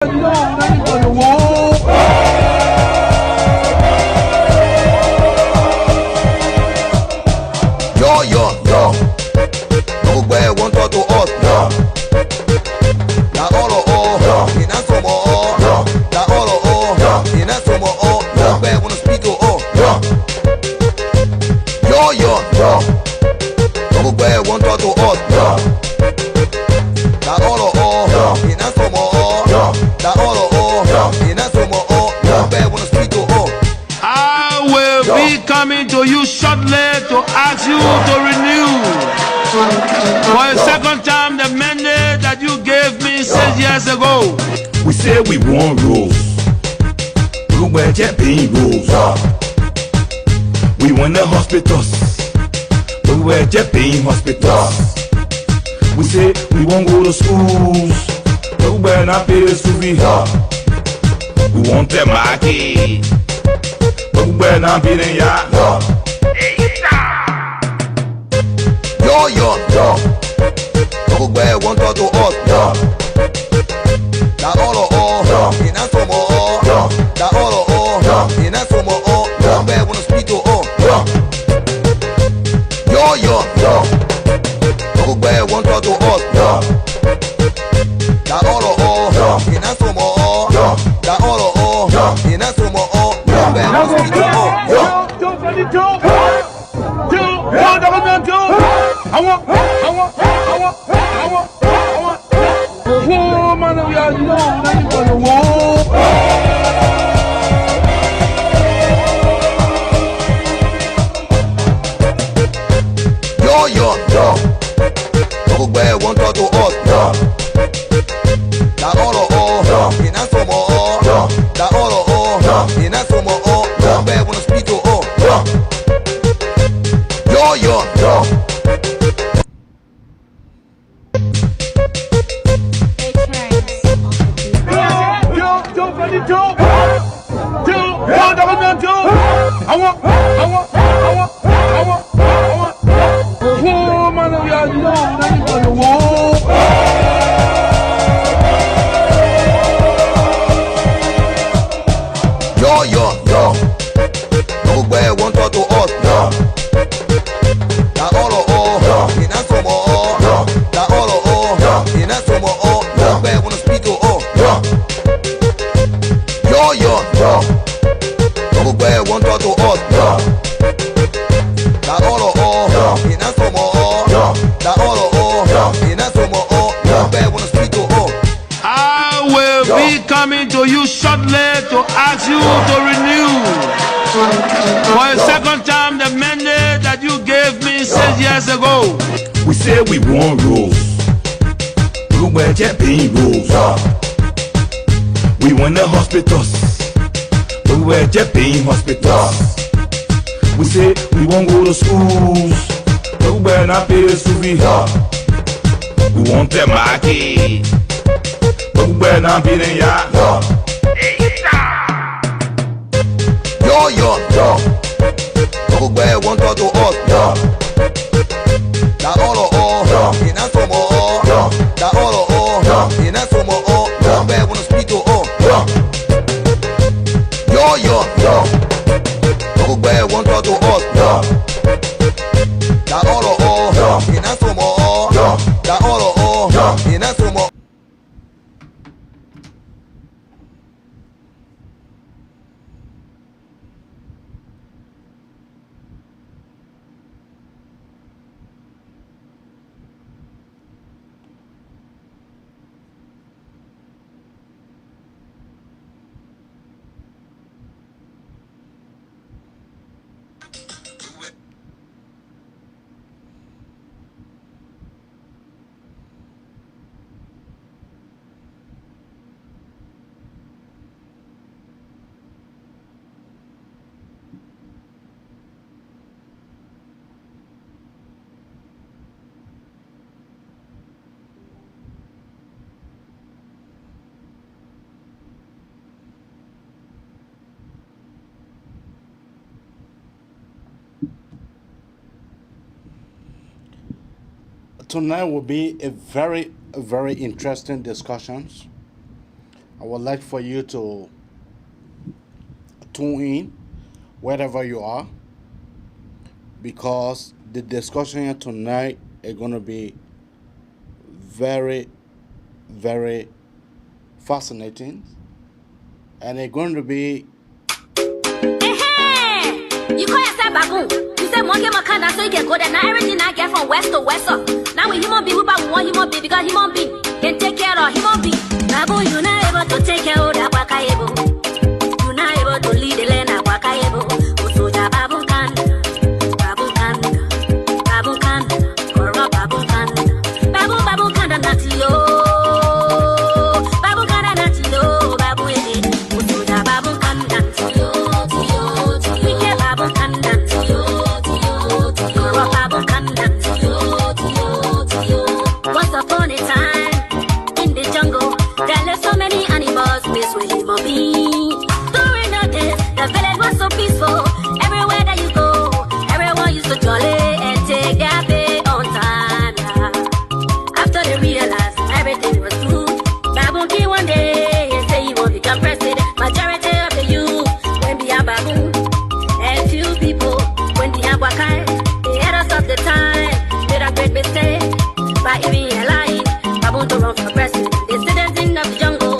Yo, no way want to us, yo. La olo oh, ina somo oh, la olo oh, ina somo oh, no way wanna speak to oh, yo. No way want to us, yo. La olo oh, ina somo oh, la olo oh, ina somo oh, no way wanna speak to oh. I will be coming to you shortly to ask you to renew for a second time the mandate that you gave me 6 years ago. We said we want rules. We were Japan rules. We want the hospitals. We were Japan hospitals. We said we won't go to schools. We were not pay the school fee. We want the market. We were not paying ya. Yo. No way want to us, yo. La olo oh, ina somo oh, la olo oh, ina somo oh, no way wanna speak to oh, yo. No way want to us, yo. La olo oh, ina somo oh, la olo oh, ina somo oh, no way wanna speak to oh, yo. I want. Oh, man, we are young, for the war. Yo. No way want to us, yo. La olo oh, ina somo oh, la olo oh, ina somo oh, no way wanna speak to oh, yo. I want. Oh, man, we are young, for the war. Yo. No way want to us, yo. La olo oh, ina somo oh, la olo oh, ina somo oh, no way wanna speak to oh, yo. No way want to us, yo. La olo oh, ina somo oh, la olo oh, ina somo oh, no way wanna speak to oh. I will be coming to you shortly to ask you to renew for a second time the mandate that you gave me 6 years ago. We said we want rules. We were Japan rules. We want the hospitals. We were Japan hospitals. We said we won't go to schools. We were not pay the school fee. We want the market. We were not paying ya. Yo. No way want to us, yo. La olo oh, ina somo oh, la olo oh, ina somo oh, no way wanna speak to oh, yo. No way want to us, yo. La olo oh, ina somo oh, la olo oh, ina somo. Tonight will be a very interesting discussions. I would like for you to tune in wherever you are, because the discussion here tonight is going to be very, very fascinating, and it's going to be. You call yourself baboon. You say monkey makana, so you can go there. Now everything I get from west to west up. Now we human being, we want human being because human being can take care of human being. Baboon, you're not able to take care of that wakayebo. You're not able to lead the land of wakayebo. Usoja baboon can, baboon can, baboon can, corrupt baboon can, baboon can, not yo. Baboon can, not yo. Baboon, usoja baboon can, not yo. Once upon a time, in the jungle, there lived so many animals mixed with human beings. During the days, the village was so peaceful. Everywhere that you go, everyone used to jolly and take their pay on time. After they realized everything was good, Baboon came one day and say he will become president. Majority of the youth went behind Baboon, and few people went behind Wakai. The headers of the time made a great mistake by even allowing Baboon to run for president. The citizens of the jungle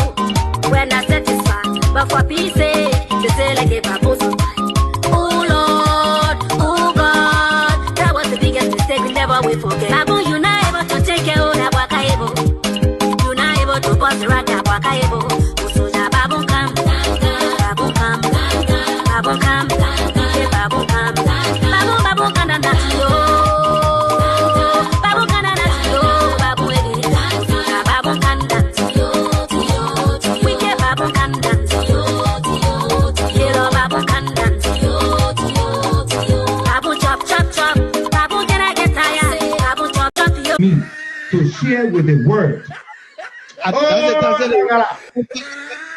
were not satisfied, but for peace sake, they say like a Baboon some time. Oh Lord, oh God, that was the biggest mistake we never will forget. Baboon, you're not able to take care of that wakayebo. You're not able to boss around that wakayebo. So that Baboon come, Baboon come, Baboon come, Baboon come, Baboon come, and that's you. Me to share with the word.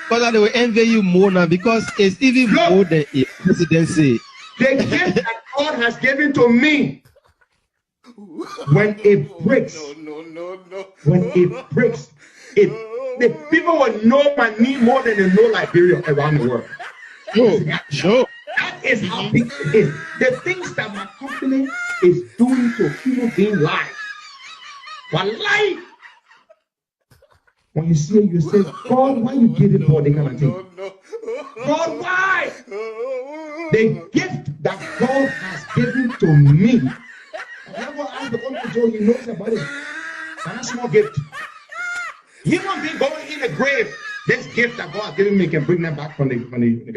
Because they will envy you more now, because it's even more than a presidency. The gift that God has given to me, when it breaks, when it breaks, the people will know my name more than they know Liberia around the world. Sure. That is how big it is. The things that my company is doing to human being lives. But life, when you see it, you say, God, why you give it for the kind of thing? God, why? The gift that God has given to me. I never asked the Uncle Joe, he knows about it. And a small gift. Human being going in the grave. This gift that God has given me can bring them back from the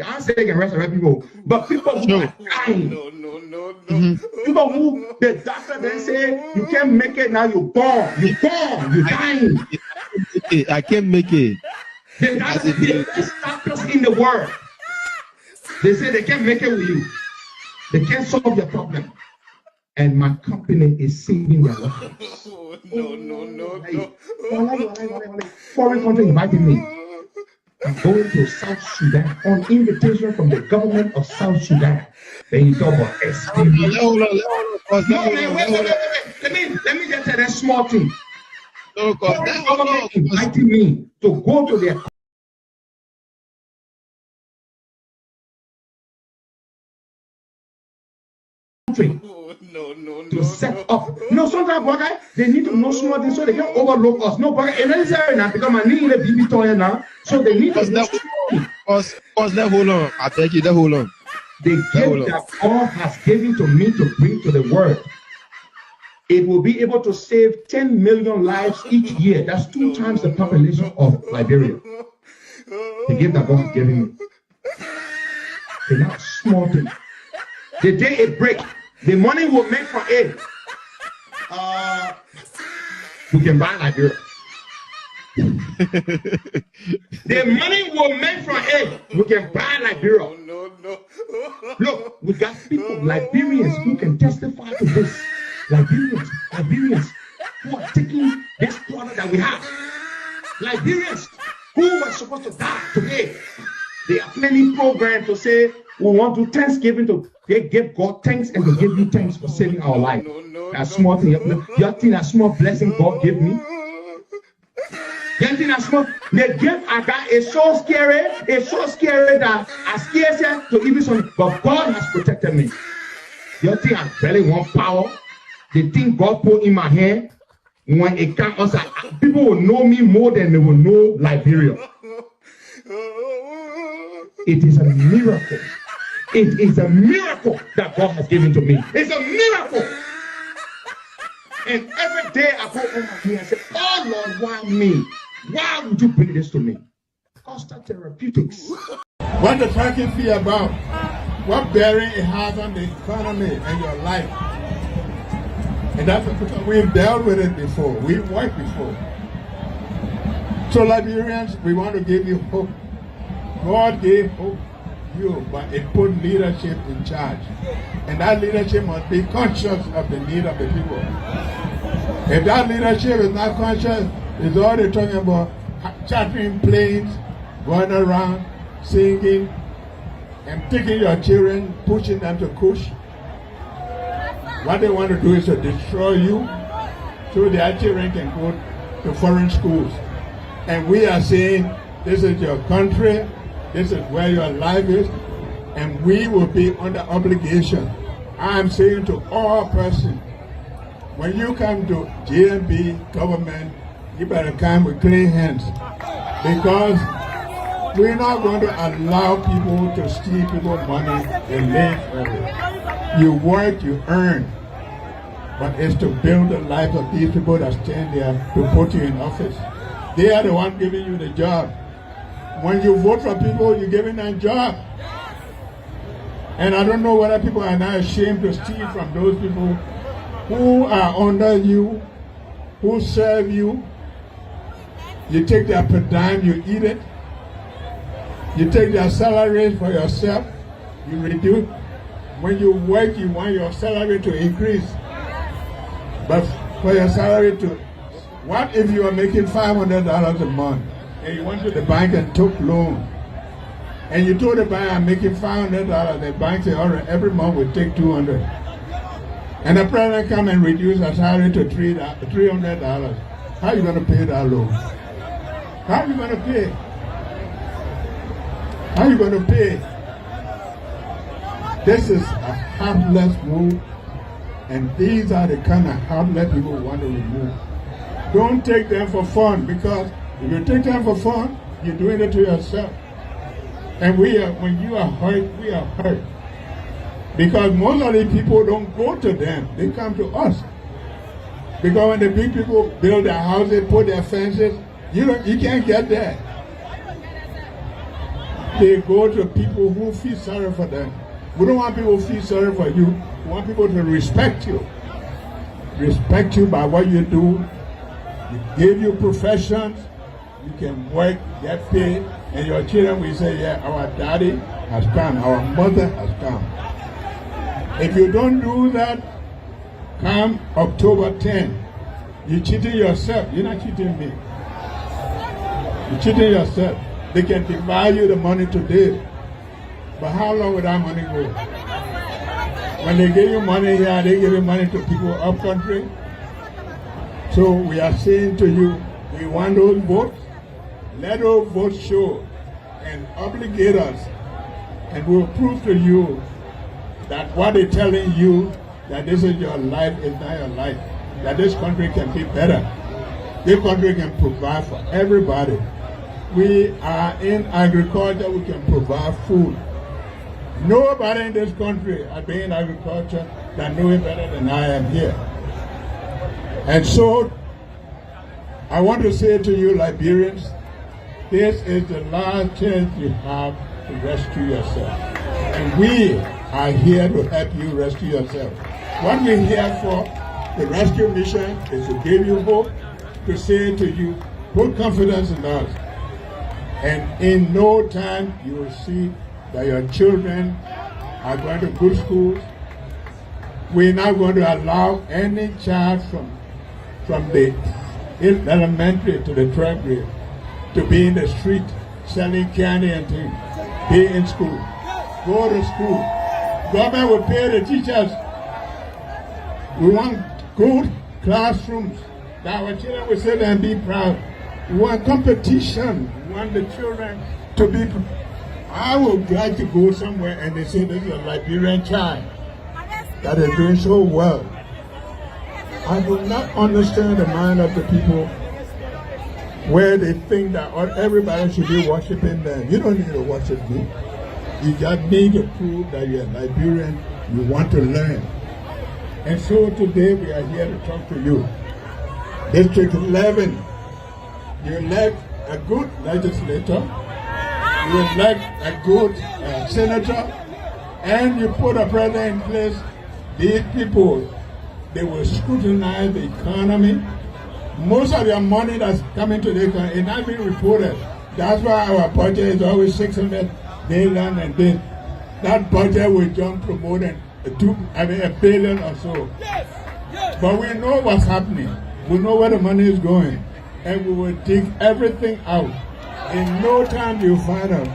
I say they can resurrect people, but people who are dying. People who the doctor then say you can't make it, now you're born, you're dying. I can't make it. The best doctors in the world, they say they can't make it with you. They can't solve your problem. And my company is saving their lives. No. Foreign country invited me. I'm going to South Sudan on invitation from the government of South Sudan. Then you talk about experience. Wait. Let me just tell that small thing. Foreign government invited me to go to their country. To set up. Sometimes they need to know small things so they can overlook us. No, but it's necessary now because I need a BB toy now. So they need to know. Hold on. I beg you, hold on. The gift that God has given to me to bring to the world, it will be able to save 10 million lives each year. That's 2 times the population of Liberia. The gift that God has given me. It's not small thing. The day it breaks, the money we'll make from it, we can buy Liberia. The money we'll make from it, we can buy Liberia. Look, we got people, Liberians, who can testify to this. Liberians who are taking this product that we have. Liberians who were supposed to die today. They are planning programs to say, we want to Thanksgiving to they give God thanks and they give you thanks for saving our life. That small thing, you think that small blessing God gave me? Getting a smoke, the game I got is so scary. It's so scary that I scared to even some. But God has protected me. You think I really want power? The thing God put in my hand, when it comes outside, people will know me more than they will know Liberia. It is a miracle. It is a miracle that God has given to me. It's a miracle. And every day I go on my knee and say, oh Lord, why me? Why would you bring this to me? Costa Therapeutics. What the talking fee about? What bearing it has on the economy and your life? And that's because we've dealt with it before. We've worked before. So Liberians, we want to give you hope. God gave hope to you, but it put leadership in charge. And that leadership must be conscious of the need of the people. If that leadership is not conscious, it's all they're talking about chartering planes, going around, singing, and taking your children, pushing them to Kush. What they want to do is to destroy you so their children can go to foreign schools. And we are saying, this is your country, this is where your life is, and we will be under obligation. I am saying to all persons, when you come to JMB government, you better come with clean hands, because we're not going to allow people to steal people's money and live forever. You work, you earn, but it's to build the life of these people that stand there to put you in office. They are the ones giving you the job. When you vote for people, you're giving them a job. And I don't know whether people are not ashamed to steal from those people who are under you, who serve you. You take their per dime, you eat it. You take their salaries for yourself, you reduce. When you work, you want your salary to increase. But for your salary to, what if you are making $500 a month and you went to the bank and took loan? And you told the bank, I'm making $500, the bank said, all right, every month we'll take $200. And the president come and reduce our salary to $300. How are you going to pay that loan? How are you going to pay? How are you going to pay? This is a heartless move, and these are the kind of heartless people who want to remove. Don't take them for fun, because if you take them for fun, you're doing it to yourself. And when you are hurt, we are hurt. Because most of the people don't go to them, they come to us. Because when the big people build their houses, put their fences, you can't get there. They go to people who feel sorry for them. We don't want people to feel sorry for you. We want people to respect you. Respect you by what you do. We give you professions. You can work, get paid, and your children will say, yeah, our daddy has come, our mother has come. If you don't do that, come October 10, you're cheating yourself. You're not cheating me. You're cheating yourself. They can devalue the money today, but how long will that money go? When they give you money here, they give you money to people up country. So we are saying to you, we want those votes. Let those votes show and obligate us, and we'll prove to you that what they're telling you, that this is your life, is not your life. That this country can be better. This country can provide for everybody. We are in agriculture, we can provide food. Nobody in this country has been in agriculture that knows it better than I am here. And so, I want to say to you Liberians, this is the last chance you have to rescue yourself. And we are here to help you rescue yourself. What we're here for, the rescue mission, is to give you hope, to say to you, put confidence in us. And in no time, you will see that your children are going to good schools. We're not going to allow any child from the elementary to the 12th grade to be in the street selling candy and things. Be in school. Go to school. Government will pay the teachers. We want good classrooms that our children will sit there and be proud. We want competition. We want the children to be. I would like to go somewhere and they say this is a Liberian child that is doing so well. I do not understand the mind of the people where they think that everybody should be worshiping them. You don't need to worship me. You just need to prove that you're a Liberian, you want to learn. And so today we are here to talk to you. District 11, you elect a good legislator, you elect a good senator, and you put a president in place. These people, they will scrutinize the economy. Most of your money that's coming to the economy is not being reported. That's why our budget is always 600 billion and this. That budget will jump to more than $1 billion or so. But we know what's happening. We know where the money is going. And we will dig everything out. In no time you'll find out.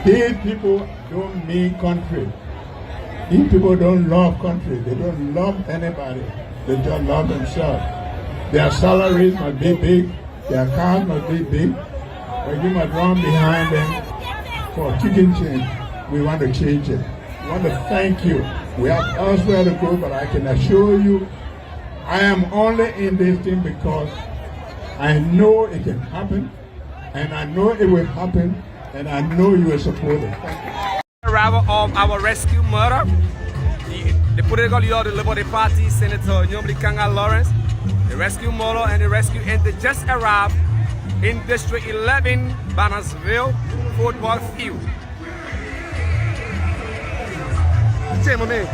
These people don't need country. These people don't love country. They don't love anybody. They just love themselves. Their salaries must be big. Their cars must be big. But you must run behind them for kicking change. We want to change it. We want to thank you. We have elsewhere to go, but I can assure you, I am only in this thing because I know it can happen, and I know it will happen, and I know you will support it. Thank you. Arrival of our rescue mother, the political leader of the Liberty Party, Senator Morris Lawrence, the rescue mother and the rescue entity just arrived in District 11, Bannersville football field. Say my man.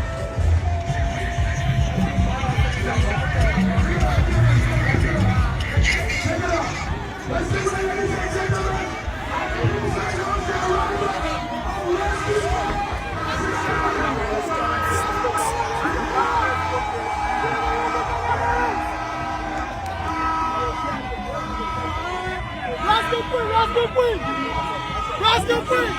Rascal free!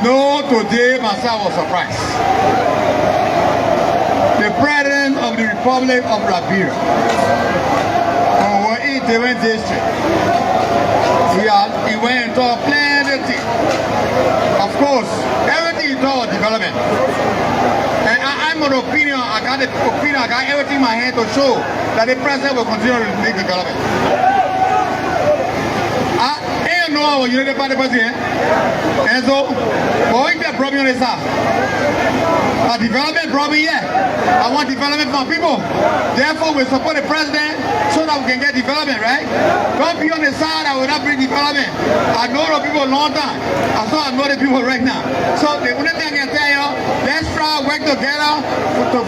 You know, today myself was surprised. The President of the Republic of Liberia, our Edwin district, he went and talked plenty. Of course, everything he talked was development. And I'm an opinion, I got everything in my hand to show that the President will continue to make development. I don't know what you're the President. And so, what is the problem on this side? A development problem, yeah. I want development for people. Therefore, we support the President so that we can get development, right? Don't be on the side that will not bring development. I know the people a long time. I know the people right now. So the only thing I can tell you, let's try to work together to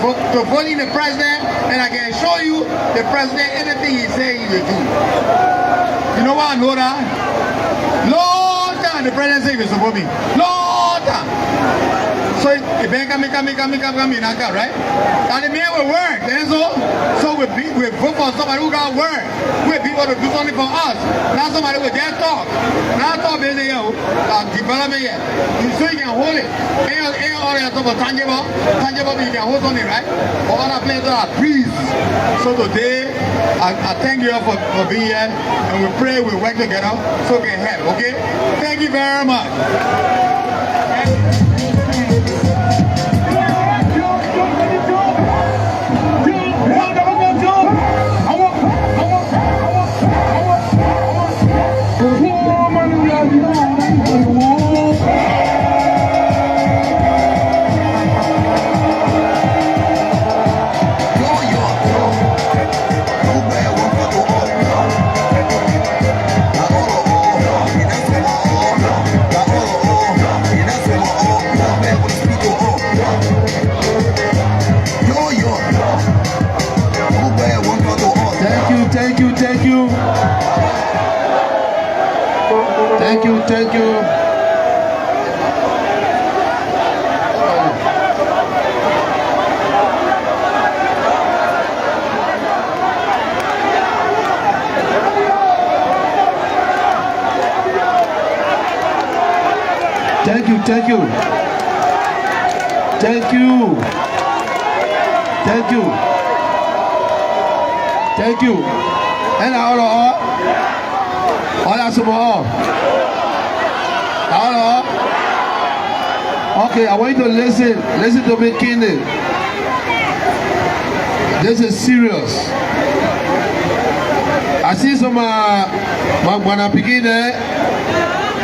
vote in the President, and I can show you the President anything he says he will do. You know why I know that? Long time the President said he will support me. Long time. So the bank come, right? And the man will work. So we vote for somebody who got work. We people to do something for us. Not somebody who just talk. Not talk basically development yet. So you can hold it. Ain't all that stuff tangible. Tangible you can hold something, right? For other places are trees. So today I thank you all for being here, and we pray we work together so we can help, okay? Thank you very much. Thank you. And all that's more. Okay, I want you to listen to me keenly. This is serious. I see some when I begin there,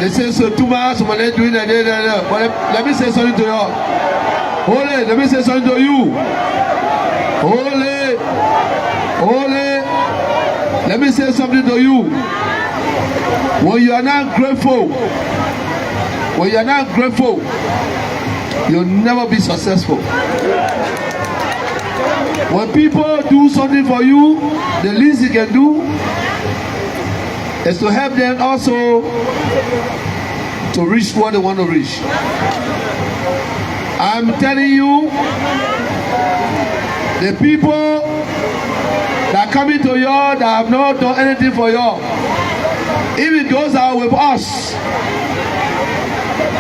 they say so too much, so they're doing that. But let me say something to you. Hold it, let me say something to you. Hold it. Let me say something to you. When you are not grateful, you'll never be successful. When people do something for you, the least you can do is to help them also to reach what they want to reach. I'm telling you, the people that come into you that have not done anything for you, even those that are with us,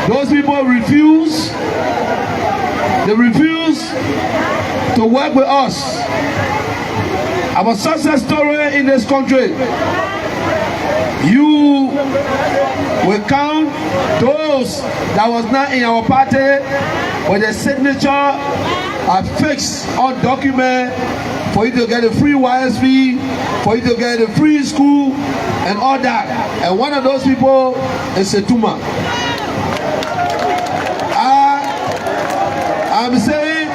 those people refuse. They refuse to work with us. Our success story in this country, you will count those that was not in our party, where the signature are fixed on document for you to get a free YSP, for you to get a free school and all that. And one of those people is Saytumah. I'm saying,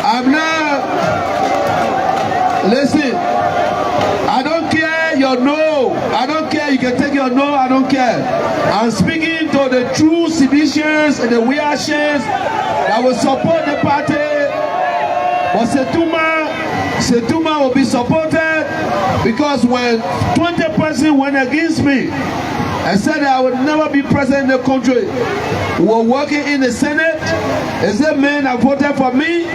I'm not, listen, I don't care your no, I don't care, you can take your no, I don't care. I'm speaking to the true citizens and the Weahsians that will support the party. But Saytumah will be supported, because when 20% went against me and said that I would never be president in the country, we were working in the Senate. Is that man that voted for me,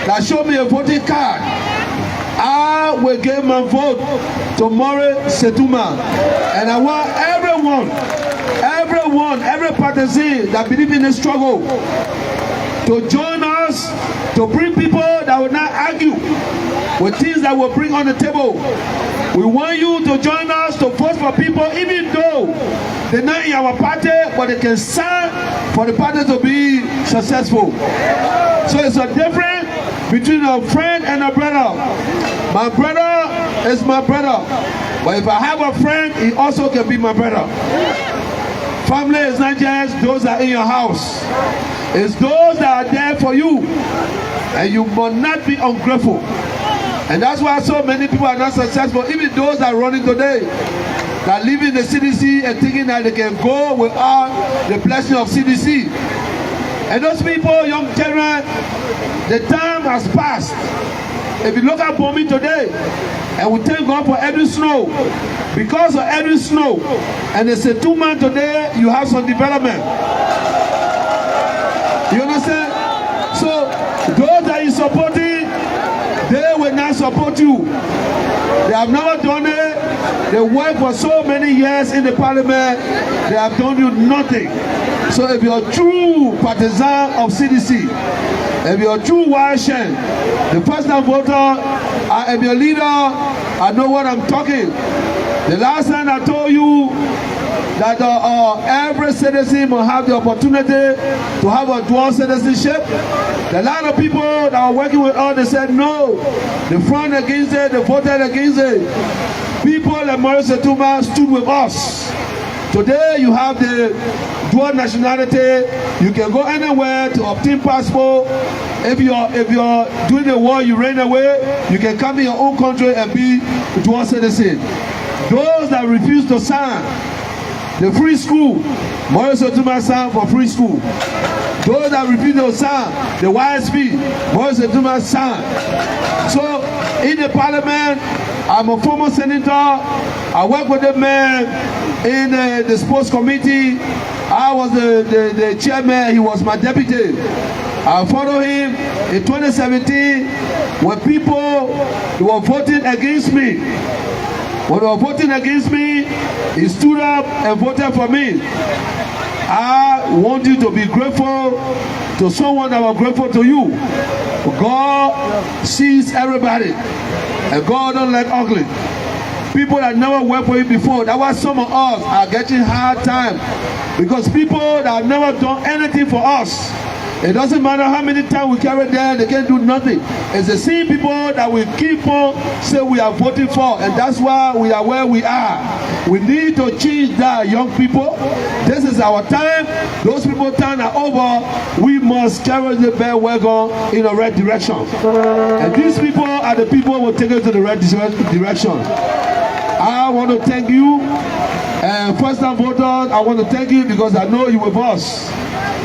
that showed me a voting card? I will give my vote to Morris Saytumah. And I want every party partisans that believe in the struggle to join us, to bring people that will not argue with things that will bring on the table. We want you to join us to vote for people, even though they're not in our party, but they can stand for the party to be successful. So it's a difference between a friend and a brother. My brother is my brother, but if I have a friend, he also can be my brother. Family is not just those that are in your house. It's those that are there for you, and you must not be ungrateful. And that's why so many people are not successful, even those that are running today, that live in the CDC and thinking that they can go without the blessing of CDC. And those people, young children, the time has passed. If you look at BOMI today, and we thank God for Edwin Snow, because of Edwin Snow and the Saytumah today, you have some development. You understand? So those that you supporting, they will not support you. They have never done it. They work for so many years in the parliament. They have done you nothing. So if you're a true partisan of CDC, if you're a true YSN, the first time voter, I am your leader, I know what I'm talking. The last time I told you that every citizen will have the opportunity to have a dual citizenship. A lot of people that are working with us, they said no. They front against it, they voted against it. People like Morris Saytumah stood with us. Today you have the dual nationality. You can go anywhere to obtain passport. If you're doing the war, you ran away, you can come in your own country and be a dual citizen. Those that refuse to sign the free school, Morris Saytumah signed for free school. Those that refuse to sign the YSP, Morris Saytumah signed. So in the parliament, I'm a former senator. I work with the man in the sports committee. I was the chairman, he was my deputy. I followed him in 2017 when people were voting against me. When they were voting against me, he stood up and voted for me. I want you to be grateful to someone that was grateful to you. God sees everybody, and God don't like ugly. People that never worked for you before, that's why some of us are getting hard time, because people that have never done anything for us, it doesn't matter how many times we carry them, they can't do nothing. It's the same people that we keep on saying we are voting for, and that's why we are where we are. We need to change that, young people. This is our time. Those people time are over. We must carry the bell wagon in the right direction. And these people are the people who will take us to the right direction. I want to thank you. And first-time voters, I want to thank you because I know you were with us.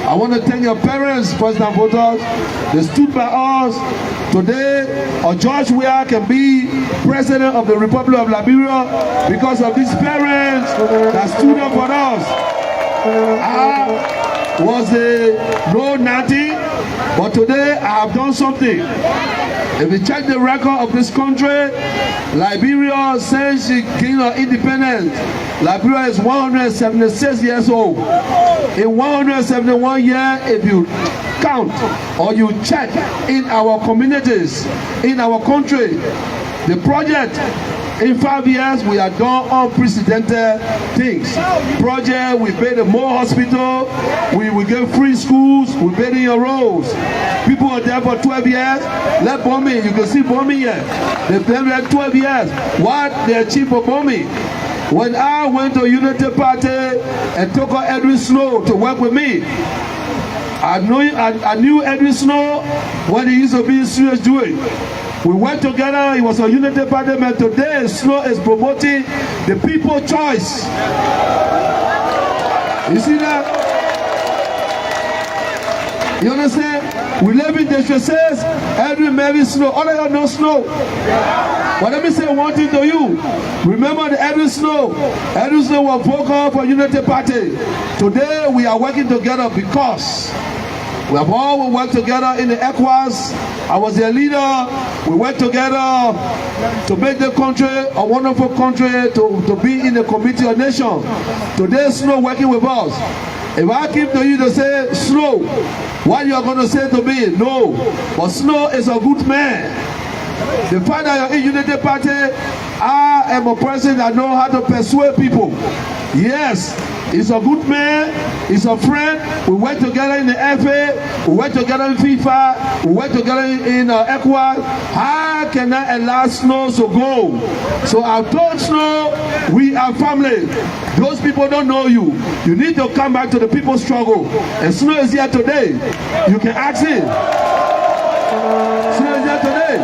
I want to thank your parents, first-time voters. They stood by us. Today, George Weah can be president of the Republic of Liberia because of these parents that stood up for us. I was a no-nothing, but today I have done something. If you check the record of this country, Liberia, since she gained her independence, Liberia is 176 years old. In 171 years, if you count or you check in our communities, in our country, the project, in 5 years, we have done unprecedented things. Project, we built a more hospital, we gave free schools, we built in your roads. People are there for 12 years. Let BOMI, you can see BOMI here. They've been there 12 years. What they achieved for BOMI? When I went to Unity Party and took on Edwin Snow to work with me, I knew Edwin Snow when he used to be in serious doing. We worked together. He was a Unity Party man. Today, Snow is promoting the people choice. You see that? You understand? We live in distresses. Edwin M Snow. All of y'all know Snow. But let me say one thing to you. Remember the Edwin Snow. Edwin Snow was vocal for Unity Party. Today we are working together because we have all worked together in the ECOWAS. I was their leader. We worked together to make the country a wonderful country, to be in the Committee of Nations. Today Snow working with us. If I give to you to say Snow, what you are going to say to me? No. But Snow is a good man. The fact that you're in Unity Party, I am a person that knows how to persuade people. Yes, he's a good man, he's a friend. We went together in the FA, we went together in FIFA, we went together in ECOWAS. How can I allow Snow to go? So I told Snow, we are family. Those people don't know you. You need to come back to the people's struggle. And Snow is here today. You can ask him. Snow is here today.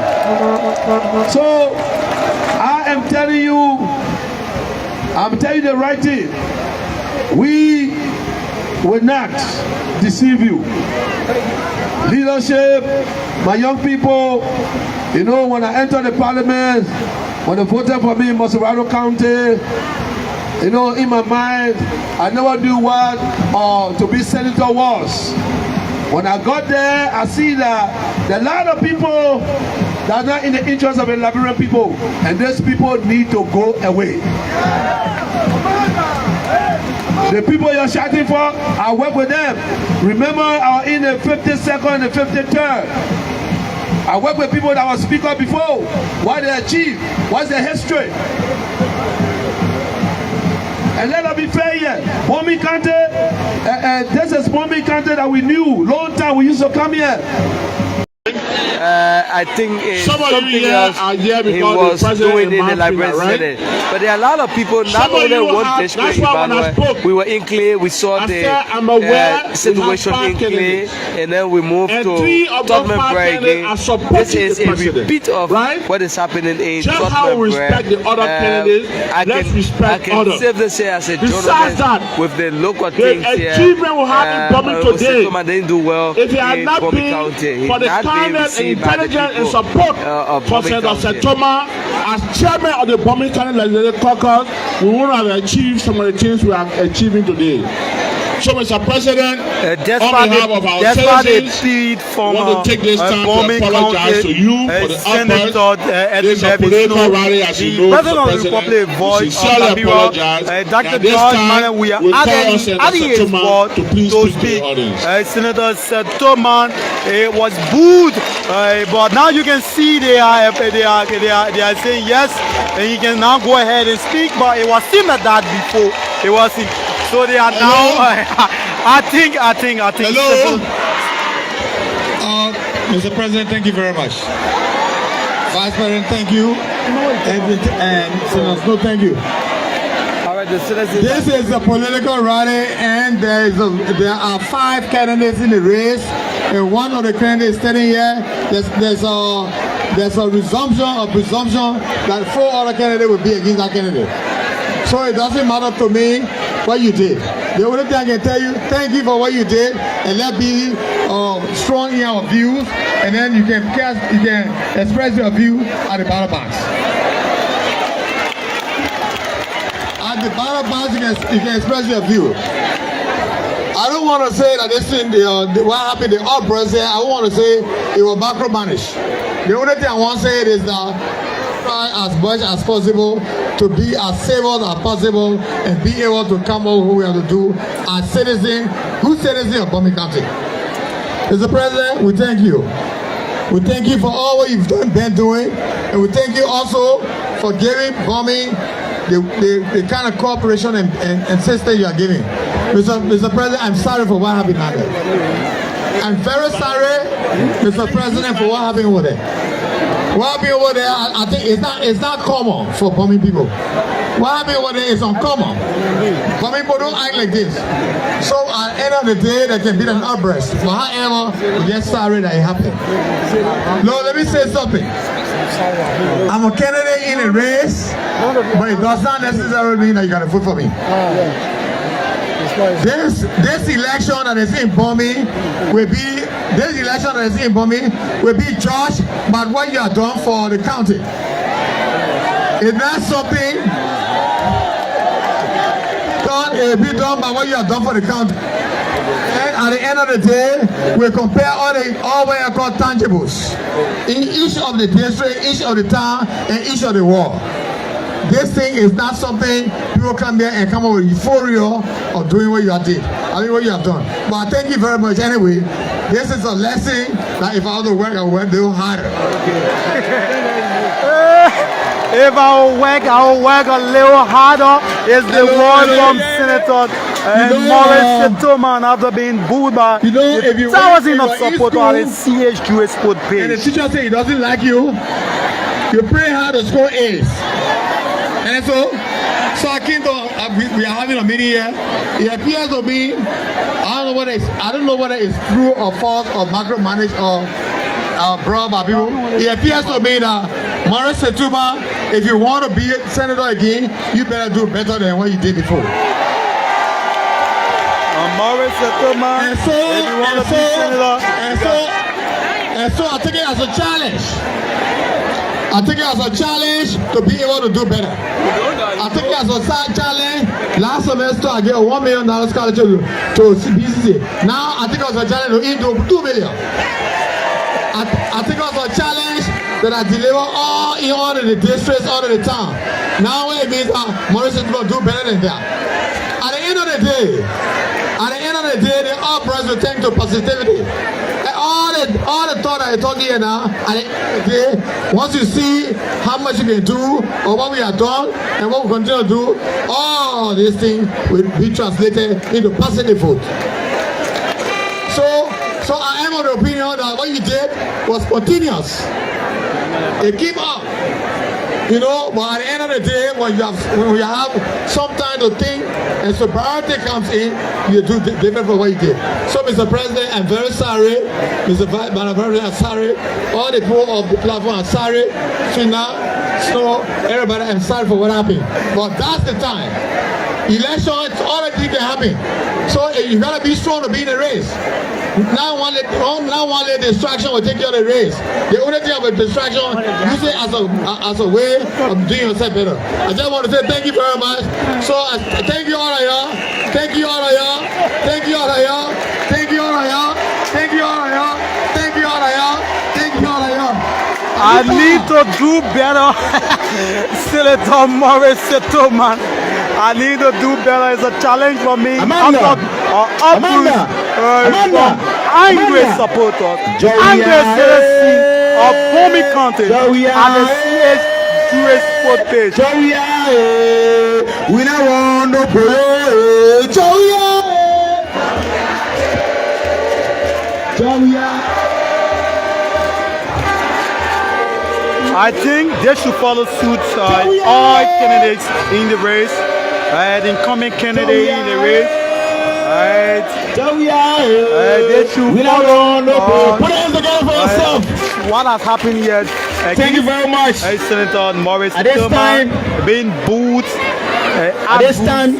So I am telling you, I'm telling you the right thing. We will not deceive you. Leadership, my young people, you know, when I entered the parliament, when they voted for me in BOMI County, you know, in my mind, I never knew what to be senator was. When I got there, I see that there are a lot of people that are not in the interest of the Liberian people, and these people need to go away. The people you're shouting for, I work with them. Remember, I was in the 52nd and the 53rd. I work with people that were speaker before. What they achieved, what's their history. And let us be fair here. BOMI County, this is BOMI County that we knew. Long time we used to come here. I think it's something else he was doing in the Liberian Senate. But there are a lot of people, not only one district, we were in Clay, we saw the situation in Clay, and then we moved to Tottenham Bray again. This is a repeat of what is happening in Tottenham Bray. I can safely say as a journalist with the local things here, Saytumah didn't do well in BOMI County. He not being received by the people and support for Senator Saytumah as chairman of the BOMI County Legislative Caucus, we want to have achieved some of the things we are achieving today. So, Mr. President, on behalf of our citizens, I want to take this time to apologize to you for the outburst. This is a political rally, as you know, Mr. President. We sincerely apologize. At this time, we call on Senator Saytumah to please speak to the audience. Senator Saytumah was booed, but now you can see they are saying yes, and he can now go ahead and speak. But it was similar that before. It was. So they are now. I think. Hello. Mr. President, thank you very much. Vice President, thank you. And Senator, no, thank you. All right, this is a political rally, and there are 5 candidates in the race, and one of the candidates standing here. There's a presumption that 4 other candidates will be against that candidate. So it doesn't matter to me what you did. The only thing I can tell you, thank you for what you did, and let be strong in our views, and then you can express your view at the ballot box. At the ballot box, you can express your view. I don't want to say that this thing, what happened, the outburst there, I want to say it was micromanaged. The only thing I want to say is that try as much as possible to be as civil as possible and be able to come over what we have to do as citizens, good citizens of BOMI County. Mr. President, we thank you. We thank you for all what you've been doing, and we thank you also for giving BOMI the kind of cooperation and system you are giving. Mr. President, I'm sorry for what happened now. I'm very sorry, Mr. President, for what happened over there. What happened over there, I think it's not common for BOMI people. What happened over there is uncommon. BOMI people don't act like this. So at the end of the day, there can be an outburst. But however, we're just sorry that it happened. No, let me say something. I'm a candidate in a race, but it does not necessarily mean that you gotta vote for me. This election that is in BOMI will be judged by what you have done for the county. It's not something it will be done by what you have done for the county. And at the end of the day, we compare all what I call tangibles in each of the district, each of the town, and each of the ward. This thing is not something people come here and come up with euphoria of doing what you did. I mean, what you have done. But thank you very much. Anyway, this is a lesson that if I want to work, I will work a little harder. If I will work a little harder. Is the word from Senator Morris Saytumah after being booed by thousands of supporters on the CHQA sport page. And the teacher say he doesn't like you. You pray hard to score A's. And so I came to, we are having a meeting here. It appears to be, I don't know whether it's true or false or micromanaged or brought by people. It appears to me that Morris Saytumah, if you want to be a senator again, you better do better than what you did before. Morris Saytumah, if you want to be senator, and so I take it as a challenge. I take it as a challenge to be able to do better. I take it as a challenge. Last semester I gave a $1 million scholarship to BCC. Now I take it as a challenge to into $2 million. I take it as a challenge that I deliver all in all of the districts, all of the town. Now it means Morris is going to do better than that. At the end of the day, they all brought the thing to positivity. And all the thought I talk here now, at the end of the day, once you see how much you can do or what we have done and what we continue to do, all these things will be translated into positive vote. So I am of the opinion that what you did was continuous. It keep up. You know, but at the end of the day, when we have some time to think and sobriety comes in, you do different from what you did. So, Mr. President, I'm very sorry. Mr. Vice President, I'm sorry. All the people of the platform are sorry. So everybody, I'm sorry for what happened. But that's the time. Election, it's all the things that happen. So you gotta be strong to be in the race. Now one distraction will take you out of the race. The only thing of a distraction, use it as a way of doing yourself better. I just want to say thank you very much. So thank you all of y'all. Thank you all of y'all. Thank you all of y'all. Thank you all of y'all. Thank you all of y'all. Thank you all of y'all. Thank you all of y'all. I need to do better. Senator Morris Saytumah. I need to do better. It's a challenge for me. Amanda. Angry supporters, angry citizens of BOMI County and the CHQA sport page. We don't want no I think they should follow suit all candidates in the race, the incumbent candidate in the race. They should follow put hands together for yourself. What has happened here. Thank you very much. Senator Morris Saytumah being booed at this time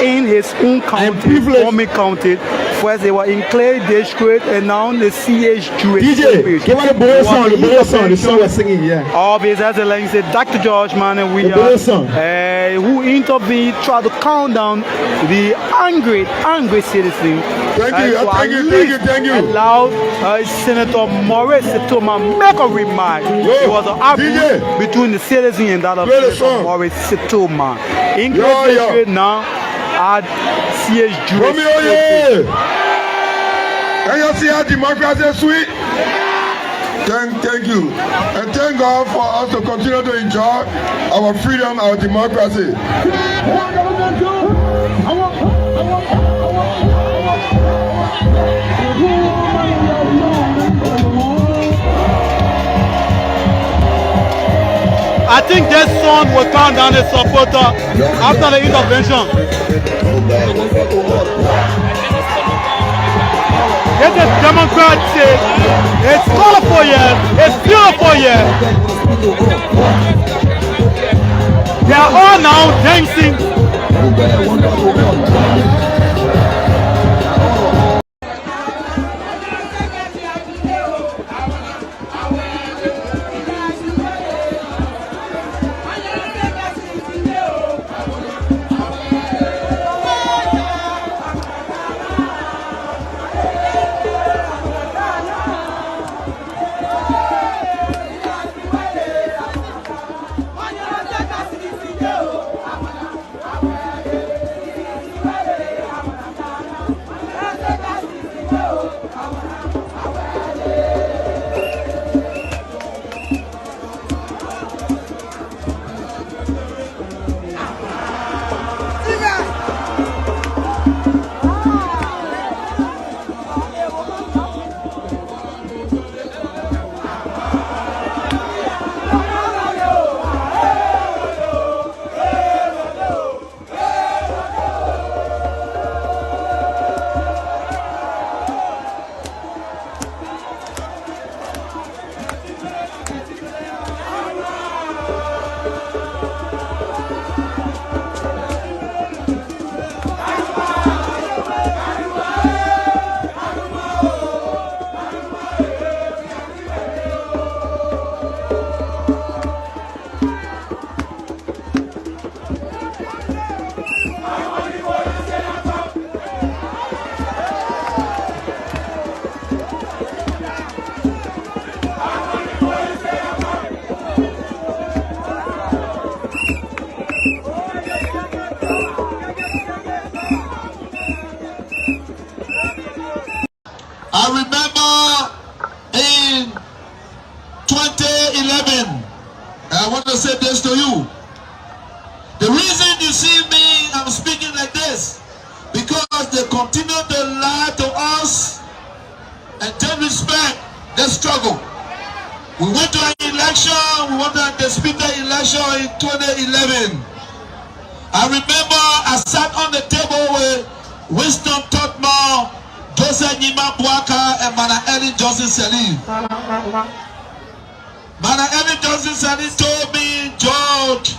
in his own county, BOMI County. First they were in Clay District and now the CHQA. DJ, give me the boy song, the song we're singing here. Of His Excellency Dr. George Man and we are who intervened, try to calm down the angry citizens. Thank you. Allow Senator Morris Saytumah make a remark. It was an argument between the citizens and that of Senator Morris Saytumah. In Clay District now at CHQA. And you see how democracy is sweet? Thank you. And thank God for us to continue to enjoy our freedom, our democracy. I think this song will calm down the supporter after the intervention. It's a democratic, it's colorful here, it's beautiful here. They are all now dancing. I remember in 2011, I want to say this to you. The reason you see me, I'm speaking like this, because they continue to lie to us and don't respect the struggle. We went to an election, we went to a disputed election in 2011. I remember I sat on the table with Winston Totman, Joseph Nima Bwaka, and Mana Ellen Johnson Salim. Mana Ellen Johnson Salim told me, George,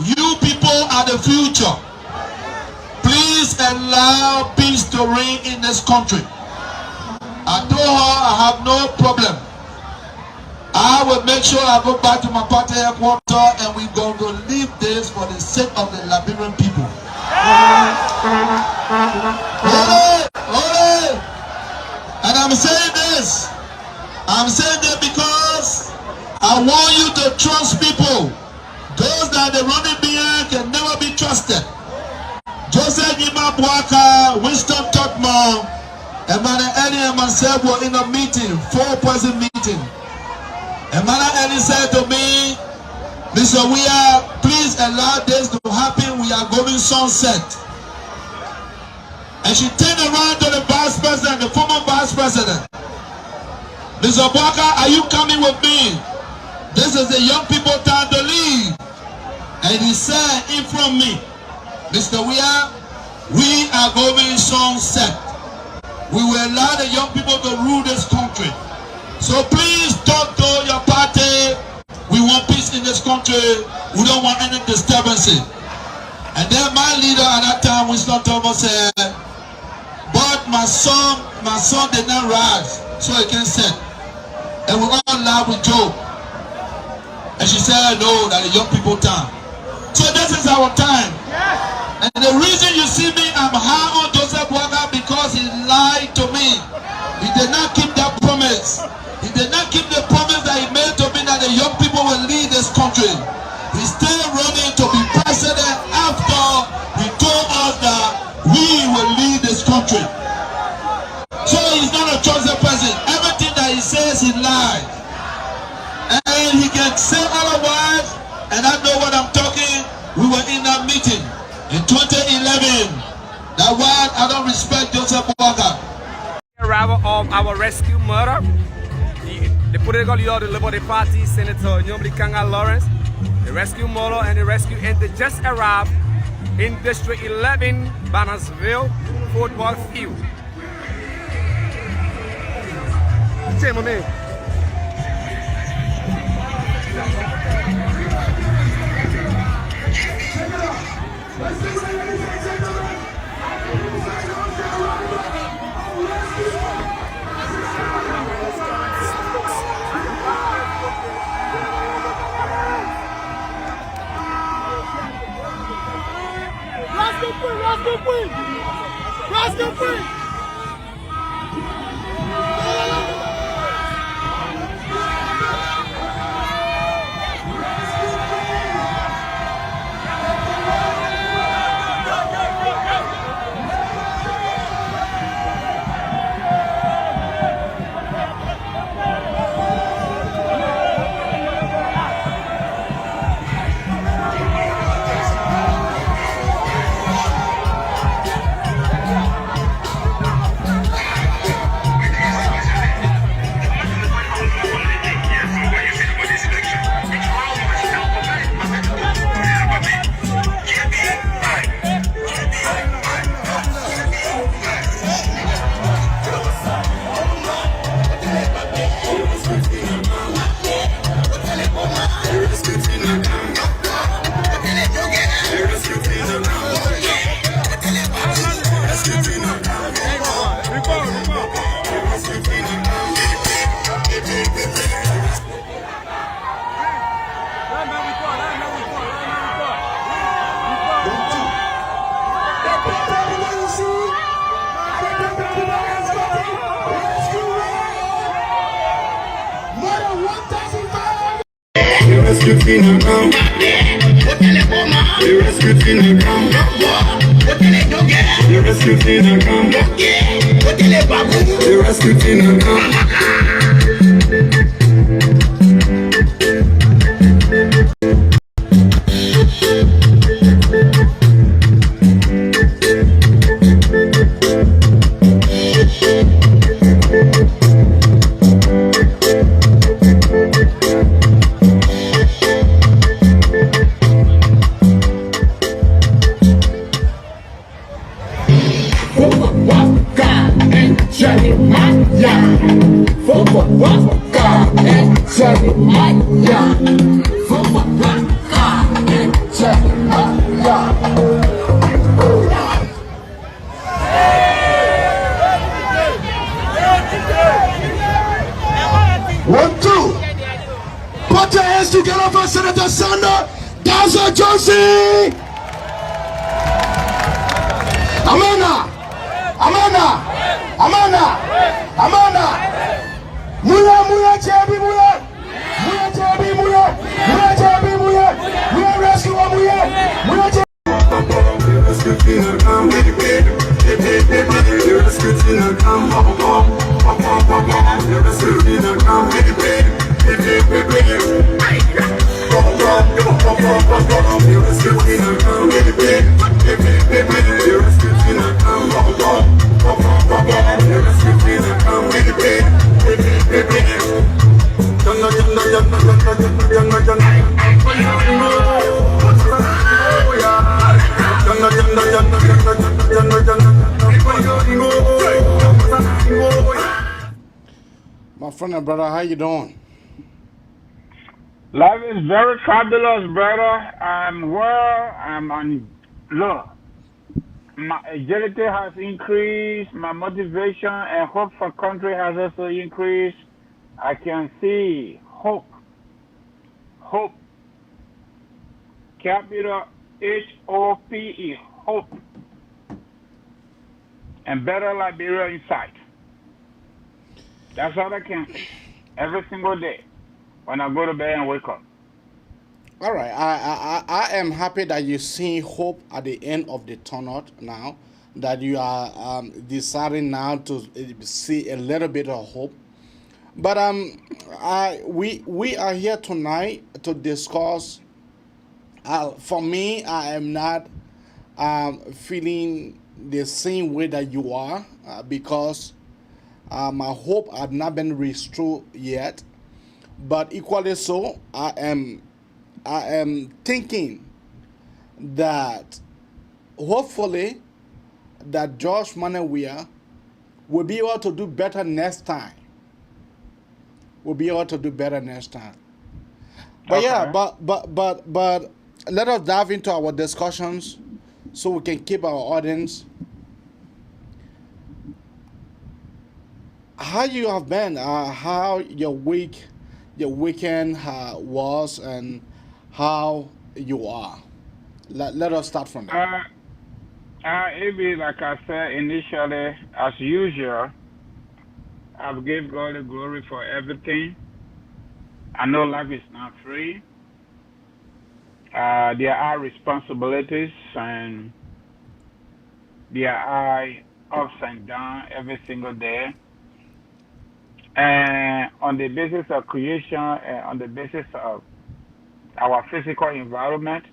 you people are the future. Please allow peace to reign in this country. I told her I have no problem. I will make sure I go back to my party headquarters and we're going to leave this for the sake of the Liberian people. And I'm saying this. I'm saying that because I want you to trust people. Those that are running behind can never be trusted. Joseph Nima Bwaka, Winston Totman, Emmanuel Eli and myself were in a meeting, 4-person meeting. Emmanuel Eli said to me, Mr. Weah, please allow this to happen. We are going sunset. And she turned around to the vice president, the former vice president. Mr. Bwaka, are you coming with me? This is the young people time to leave. And he said in front of me, Mr. Weah, we are going sunset. We will allow the young people to rule this country. So please talk to your party. We want peace in this country. We don't want any disturbances. And then my leader at that time, Winston Thomas, said, but my son did not rise, so he can sit. And we all laughed with Joe. And she said, no, that the young people time. So this is our time. And the reason you see me, I'm high on Joseph Bwaka because he lied to me. He did not keep that promise. He did not keep the promise that he made to me that the young people will lead this country. He's still running to be president after he told us that we will lead this country. So he's not a trusted president. Everything that he says, he lies. And he can say otherwise, and I know what I'm talking. We were in that meeting in 2011. That's why I don't respect Joseph Bwaka. Arrival of our rescue murder. The political leader of the Liberia Party, Senator Morris, the rescue murder and the rescue ended just arrived in District 11, Bannersville football field. Say, my man. Rascal free! rescued in the ground. They rescued in the ground. They rescued in the ground. The rescue team come. together for Senator Sander. That's a Josie. Amanda. Amanda. Amanda. Amanda. Muya, muya, chabi, muya. Muya, chabi, muya. Muya, chabi, muya. Muya, rescue, muya. Muya, chabi. My friend and brother, how you doing? Life is very fabulous, brother. I'm well. I'm on look. My agility has increased. My motivation and hope for country has also increased. I can see hope. Hope. Capital HOPE. Hope. And better Liberia in sight. That's all I can say. Every single day when I go to bed and wake up. All right. I am happy that you see hope at the end of the tunnel now. That you are deciding now to see a little bit of hope. But we are here tonight to discuss. For me, I am not feeling the same way that you are because my hope had not been restored yet. But equally so, I am thinking that hopefully that George Weah will be able to do better next time. Will be able to do better next time. But okay. Yeah, but let us dive into our discussions so we can keep our audience. How you have been? How your weekend was, and how you are. Let us start from there. It be like I said initially, as usual. I've given God the glory for everything. I know life is not free. There are responsibilities and there are ups and downs every single day. And on the basis of creation and on the basis of our physical environment,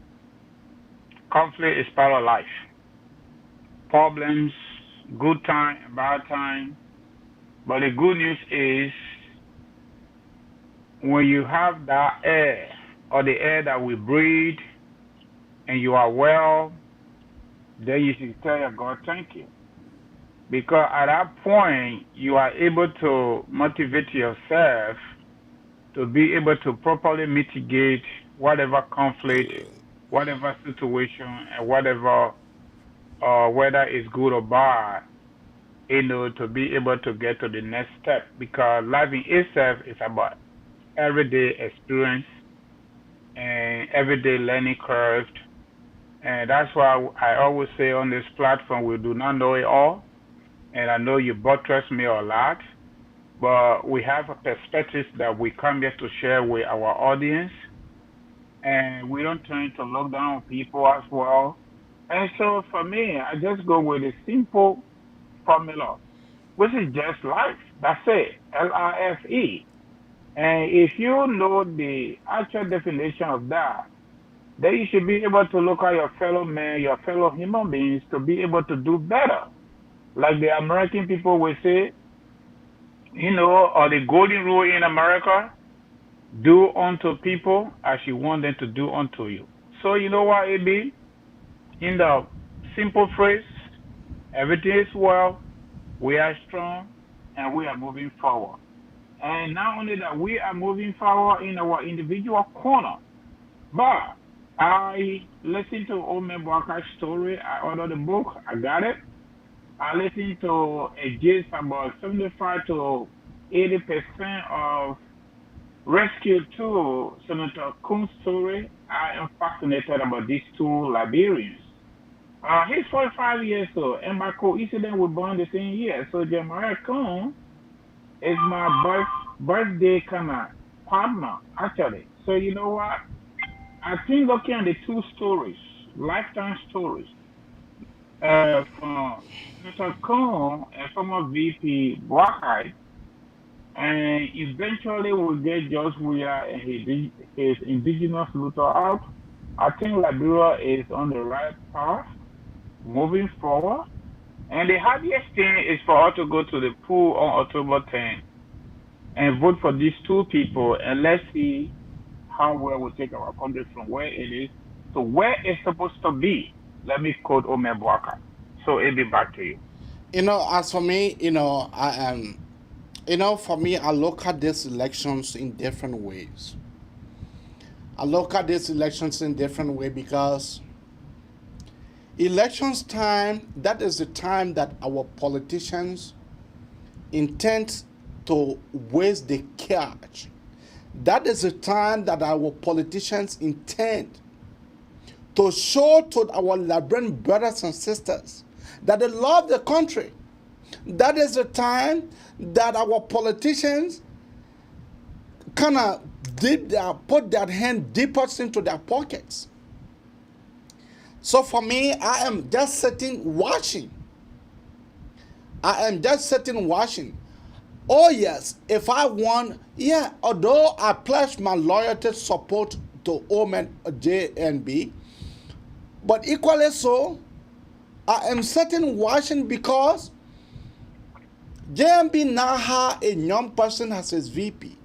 conflict is part of life. Problems, good time, bad time. But the good news is when you have that air or the air that we breathe and you are well, then you should tell your God thank you. Because at that point, you are able to motivate yourself to be able to properly mitigate whatever conflict, whatever situation, and whatever, whether it's good or bad, to be able to get to the next step. Because life in itself is about everyday experience and everyday learning curve. And that's why I always say on this platform, we do not know it all. And I know you buttress me a lot, but we have a perspective that we come here to share with our audience. And we don't try to look down on people as well. And so for me, I just go with a simple formula. which is just life. That's it, LIFE. And if you know the actual definition of that, then you should be able to look at your fellow man, your fellow human beings to be able to do better. Like the American people will say, or the golden rule in America, do unto people as you want them to do unto you. So you know what it be? In the simple phrase, everything is well, we are strong, and we are moving forward. And not only that, we are moving forward in our individual corner, but I listened to Old Man Walker's story. I ordered the book. I got it. I listened to a gist about 75 to 80% of Rescue 2, Senator Kuhn's story. I am fascinated about these two Liberians. He's 45 years old, and by coincidence, we're born the same year. So Jeremiah Kuhn is my birthday kind of partner, actually. So you know what? I think looking at the two stories, lifetime stories, from Senator Kuhn and former VP Blackheart, and eventually we'll get George Weah and his indigenous looter out. I think Liberia is on the right path, moving forward. And the happiest thing is for us to go to the poll on October 10th and vote for these two people, and let's see how well we take our country from where it is to where it's supposed to be. Let me quote Omer Bwaka. So it'll be back to you. As for me, I am, for me, I look at these elections in different ways. Because elections time, that is the time that our politicians intend to waste the cash. That is the time that our politicians intend to show to our Liberian brothers and sisters that they love the country. That is the time that our politicians kind of put their hand deeper into their pockets. So for me, I am just sitting watching. Oh yes, if I won, although I pledged my loyalty support to Omen JNB, but equally so, I am sitting watching because JNB now has a young person as his VP.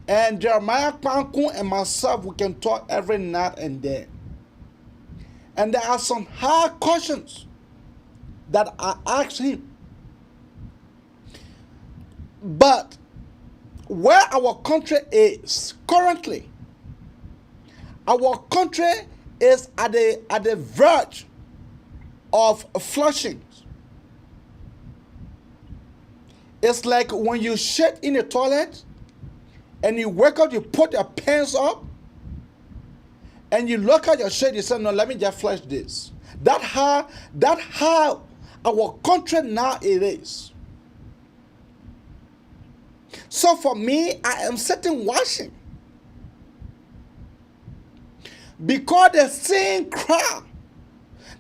And Jeremiah Kwankun and myself, we can talk every night and day. And there are some hard questions that I ask him. But where our country is currently, our country is at the verge of flushing. It's like when you shit in the toilet and you wake up, you put your pants up and you look at your shit, you say, no, let me just flush this. That's how our country now it is. So for me, I am sitting watching. Because the same crowd,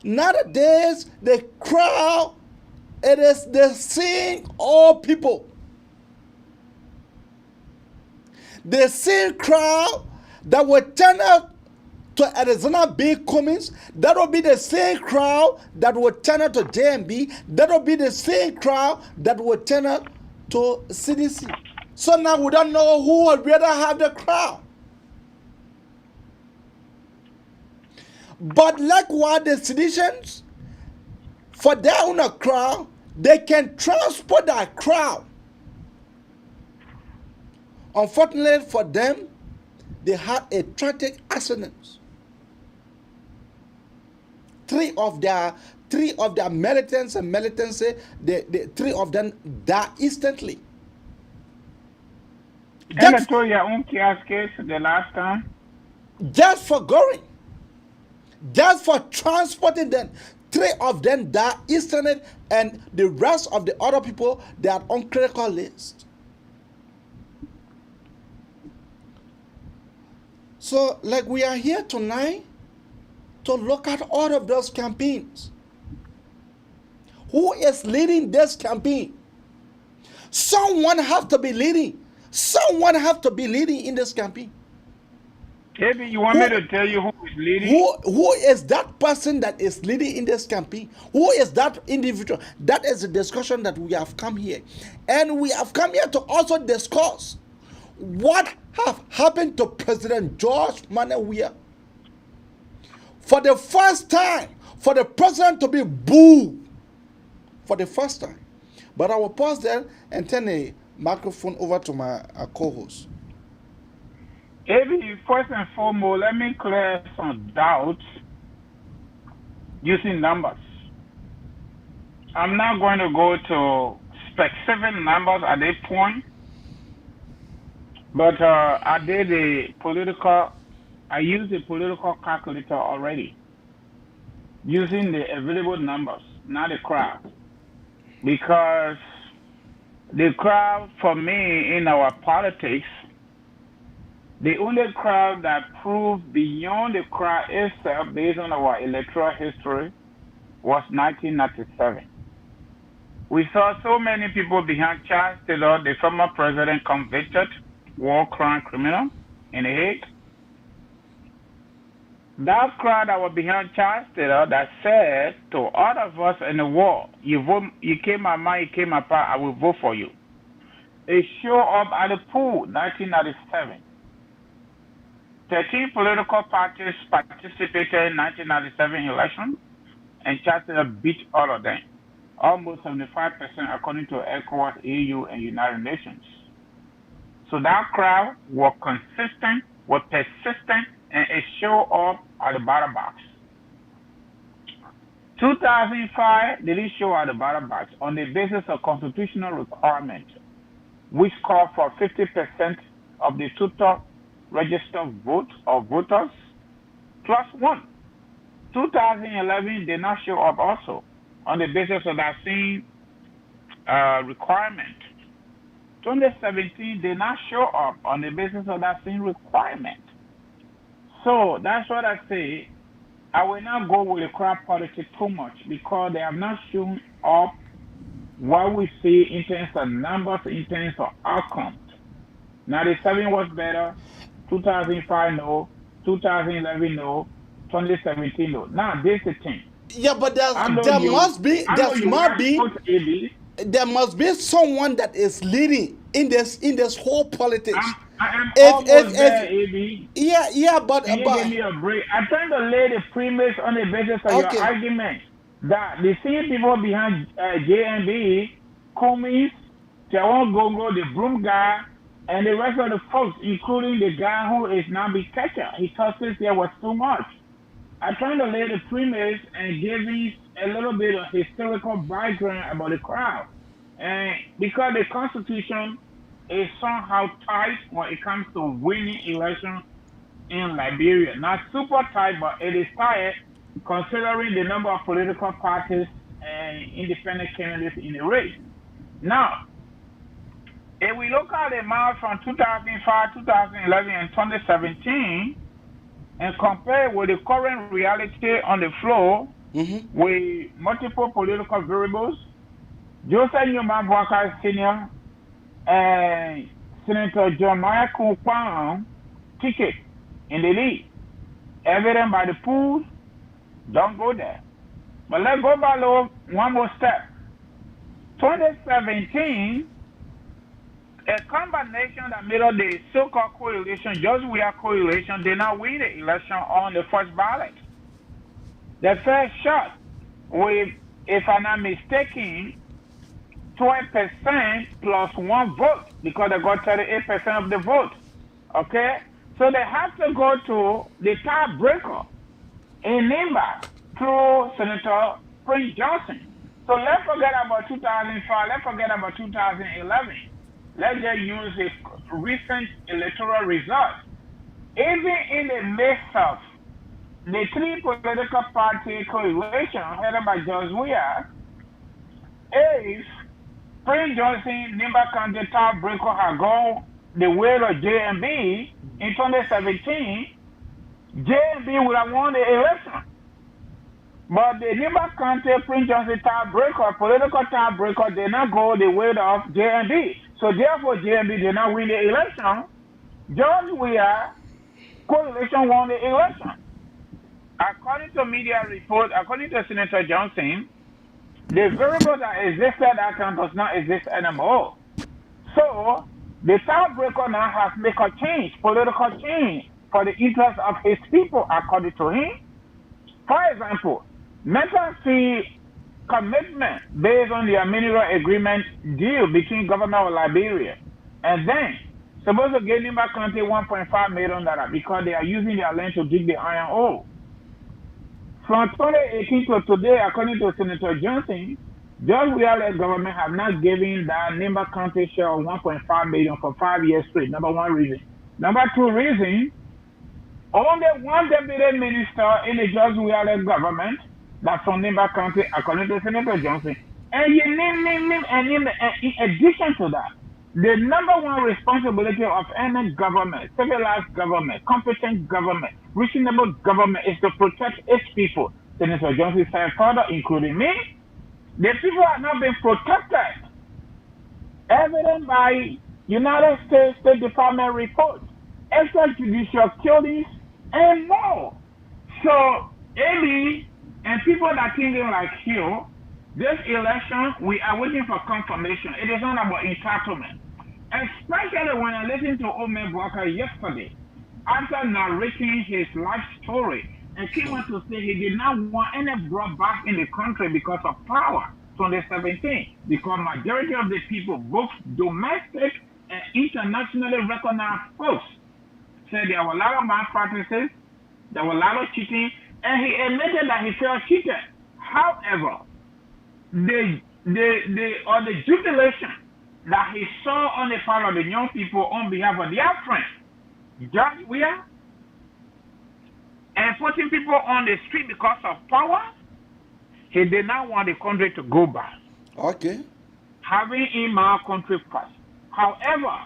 nowadays the crowd, it is the same old people. The same crowd that will turn up to Arizona B. Cummings, that will be the same crowd that will turn up to JMB, that will be the same crowd that will turn up to CDC. So now we don't know who would rather have the crowd. But likewise, the citizens, for their own crowd, they can transport that crowd. Unfortunately for them, they had a tragic accident. Three of their militants and militancy, the three of them died instantly. And I told your own kiosk case the last time. Just for going. Just for transporting them. Three of them died instantly, and the rest of the other people, they are on critical list. So, like, we are here tonight to look at all of those campaigns. Who is leading this campaign? Someone have to be leading. Someone have to be leading in this campaign. Maybe you want me to tell you who is leading? Who is that person that is leading in this campaign? Who is that individual? That is the discussion that we have come here. And we have come here to also discuss what have happened to President George Manuel Weah. For the first time, for the president to be booed. For the first time. But I will pause there and turn the microphone over to my co-host. Maybe first and foremost, let me clear some doubts using numbers. I'm not going to go to specific numbers at this point, but I used a political calculator already, using the available numbers, not the crowd. Because the crowd, for me, in our politics, the only crowd that proved beyond the crowd itself, based on our electoral history, was 1997. We saw so many people behind Charles Taylor, the former president, convicted war crime criminal in The Hague. That crowd that was behind Charles Taylor that said to all of us in the war, you came my mind, you came my part, I will vote for you. It showed up at the poll, 1997. 13 political parties participated in 1997 election, and Charles Taylor beat all of them, almost 75% according to ECOWAS, EU, and United Nations. So that crowd was consistent, was persistent, and it showed up at the ballot box. 2005, they didn't show at the ballot box on the basis of constitutional requirement, which called for 50% of the total registered vote or voters plus one. 2011 did not show up also on the basis of that same requirement. 2017 did not show up on the basis of that same requirement. So that's what I say. I will not go with the crowd politics too much because they have not shown up what we see in terms of numbers, in terms of outcomes. 97 was better, 2005 no, 2011 no, 2017 no. Now this is the thing. Yeah, but there must be someone that is leading in this whole politics. I am almost there, AB. But give me a break. I'm trying to lay the premise on the basis of your argument that the same people behind JNB, Cummings, Tewon Gongo, the broom guy, and the rest of the folks, including the guy who is now the catcher, he thought this year was too much. I'm trying to lay the premise and give you a little bit of historical background about the crowd. And because the Constitution is somehow tight when it comes to winning elections in Liberia. Not super tight, but it is tight considering the number of political parties and independent candidates in the race. Now, if we look at the map from 2005, 2011, and 2017, and compare with the current reality on the floor with multiple political variables, Joseph Newman Walker Sr. and Senator John Kukwan ticket in the lead. Evident by the polls, don't go there. But let's go back one more step. 2017, a combination that made up the so-called coalition, George Weah coalition, did not win the election on the first ballot. The first shot with, if I'm not mistaken, 12% plus one vote because they got 38% of the vote. Okay? So they have to go to the tiebreaker in Nimba through Senator Prince Johnson. So let's forget about 2005, let's forget about 2011. Let's just use a recent electoral result. Even in the midst of the three political party coalition headed by George Weah, if Prince Johnson, Nimba County tiebreaker had gone the way of JMB in 2017, JMB would have won the election. But the Nimba County Prince Johnson tiebreaker, political tiebreaker, did not go the way of JMB. So therefore, JMB did not win the election. George Weah coalition won the election. According to media report, according to Senator Johnson, the variable that existed at that time does not exist anymore. So the tiebreaker now has made a change, political change, for the interest of his people, according to him. For example, mental fee commitment based on the mineral agreement deal between government of Liberia, and then supposed to give Nimba County $1.5 million because they are using their land to dig the iron ore. From 2018 to today, according to Senator Johnson, George Weah government have not given that Nimba County share of $1.5 million for 5 years straight. Number one reason. Number two reason, only one deputy minister in the George Weah government, that's from Nimba County, according to Senator Johnson. And in addition to that, the number one responsibility of any government, civilized government, competent government, reasonable government is to protect its people. Senator Johnson said further, including me, the people have not been protected. Evident by United States State Department reports, extrajudicial killings, and more. So, Amy and people that thinking like you, this election, we are waiting for confirmation. It is not about entitlement. Especially when I listened to Ome Walker yesterday, after narrating his life story, and he went to say he did not want any brought back in the country because of power. 2017, because majority of the people, both domestic and internationally recognized folks, said there were a lot of malpractices, there were a lot of cheating, and he admitted that he felt cheated. However, the jubilation that he saw on the part of the young people on behalf of their friends, George Weah, and putting people on the street because of power, he did not want the country to go back. Okay. Having in our country first. However,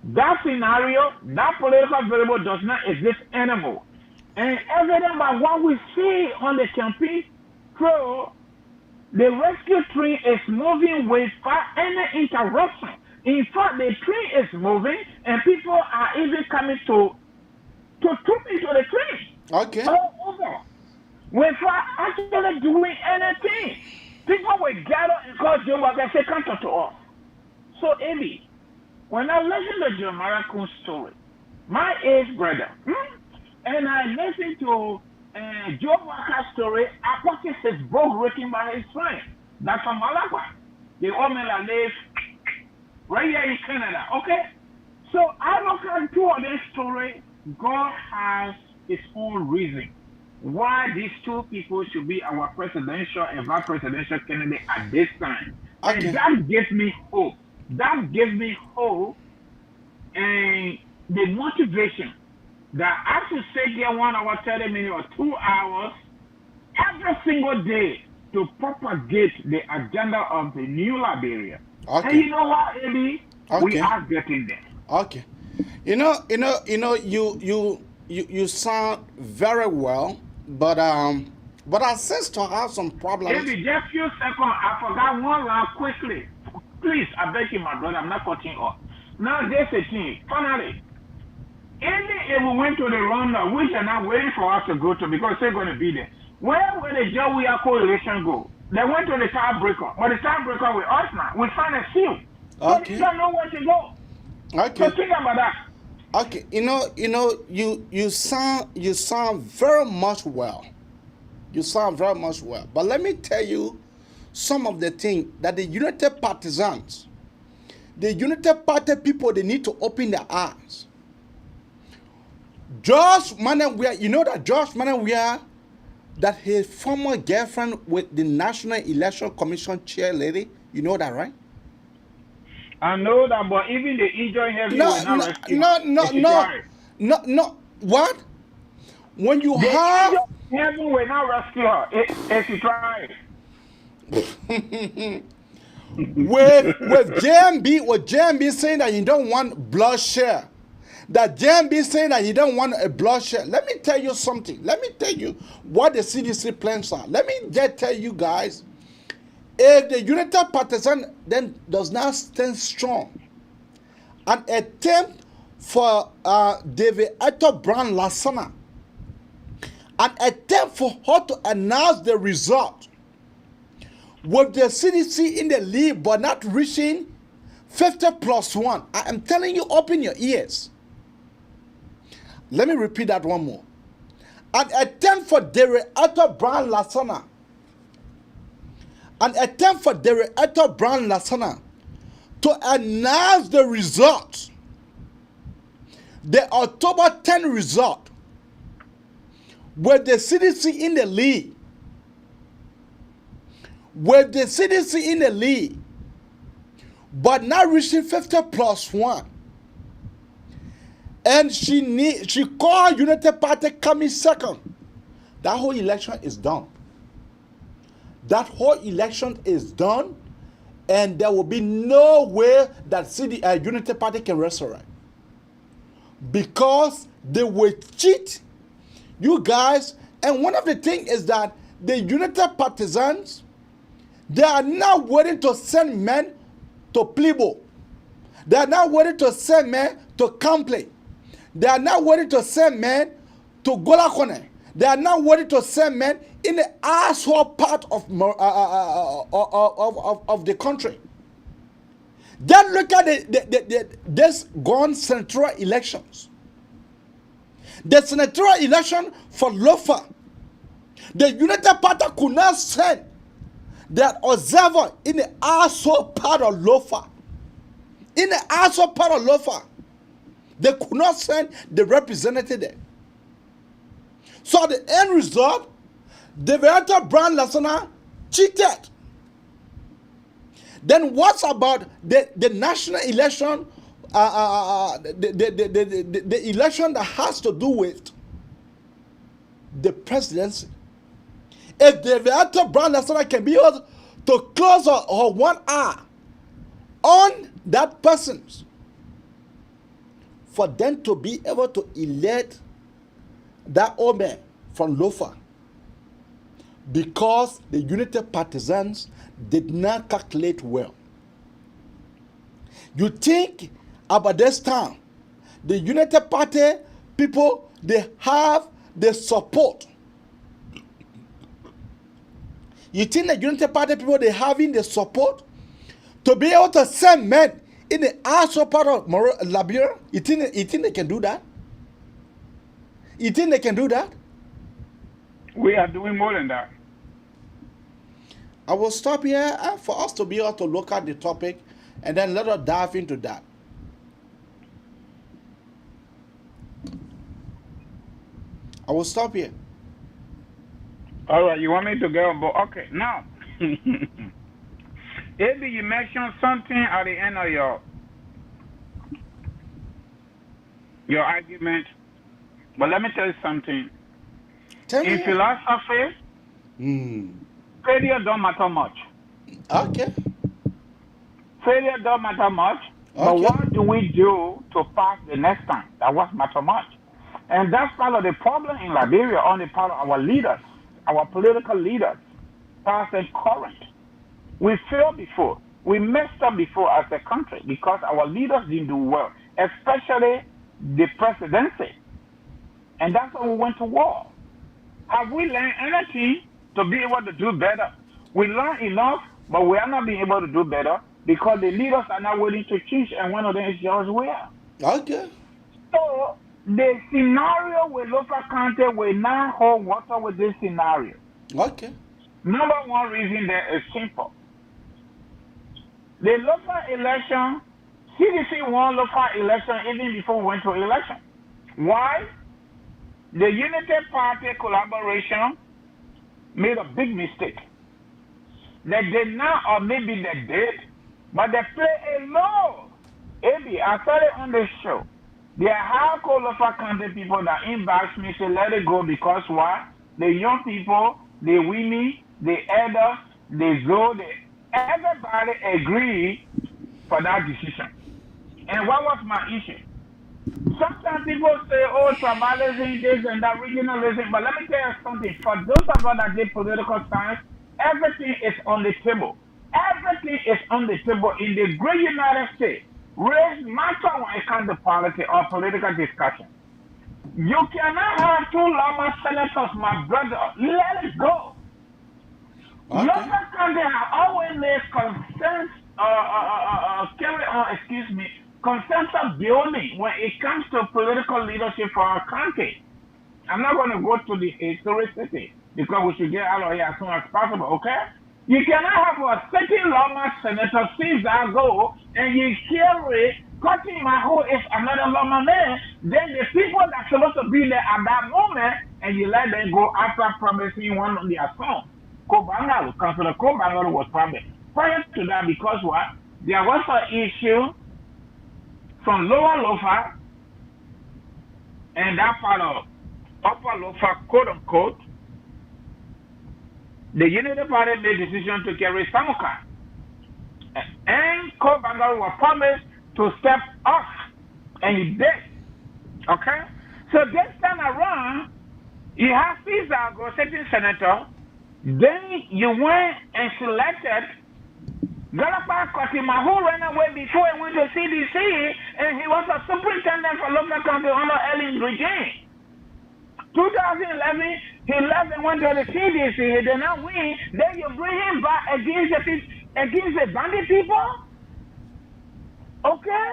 that scenario, that political variable does not exist anymore. And evident by what we see on the campaign trail, the rescue train is moving without any interruption. In fact, the train is moving and people are even coming to troop into the train. Okay. All over. Without actually doing anything. People will gather and call Joe Walker and say, come talk to us. So, Amy, when I listen to Joe Marakun's story, my age brother, and I listen to Joe Walker's story, I purchased his book written by his friend, Dr. Malakwa. The woman that lives right here in Canada, okay? So I look at two of their story. God has his own reason why these two people should be our presidential and vice presidential candidate at this time. Okay. And that gives me hope. That gives me hope and the motivation that I should sit here 1 hour, 30 minutes, or 2 hours every single day to propagate the agenda of the new Liberia. Okay. And you know what, Eddie? Okay. We are getting there. Okay. You sound very well, but I sense to have some problems. Maybe just few seconds. I forgot one line quickly. Please, I beg you, my brother. I'm not cutting off. Now, there's a thing. Finally, if we went to the Rwanda, which are not waiting for us to go to because they're going to be there. Where will the Joe Weah coalition go? They went to the tiebreaker, but the tiebreaker with us now. We find a seal. Okay. So we don't know where to go. Okay. So think about that. Okay, you sound very much well. You sound very much well. But let me tell you some of the things that the United Partisans, the United Party people, they need to open their eyes. George Weah, you know that George Weah, that his former girlfriend with the National Election Commission chair lady, you know that, right? I know that, but even the injured heavy will not rescue. No. What? When you the have heaven will not rescue her if you try. with JMB saying that you don't want bloodshed, that JMB saying that he don't want a bloodshed. Let me tell you something. Let me tell you what the CDC plans are. Let me just tell you guys, if the United Partisan then does not stand strong, an attempt for David Eto Brown Lasana, an attempt for her to announce the result with the CDC in the lead but not reaching 50+1. I am telling you, open your ears. Let me repeat that one more. An attempt for David Eto Brown Lasana, an attempt for David Eto Brown Lasana to announce the result, the October 10 result, with the CDC in the lead, but not reaching 50+1. And she called United Party coming second. That whole election is done. That whole election is done, and there will be no way that United Party can resurrect, because they will cheat you guys. And one of the things is that the United Partisans, they are not willing to send men to Plibo. They are not willing to send men to Kample. They are not willing to send men to Golakone. They are not willing to send men in the asshole part of the country. Then look at this gone senatorial elections. The senatorial election for Lofa, the United Party could not send that observer in the asshole part of Lofa. In the asshole part of Lofa, they could not send the representative there. So the end result, the Vereador Brown Lasana cheated. Then what's about the national election, the election that has to do with the presidency? If the Vereador Brown Lasana can be able to close her 1 eye on that person, for them to be able to elect that old man from Lofa, because the United Partisans did not calculate well. You think about this time, the United Party people, they have the support. You think the United Party people, they having the support to be able to send men in the actual part of Liberia? You think they can do that? You think they can do that? We are doing more than that. I will stop here for us to be able to look at the topic, and then let us dive into that. I will stop here. All right, you want me to go on board? Okay, now, Eddie, you mentioned something at the end of your argument, but let me tell you something. In philosophy, failure don't matter much. Okay. Failure don't matter much, but what do we do to pass the next time? That was matter much. And that's part of the problem in Liberia on the part of our leaders, our political leaders, past and current. We failed before. We messed up before as a country because our leaders didn't do well, especially the presidency. And that's why we went to war. Have we learned anything to be able to do better? We learned enough, but we are not being able to do better because the leaders are not willing to change, and one of them is George Weah. Okay. So the scenario with local county will not hold water with this scenario. Okay. Number one reason there is simple. The local election, CDC won local election even before we went to election. Why? The United Party collaboration made a big mistake. They did not, or maybe they did, but they play a role. Maybe I said it on the show. There are hardcore local county people that inbox me say let it go because why? The young people, the women, the elders, the Zoe, everybody agreed for that decision. And what was my issue? Sometimes people say, oh, tribalism, this and that, regionalism. But let me tell you something. For those of us that did political science, everything is on the table. Everything is on the table in the great United States. Race matter when it comes to politics or political discussion. You cannot have two Lama senators, my brother. Let it go. Okay. Local country have always made consensus building when it comes to political leadership for our country. I'm not going to go to the historicity because we should get out of here as soon as possible, okay? You cannot have a sitting Lama senator sees that go and you carry cutting my whole is another Lama man, then the people that's supposed to be there at that moment and you let them go after promising one on their song. Kobangalo, Councilor Kobangalo was promised. Prior to that, because what? There was an issue from Lower Lofa and that part of Upper Lofa, quote unquote. The Unity Party made a decision to carry Samuka. And Kobangalo was promised to step off, and he did. Okay? So this time around, you have Caesar go sitting senator. Then you went and selected Galapa Kotima, who ran away before he went to CDC, and he was a superintendent for local county under Ellen regime. 2011, he left and went to the CDC. He did not win. Then you bring him back against the bandit people. Okay?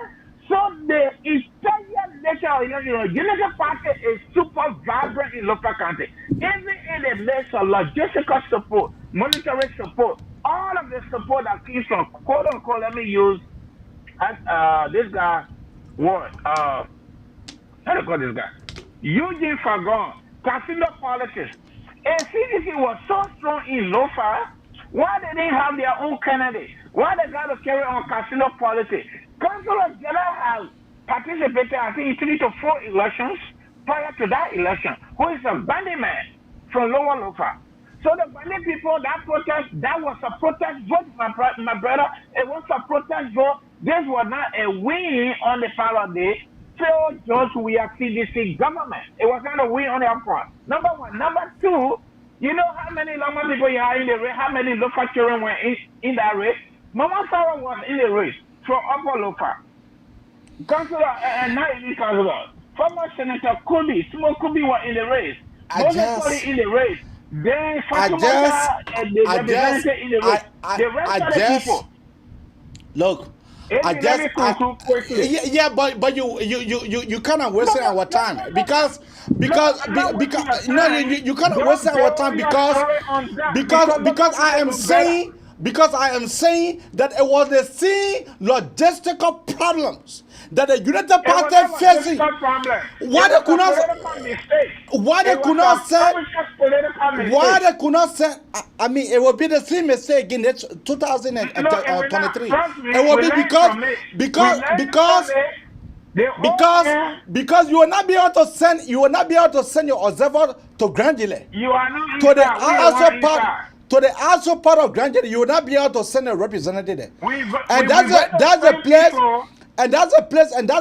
So the entire nature of the Unity Party is super vibrant in local country. Even in the midst of logistical support, monetary support, all of the support that comes from quote unquote, let me use this guy, what? How do you call this guy? Eugene Fagon, casino politics. And CDC was so strong in Lofa, why they didn't have their own candidate? Why they got to carry on casino politics? Councilor General has participated, I think, in 3 to 4 elections prior to that election, who is a bandit man from Lower Lofa. So the bandit people, that protest, that was a protest vote, my brother. It was a protest vote. This was not a win on the part of the failed George Weah CDC government. It was not a win on their part. Number one. Number two, you know how many Lama people you are in the race, how many Lofa children were in that race? Mama Sarah was in the race from Upper Lofa. Councilor, not even Councilor. Former Senator Kubi, Small Kubi were in the race. Moses in the race. Then Fatima and the representative in the race. The rest of the people. Look, but you kind of wasting our time because no, you kind of wasting our time because I am saying that it was the same logistical problems that the United Party facing. Why they could not say, I mean, it will be the same mistake in 2023. It will be because you will not be able to send your observer to Grandile. You are not to the also part of Grandile. You will not be able to send a representative there. That's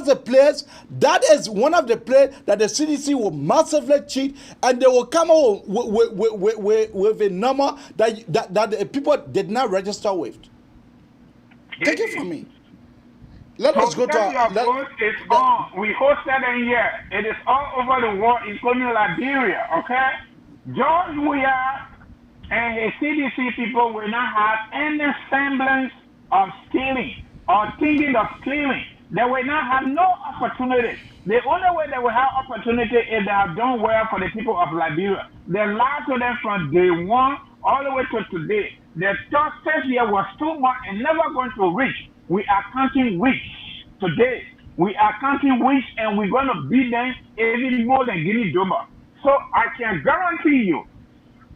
a place that is one of the places that the CDC will massively cheat, and they will come out with a number that the people did not register with. Take it from me. Let us go to we hosted it here. It is all over the world, including Liberia. Okay, George Weah and his CDC people will not have any semblance of stealing or thinking of stealing. They will not have no opportunity. The only way they will have opportunity is they have done well for the people of Liberia. They lied to them from day one all the way to today. The first year was too much and never going to reach. We are counting weeks today. We are counting weeks, and we're going to beat them even more than Guinea Doba. So I can guarantee you,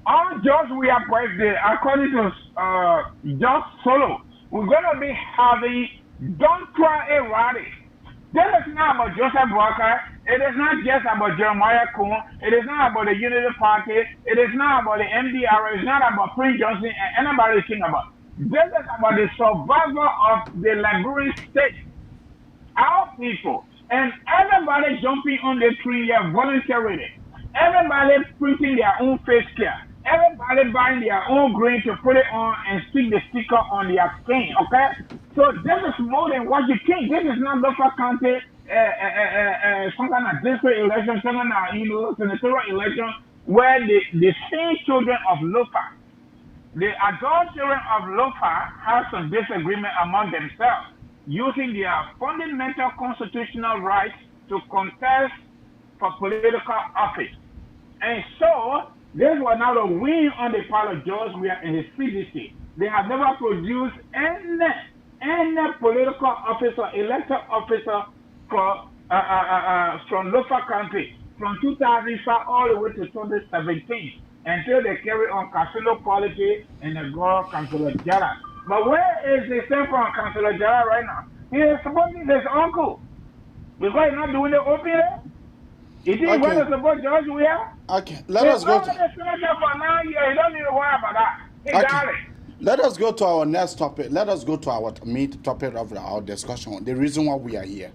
on George Weah birthday, according to George Solo, we're going to be having Don't Try a Rally. This is not about Joseph Walker. It is not just about Jeremiah Kuhn. It is not about the Unity Party. It is not about the MDR. It's not about Prince Johnson and anybody thinking about. This is about the survival of the Liberian state. Our people, And everybody jumping on the tree here voluntarily. Everybody printing their own face care. Everybody buying their own green to put it on and stick the sticker on their skin, okay? So this is more than what you think. This is not local county, some kind of district election, some kind of, senatorial election, where the same children of Lofa, the adult children of Lofa have some disagreement among themselves, using their fundamental constitutional rights to contest for political office. And so, this was not a win on the part of George Weah and his CDC. They have never produced any political officer, elected officer from Lofa County from 2005 all the way to 2017 until they carry on casino politics and they go Councilor Jara. But where is the same from Councilor Jara right now? He is supposed to be his uncle. Because he's not doing the opening. He didn't want to support George Weah. Okay, let us go to... For 9 years. He don't need to worry about that. He got it. Let us go to our next topic. Let us go to our main topic of our discussion, the reason why we are here.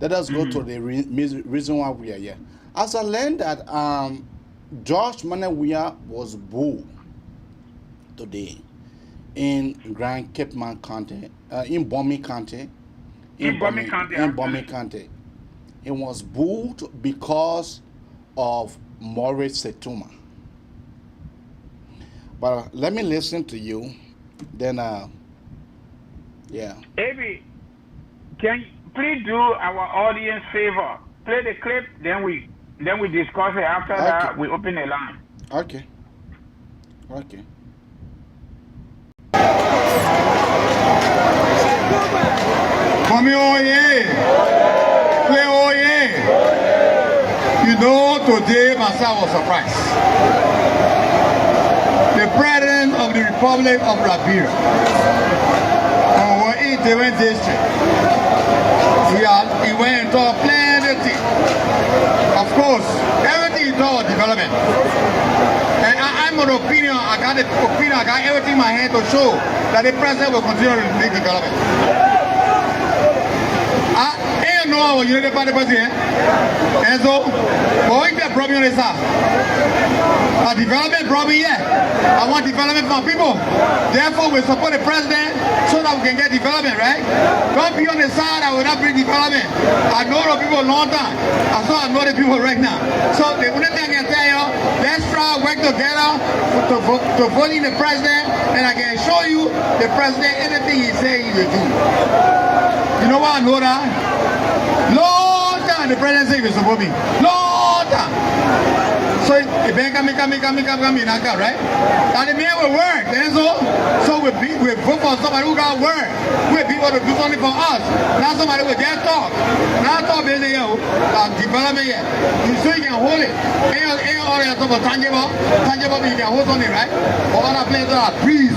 Let us go to the reason why we are here. As I learned that George Weah was booed today in Grand Cape Man County, in BOMI County. In BOMI County. It was booed because of Morris Saytumah. But let me listen to you. Then, yeah. Abby, can you please do our audience favor? Play the clip, then we discuss it. After that, we open the line. Okay. Okay. Mommy, oh yeah. Play, oh yeah. You know, today myself was surprised. The President of the Republic of Liberia, our Indigious district, he went and talked plenty of things. Of course, everything he talked was development. And I'm of the opinion, I got everything in my hand to show that the President will continue to make development. I know our United Party President, and so, going to problem on this side. A development problem, yeah. I want development for people. Therefore, we support the President so that we can get development, right? Don't be on the side that will not bring development. I know the people a long time. I know the people right now. So the only thing I can tell you, let's try to work together to vote in the President, and I can show you the President anything he say he will do. You know why I know that? Long time the President said he will support me. Long time. So the bank come, right? And the man will work. Then so we vote for somebody who got work. We people to do something for us. Not somebody with their talk. Not talk business here. Development here. So you can hold it. Ain't all that talk about tangible. Tangible you can hold something, right? All other places are trees.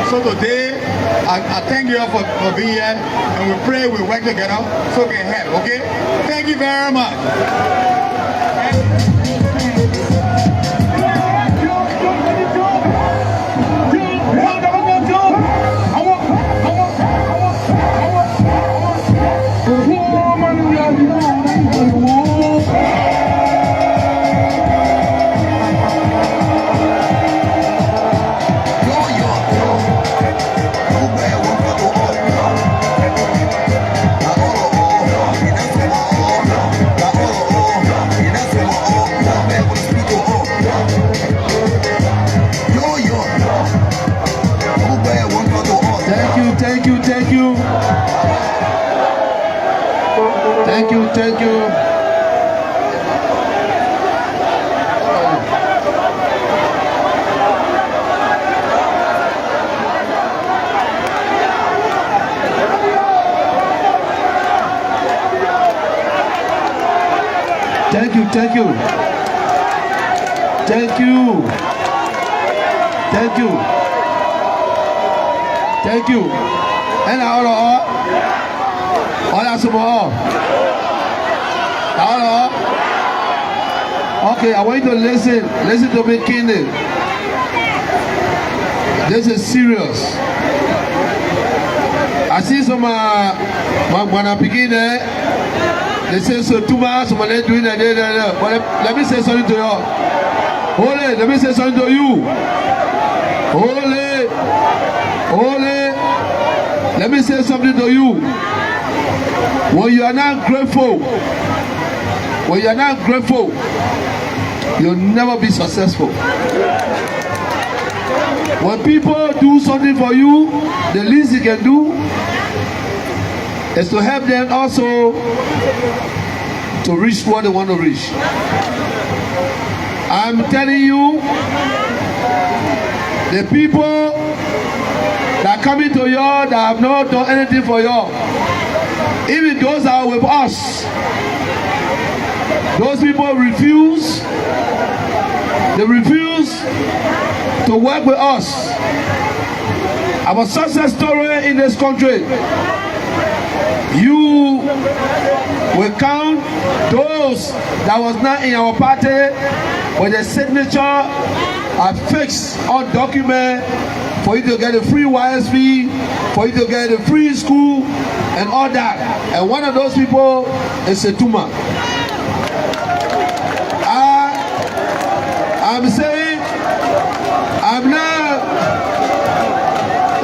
So today I thank you all for being here, and we pray we work together so we can help, okay? Thank you very much. Thank you. And all that's about all. Okay, I want you to listen to me keenly. This is serious. I I see some when I begin there, they say Saytumah, some they doing that. But let me say something to you. Holy, let me say something to you. Holy, let me say something to you. When you are not grateful, you'll never be successful. When people do something for you, the least you can do is to help them also to reach what they want to reach. I'm telling you, the people that come into you that have not done anything for you, even those that are with us, those people refuse. They refuse to work with us. Our success story in this country, you will count those that was not in our party, but the signature are fixed on document for you to get a free YSP, for you to get a free school and all that. And one of those people is Saytumah. I'm saying, I'm not,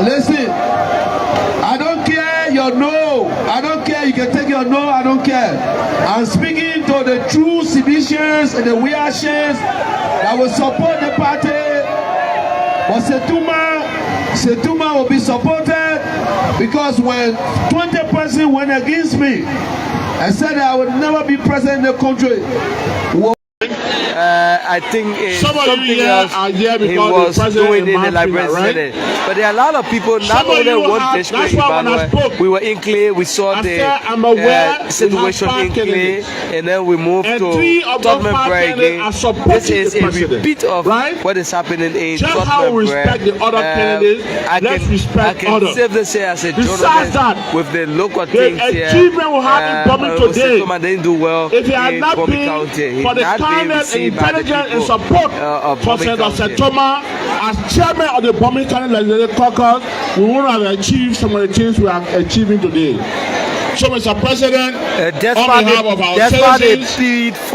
listen, I don't care your no, I don't care, you can take your no, I don't care. I'm speaking to the true Seditians and the Weahs that will support the party, but Saytumah will be supported, because when 20% went against me and said that I would never be president in the country, I think something else he was doing in the Liberia Senate. But there are a lot of people, not only one district, but we were in Clay, we saw the situation in Clay, and then we moved to Tottenham again. This is a repeat of what is happening in Tottenham. I can safely say as a journalist with the local things here, Saytumah didn't do well in BOMI County. He not been received by the people and support for Senator Saytumah as chairman of the BOMI County Legislative Caucus, we want to achieve some of the things we are achieving today. So, Mr. President, on behalf of our citizens,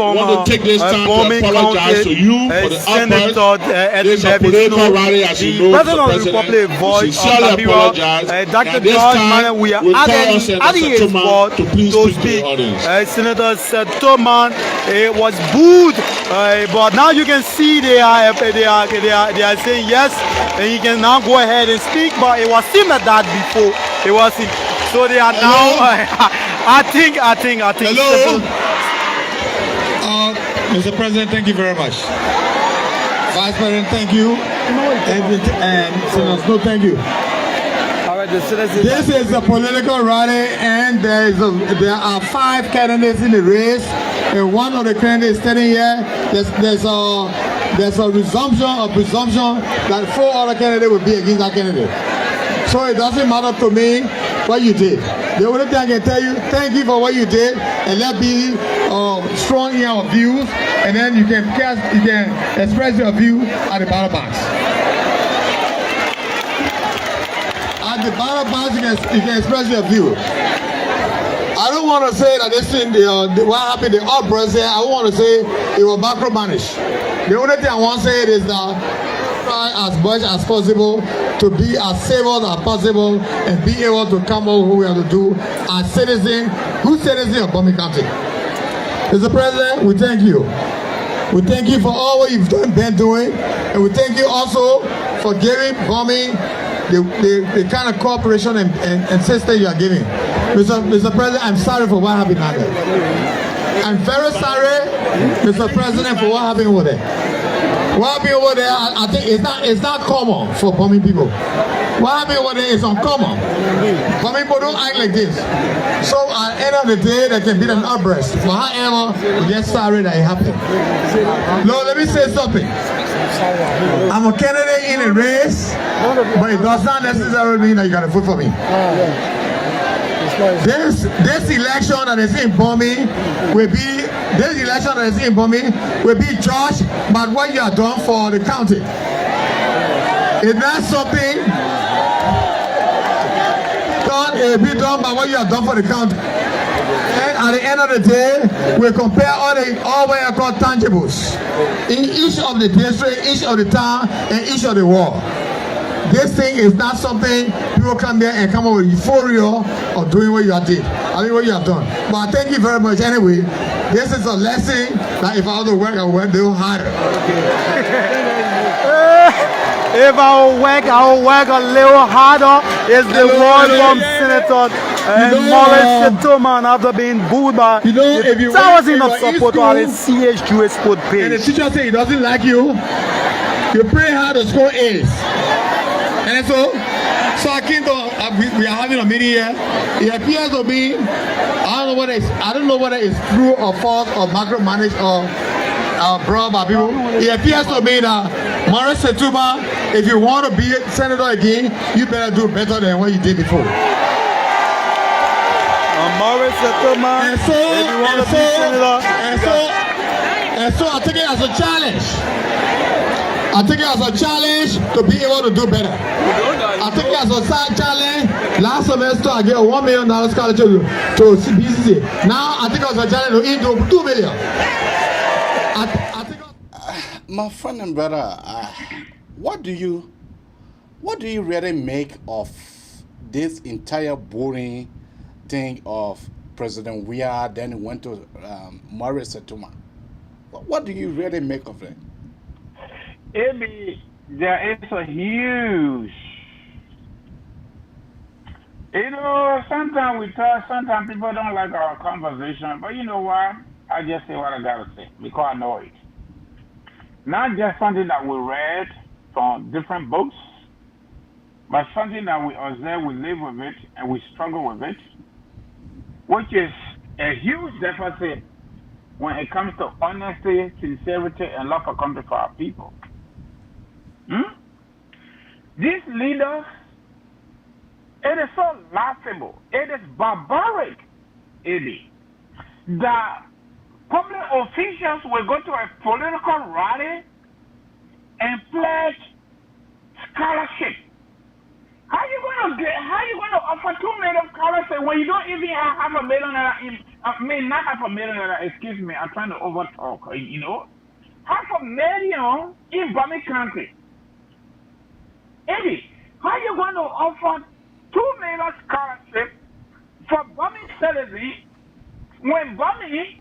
I want to take this time to apologize to you for the outburst. This is a political rally, as you know, Mr. President. We sincerely apologize. At this time, we call on Senator Saytumah to please speak to the audience. Senator Saytumah was booed, but now you can see they are saying yes, and he can now go ahead and speak. But it was similar that before. It was. So they are now. I think. Hello. Mr. President, thank you very much. Vice President, thank you. And Senators, no, thank you. This is a political rally, and there are 5 candidates in the race, and one of the candidates standing here. There's a presumption that 4 other candidates will be against that candidate. So it doesn't matter to me what you did. The only thing I can tell you, thank you for what you did, and let's be strong in our views, and then you can express your view at the ballot box. At the ballot box, you can express your view. I don't want to say that this thing, what happened, the outburst here, I want to say it was micromanaged. The only thing I want to say is that try as much as possible to be as civil as possible and be able to come over who we have to do as citizens, good citizens of BOMI County. Mr. President, we thank you. We thank you for all what you've been doing, and we thank you also for giving BOMI the kind of cooperation and system you are giving. Mr. President, I'm sorry for what happened out there. I'm very sorry, Mr. President, for what happened over there. What happened over there, I think it's not common for BOMI people. What happened over there is uncommon. BOMI people don't act like this. So at the end of the day, there can be an outburst. But however, we're just sorry that it happened. Lord, let me say something. I'm a candidate in a race, but it does not necessarily mean that you got to vote for me. This election that is in BOMI will be judged by what you have done for the county. It's not something be done by what you have done for the county. And at the end of the day, we compare all what you call tangibles in each of the district, each of the town, and each of the ward. This thing is not something people come there and come up with euphoria of doing what you have did. I mean what you have done. But thank you very much anyway. This is a lesson that if I was to work, I would do harder. If I will work a little harder. Is the word from Senator Morris Saytumah after being booed by thousands of supporters on his CH Sport page. And the teacher say he doesn't like you. You pray hard to score A's. And so I came to, we are having a meeting here. It appears to me, I don't know whether it's true or false or micromanaged or brought by people. It appears to me that Morris Saytumah, if you want to be a senator again, you better do better than what you did before. Morris Saytumah, if you want to be senator, and so I take it as a challenge. I take it as a challenge to be able to do better. I take it as a side challenge. Last semester I gave a $1 million scholarship to CBCC. Now I take it as a challenge to into $2 million. My friend and brother, what do you really make of this entire boring thing of President Weah? Then he went to Morris Saytumah. What do you really make of it? There is a huge, sometimes we talk, sometimes people don't like our conversation, but you know what? I just say what I gotta say because I know it. Not just something that we read from different books, but something that we observe, we live with it, and we struggle with it, which is a huge deficit when it comes to honesty, sincerity, and love for country for our people. These leaders, it is so laughable, it is barbaric, that public officials will go to a political rally and pledge scholarship. How you gonna offer $2 million scholarship when you don't even have $500,000 not $500,000, excuse me, I'm trying to overtalk, $500,000 in BOMI County. How you going to offer $2 million scholarship for BOMI citizens when BOMI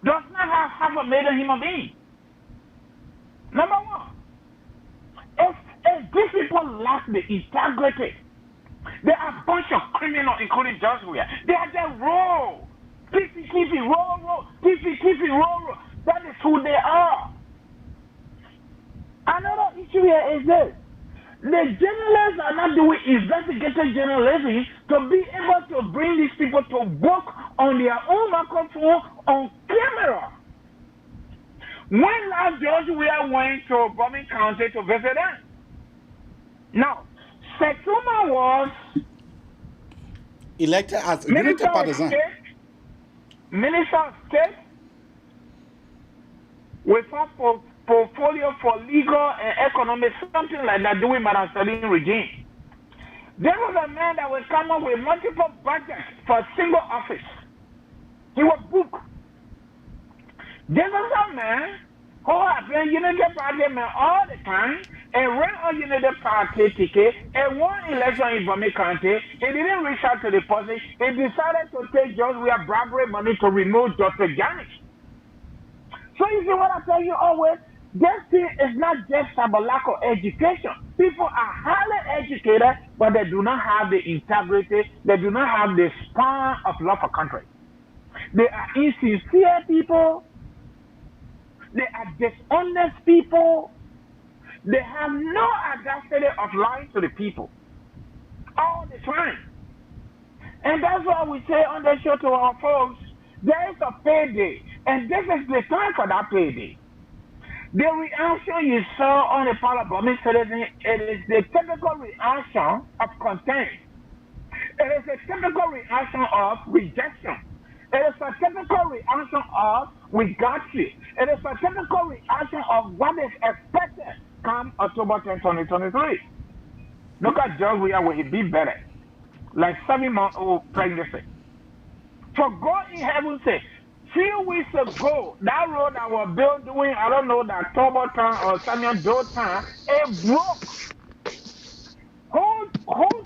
does not have $500,000 human beings? Number one, if these people lack the integrity, they are a bunch of criminals, including Judge Weah. They are just roll. roll. That is who they are. Another issue here is this. The journalists are not doing investigative journalism to be able to bring these people to book on their own microphone on camera. When last George Weah went to BOMI County to visit them? Now, Saytumah was elected as Minister partisan. Minister of State with a portfolio for legal and economic, something like that, doing Madam Saline regime. There was a man that would come up with multiple budgets for a single office. He was booked. There was a man who had been Unity Party man all the time and ran a Unity Party ticket and won election in BOMI County. He didn't reach out to the party. He decided to take George Weah bribery money to remove Dr. Janis. So you see what I tell you always? This thing is not just about lack of education. People are highly educated, but they do not have the integrity. They do not have the span of love for country. They are insincere people. They are dishonest people. They have no audacity of lying to the people all the time. And that's why we say on the show to our folks, there is a payday, and this is the time for that payday. The reaction you saw on the part of BOMI citizen, it is the typical reaction of contempt. It is a typical reaction of rejection. It is a typical reaction of we got you. It is a typical reaction of what is expected come October 10, 2023. Look at George Weah when he be better. Like 7-month-old pregnancy. For God in heaven's sake, few weeks ago, that road that was built doing, I don't know, that Turbo Town or Samuel Doe Town, it broke. Who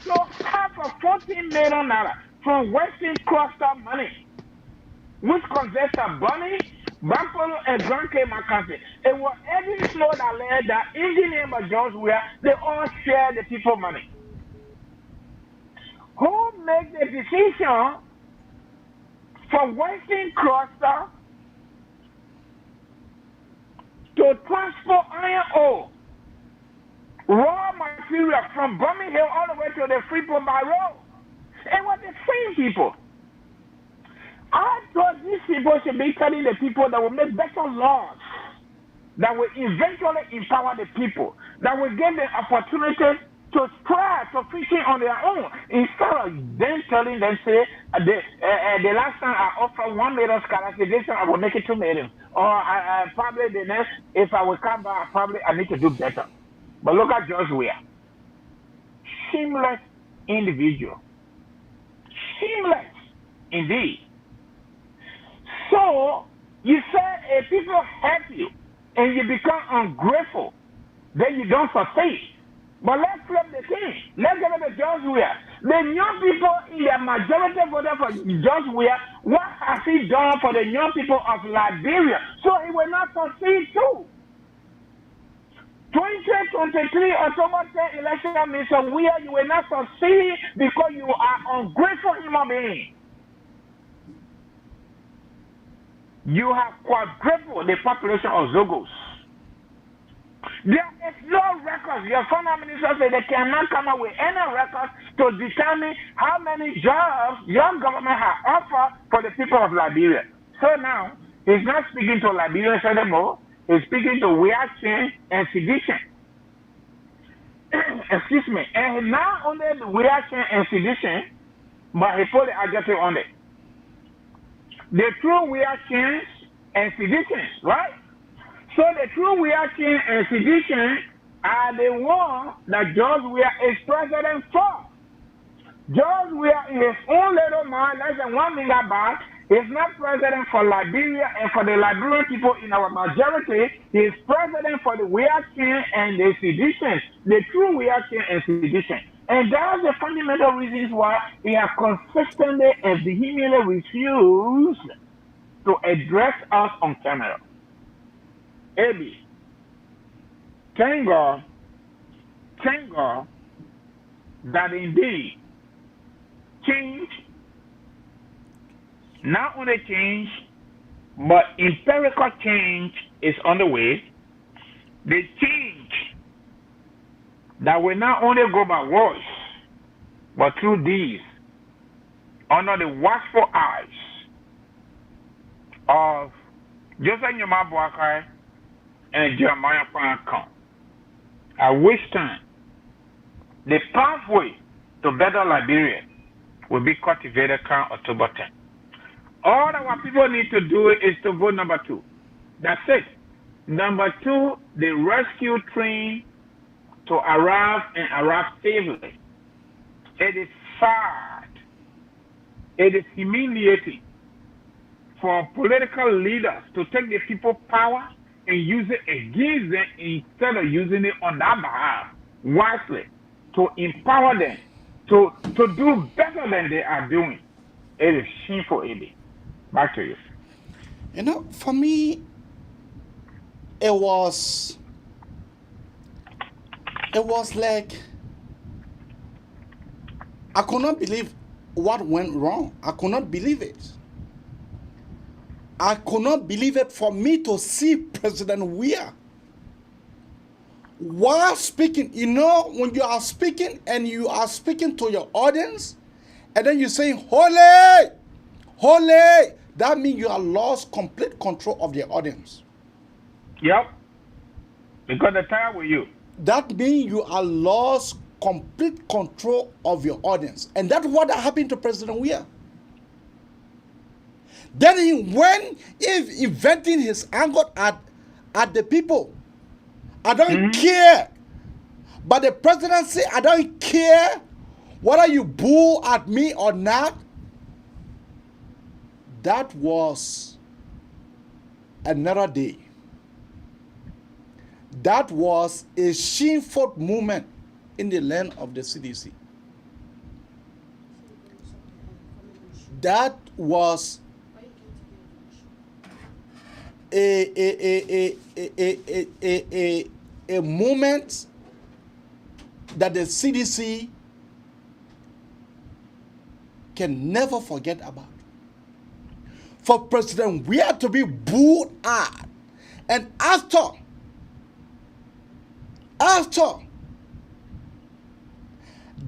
took half of $14 million from Western Cluster money, which consists of Bunny, Buffalo, and Grand Cape County. It was every slow that led that in the name of George Weah, they all share the people money. Who made the decision from Western Cluster to transport iron ore, raw material from BOMI Hill all the way to the Freeport by road? It was the same people. I thought these people should be telling the people that will make better laws, that will eventually empower the people, that will give them opportunity to spread, to fishing on their own, instead of them telling them, say, the last time I offered 1 million scholarship, this time I will make it 2 million. Or probably the next, if I will come back, probably I need to do better. But look at George Weah. Shameless individual. Shameless indeed. So, you say if people help you and you become ungrateful, then you don't succeed. But let's flip the thing. Let's get to George Weah. The young people in the majority voted for George Weah. What has he done for the young people of Liberia? So he will not succeed too. 2023 October 10 election, Mr. Weah, you will not succeed because you are ungrateful human being. You have quadrupled the population of Zogos. There is no records. Your former minister said they cannot come up with any records to determine how many jobs your government has offered for the people of Liberia. So now, he's not speaking to Liberians anymore. He's speaking to reaction and sedition. Excuse me. And not only the reaction and sedition, but he put the adjective on it. The true reactions and seditions, right? So the true reaction and sedition are the one that George Weah is president for. George Weah, in his own little mind, less than 1 million baht, is not president for Liberia and for the Liberian people in our majority. He is president for the reaction and the sedition, the true reaction and sedition. And that's the fundamental reasons why he has consistently and vehemently refused to address us on camera. AB, thank God that indeed change, not only change, but empirical change is on the way. The change that will not only go by words, but through deeds, under the watchful eyes of Joseph Nyama and Jeremiah Pankon. At which time, the pathway to better Liberia will be cultivated come October 10. All our people need to do is to vote number 2. That's it. Number 2, the rescue train to arrive and arrive safely. It is sad. It is humiliating for political leaders to take the people's power and use it against them instead of using it on their behalf wisely to empower them to do better than they are doing. It is shameful, AB. Back to you. You know, for me, it was like I could not believe what went wrong. I could not believe it. I could not believe it for me to see President Weah while speaking. You know, when you are speaking and you are speaking to your audience, and then you're saying, holy, holy, that means you have lost complete control of the audience. Yep. Because they're tired with you. That means you are lost complete control of your audience. And that's what happened to President Weah. Then he went venting his anger at the people. I don't care. But the presidency, I don't care whether you boo at me or not. That was another day. That was a shameful moment in the land of the CDC. That was a moment that the CDC can never forget about. For President Weah to be booed at, and after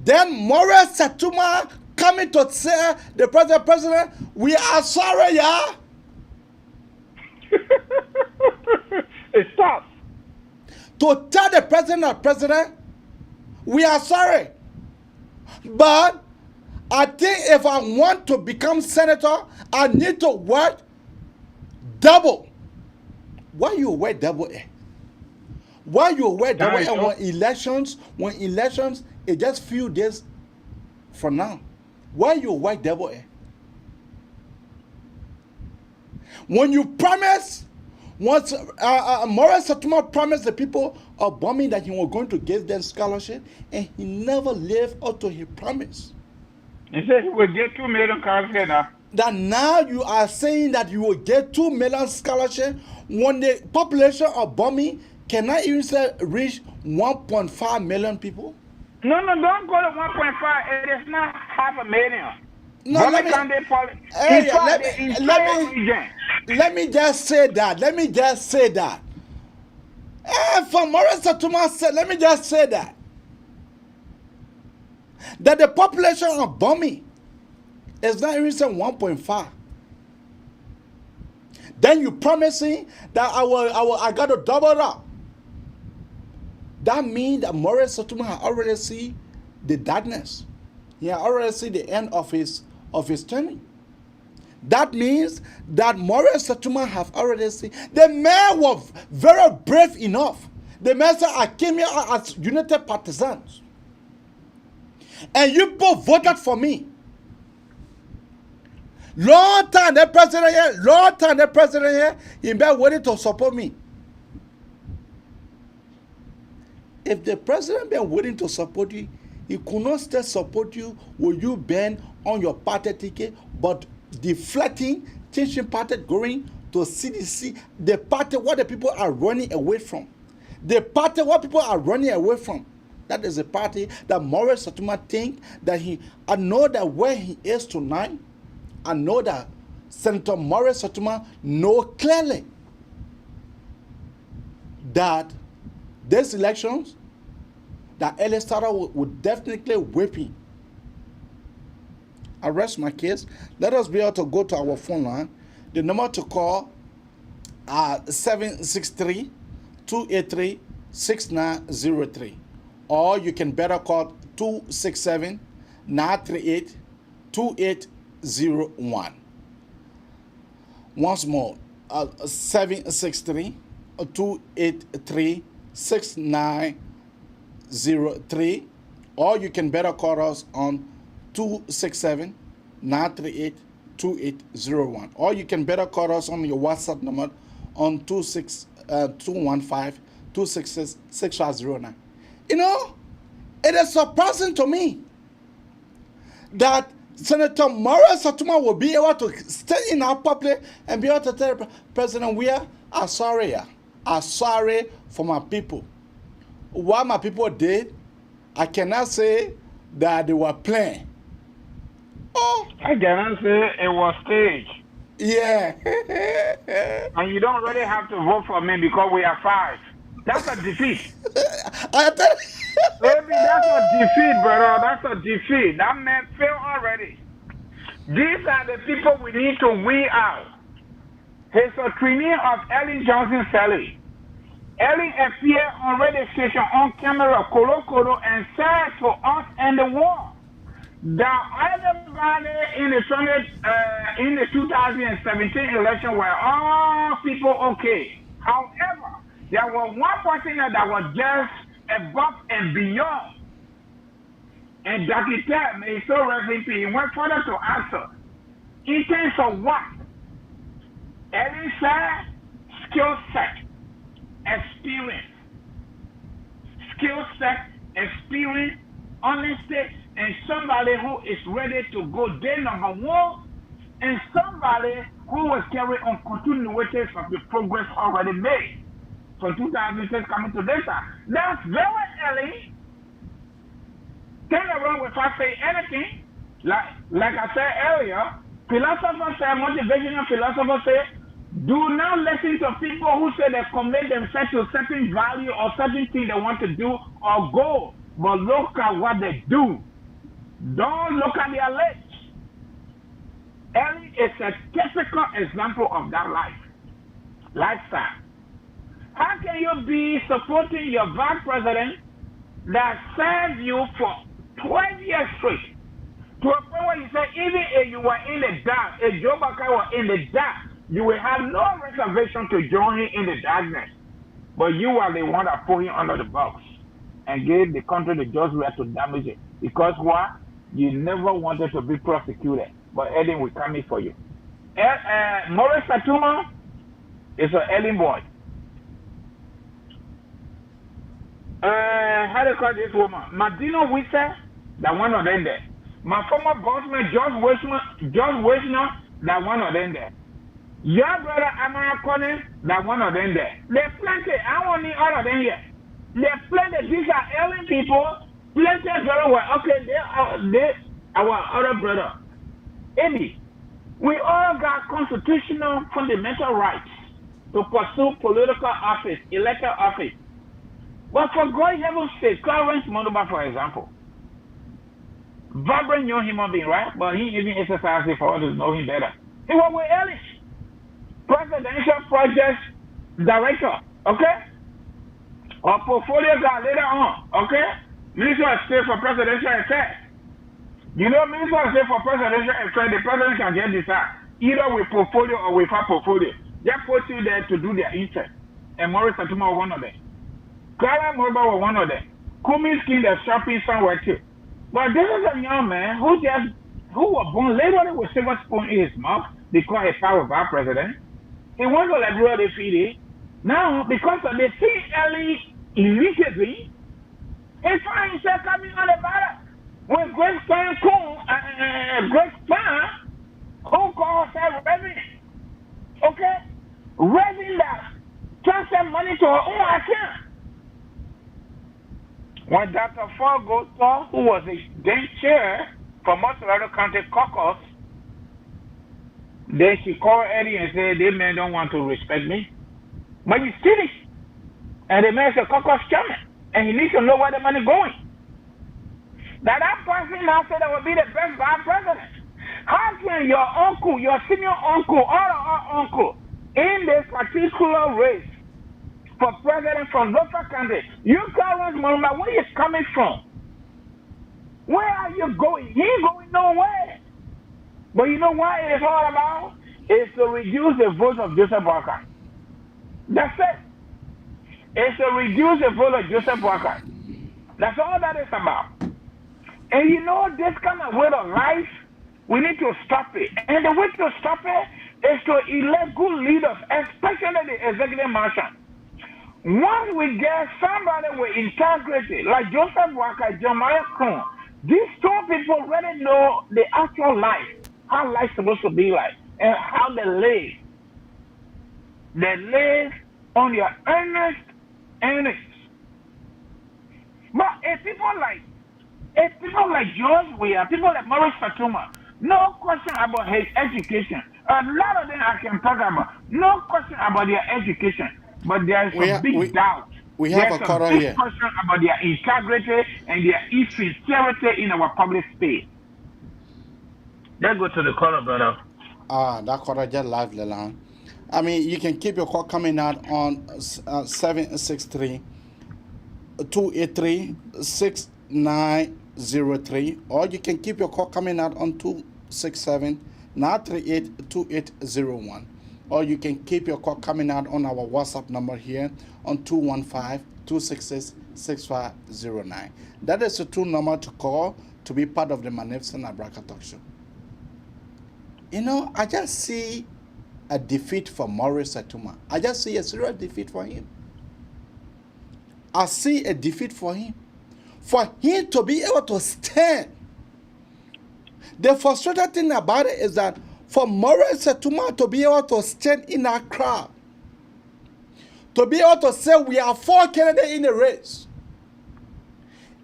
then Morris Saytumah coming to say the president, we are sorry, yeah. Stop. To tell the president, we are sorry. But I think if I want to become senator, I need to work double. Why you work double A? Why you work double A when elections, it just few days from now? Why you work double A? When you promise, once Morris Saytumah promised the people of BOMI that he was going to give them scholarship, and he never lived up to his promise. He said he would get 2 million scholarships now. That now you are saying that you will get 2 million scholarship when the population of BOMI cannot even reach 1.5 million people? No, don't go to 1.5. It is not 500,000. No, let me just say that. For Morris Saytumah said, let me just say that the population of BOMI is not even 1.5. Then you promising that I got to double up. That means that Morris Saytumah has already seen the darkness. He has already seen the end of his turning. That means that Morris Saytumah have already seen. The man was very brave enough. The man said, I came here as United Partisans. And you both voted for me. Long time the president here, he been waiting to support me. If the president been waiting to support you, he could not still support you when you been on your party ticket, but deflecting, changing party, going to CDC, the party what the people are running away from. The party what people are running away from. That is a party that Morris Saytumah think that I know that where he is tonight, I know that Senator Morris Saytumah know clearly that these elections, that Ellie Starter would definitely whip him. I rest my case. Let us be able to go to our phone line. The number to call 763-283-6903. Or you can better call 267-938-2801. Once more, 763-283-6903. Or you can better call us on 267-938-2801. Or you can better call us on your WhatsApp number on 215-266-6509. You know, it is surprising to me that Senator Morris Saytumah will be able to stay in our public and be able to tell President Weah, I'm sorry for my people. What my people did, I cannot say that they were playing. Oh, I cannot say it was staged. Yeah. And you don't really have to vote for me because we are 5. That's a defeat. Baby, that's a defeat, brother. That's a defeat. That man failed already. These are the people we need to weed out. He's a trainee of Ellen Johnson Sally. Ellen appeared on radio station on camera, Kolo, and said to us and the world that everybody in the 2017 election were all people okay. However, there was one person that was just above and beyond. And Dr. Ted, may so rest he went further to answer. In terms of what? Ellie said, skill set, experience. Skill set, experience, honesty, and somebody who is ready to go day number one, and somebody who will carry on continuity of the progress already made. From 2006 coming to this time. That's very early. Turn around if I say anything. Like I said earlier, philosophers say, motivational philosophers say, do not listen to people who say they commit themselves to certain value or certain thing they want to do or go, but look at what they do. Don't look at their lips. Ellie is a typical example of that lifestyle. How can you be supporting your vice president that served you for 12 years straight? To a point where you say, even if you were in the dark, if Joe Baka were in the dark, you will have no reservation to join him in the darkness. But you are the one that put him under the box and gave the country the just right to damage it. Because what? You never wanted to be prosecuted. But Edwin will come in for you. Morris Saytumah is an Edwin boy. How do you call this woman? Madino Wisse, that one of them there. My former bossman, George Wisner, that one of them there. Your brother, Amara Conner, that one of them there. They're plenty. I don't need all of them here. They're plenty. These are alien people. Plenty very well. Okay, they our other brother. Eddie, we all got constitutional fundamental rights to pursue political office, elected office. But for God heaven's sake, Clarence Monoba, for example, vibrant young human being, right? But he even exercised it for others to know him better. He was with Ellis, presidential project director, okay? Or portfolio guy later on, okay? Minister of State for Presidential Affairs. You know, Minister of State for Presidential Affairs, the president can get decide either with portfolio or without portfolio. They put you there to do their interest. And Morris Saytumah was one of them. Clara Mobile was one of them. Kumi Skin, the shopping somewhere too. But this is a young man who was born later with silver spoon in his mouth because he's part of our president. He went to Liberia to feed it. Now, because of the CLE immediately, he finds himself coming on the ballot with great fan great fan who calls herself Reverend. Okay? Reverend that transfer money to her own account. When Dr. Forgo, who was the then chair for Montserrat County Caucus, then she called Eddie and said, "This man don't want to respect me." But he's finished. And the man is a caucus chairman. And he needs to know where the money is going. That person now said that would be the best vice president. How can your uncle, your senior uncle, or our uncle, in this particular race, for president from local country, you can't remember where he's coming from. Where are you going? He ain't going nowhere. But you know what it is all about? It's to reduce the vote of Joseph Walker. That's it. It's to reduce the vote of Joseph Walker. That's all that is about. And you know, this kind of way of life, we need to stop it. And the way to stop it is to elect good leaders, especially the executive marshal. Once we get somebody with integrity, like Joseph Walker, Jeremiah Kuhn, these two people really know the actual life, how life's supposed to be like, and how they live. They live on their earnest earnings. But if people like George Weah, people like Morris Saytumah, no question about his education. A lot of them I can talk about. No question about their education. But there is a big doubt. We have There's a caller big here. question about their integrity and their sincerity in our public space. Let's go to the caller, brother. That caller just left the line. I mean, you can keep your call coming out on 763-283-6903, or you can keep your call coming out on 267-938-2801. Or you can keep your call coming out on our WhatsApp number here on 215-266-8903. 6509. That is the true number to call to be part of the Magnificent Abraka Talk Show. You know, I just see a defeat for Morris Saytumah. I just see a serious defeat for him. I see a defeat for him. For him to be able to stand. The frustrating thing about it is that for Morris Saytumah to be able to stand in that crowd, to be able to say we are 4 candidates in the race.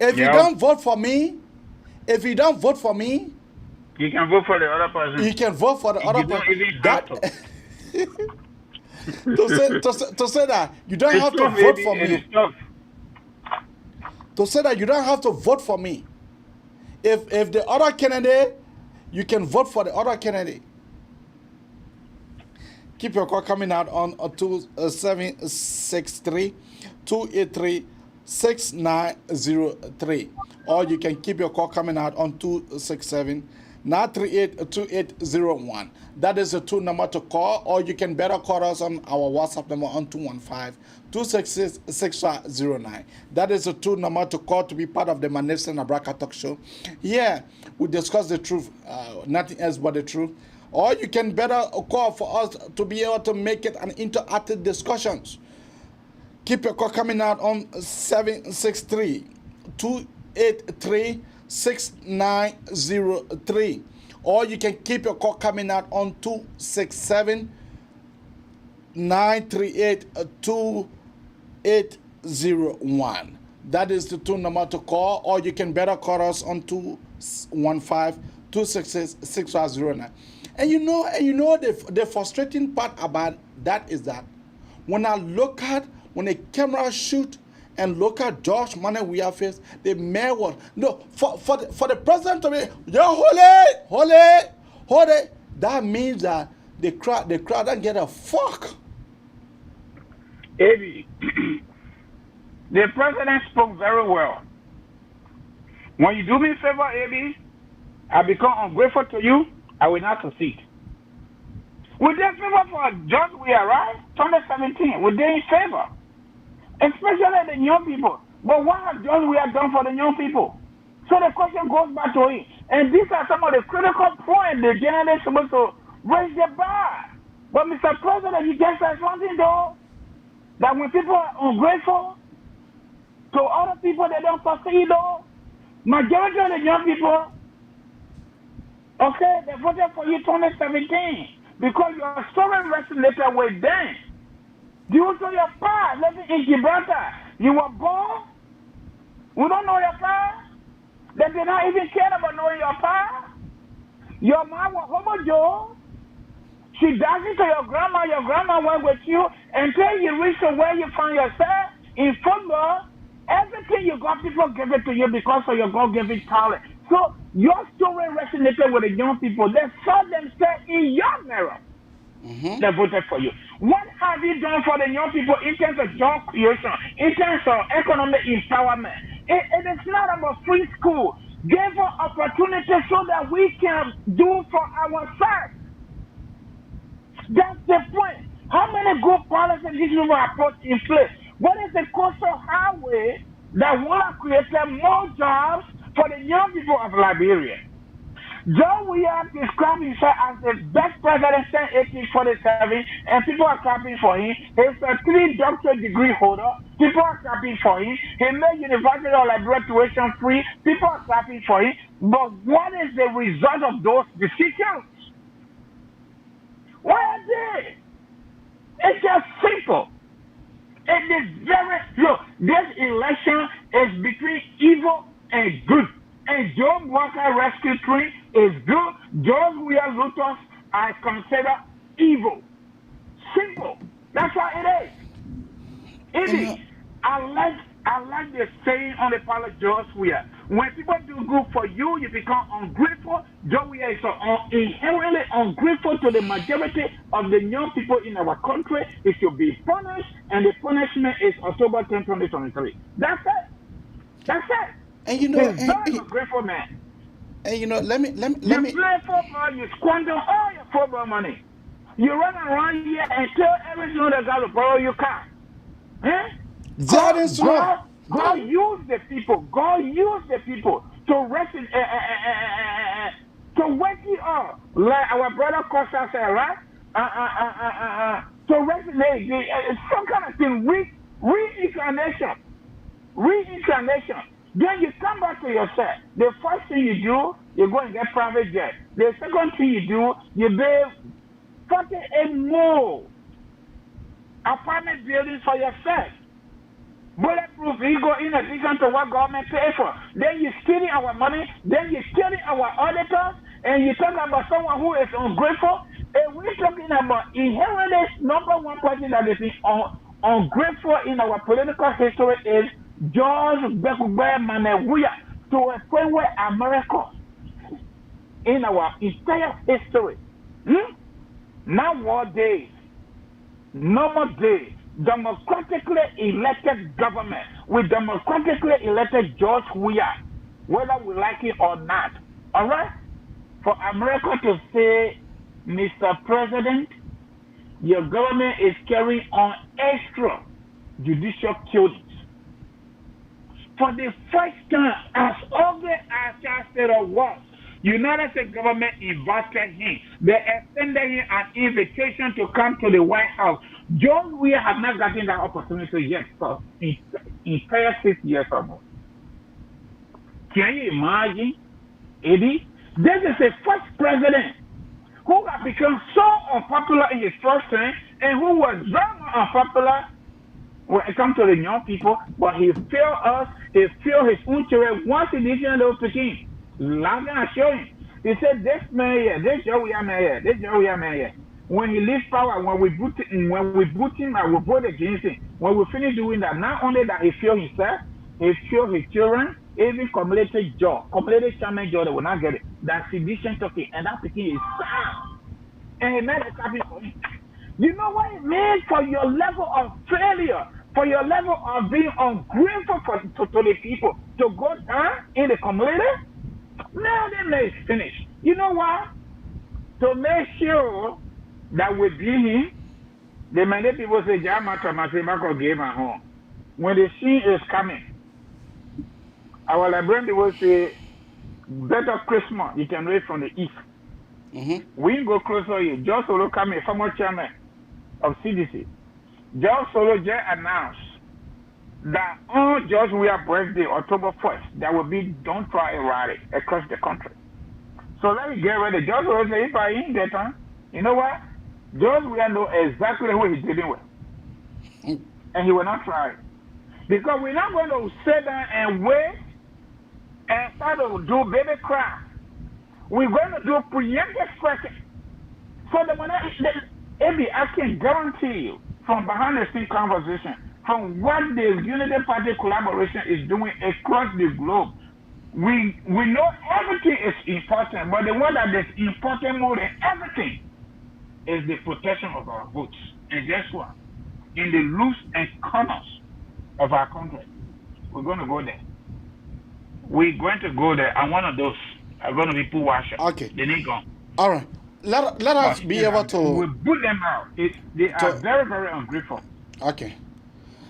If you don't vote for me, you can vote for the other person. You can vote for the other person. To say that you don't have to vote for me. To say that you don't have to vote for me. If the other candidate, you can vote for the other candidate. Keep your call coming out on 2763-283-6903. Or you can keep your call coming out on 267-938-2801. That is the 2 number to call. Or you can better call us on our WhatsApp number on 215-266-6509. That is the 2 number to call to be part of the Magnificent Abraka Talk Show. Yeah, we discuss the truth, nothing else but the truth. Or you can better call for us to be able to make it an interactive discussions. Keep your call coming out on 763-283-6903. Or you can keep your call coming out on 267-938-2801. That is the 2 number to call. Or you can better call us on 215-266-6509. And you know the frustrating part about that is that when I look at when a camera shoot and look at George Weah face, the mayor was for the president to be holy. That means that the crowd don't get a fuck. Eddie, the president spoke very well. When you do me a favor, Eddie, I become ungrateful to you. I will not succeed. We did favor for George Weah, right? 2017. We did in favor. Especially the young people. But what has George Weah done for the young people? So the question goes back to it. And these are some of the critical points the general is supposed to raise the bar. But Mr. President, you just said something though, that when people are ungrateful to other people, they don't succeed though. Majority of the young people, okay, they voted for you 2017 because your story resonated with them. Due to your past, living in Gibraltar, you were born. We don't know your past. They did not even care about knowing your past. Your mom was Homo Joe. She does it to your grandma. Your grandma went with you until you reach to where you found yourself in football. Everything you got, people give it to you because of your God-given talent. So your story resonated with the young people. They saw themselves in your mirror. They voted for you. What have you done for the young people in terms of job creation, in terms of economic empowerment? It is not about free school. Give us opportunity so that we can do for ourselves. That's the point. How many good policies these people are put in place? What is the coastal highway that will create more jobs for the young people of Liberia? John Weah described himself as the best president since 1847, and people are clapping for him. He's a 3 doctorate degree holder. People are clapping for him. He made University of Liberia tuition free. People are clapping for him. But what is the result of those decisions? What are they? It's just simple. It is very look. This election is between evil and good. And Joe Walker Rescue Tree is good. George Weah Lutus I consider evil. Simple. That's how it is. It is. I like the saying on the part of George Weah. When people do good for you, you become ungrateful. George Weah is inherently ungrateful to the majority of the young people in our country. It should be punished, and the punishment is October 10, 2023. That's it. That's it. And you know, he's very ungrateful man. And you know, let me. You play football, you squander all your football money. You run around here and tell every single guy to borrow your car. Huh? That is true. God used the people. God used the people to to wake it up. Like our brother Costa said, right? To resonate. Some kind of thing. Reincarnation. Reincarnation. Then you come back to yourself. The first thing you do, you go and get private jet. The second thing you do, you build 48 more apartment buildings for yourself. Bulletproof ego in addition to what government pay for. Then you're stealing our money. Then you're stealing our auditors. And you talk about someone who is ungrateful. And we're talking about inheritance. Number one person that is ungrateful in our political history is George Weah, to a point where America in our entire history. Nowadays, normal days, democratically elected government with democratically elected George Weah, whether we like it or not. All right? For America to say, Mr. President, your government is carrying on extra judicial killings. For the first time, as ugly as that state of was, United States government invited him. They extended him an invitation to come to the White House. George Weah has not gotten that opportunity yet for in 6 years or more. Can you imagine, Eddie? This is the first president who has become so unpopular in his first term and who was very unpopular when it comes to the young people, but he failed us, he failed his own children. Once he didn't know to him, laughing and showing. He said, this man here, this Joe man here, this Joe man here. When he leaves power, when we boot him, I will vote against him. When we finish doing that, not only that he failed himself, he failed his children, even cumulated chairman Joe, they will not get it. That sedition took it, and that picking is sad. And he made a copy for him. You know what it means for your level of failure, for your level of being ungrateful to the people, to go down in the community? Now they may finish. You know what? To make sure that we beat him, the many people say, home. When the scene is coming, our Liberian people say, better Christmas, you can wait from the east. We go closer here. Just Solo coming, former chairman of CDC. Just Solo just announced that on George Weah's birthday, October 1st, there will be Don't Try a rally across the country. So let me get ready. George Weah say, if I ain't that time, you know what? George Weah know exactly who he's dealing with. And he will not try it. Because we're not going to sit down and wait and start to do baby cry. We're going to do preemptive stressing. So that when I can guarantee you from behind the scene conversation, from what the Unity Party collaboration is doing across the globe, we know everything is important, but the one that is important more than everything is the protection of our votes. And guess what? In the loose and corners of our country, we're going to go there. We're going to go there, and one of those are going to be poor washer. Okay. They need gone. All right. Let us be able to. We put them out. They are very, very ungrateful. Okay.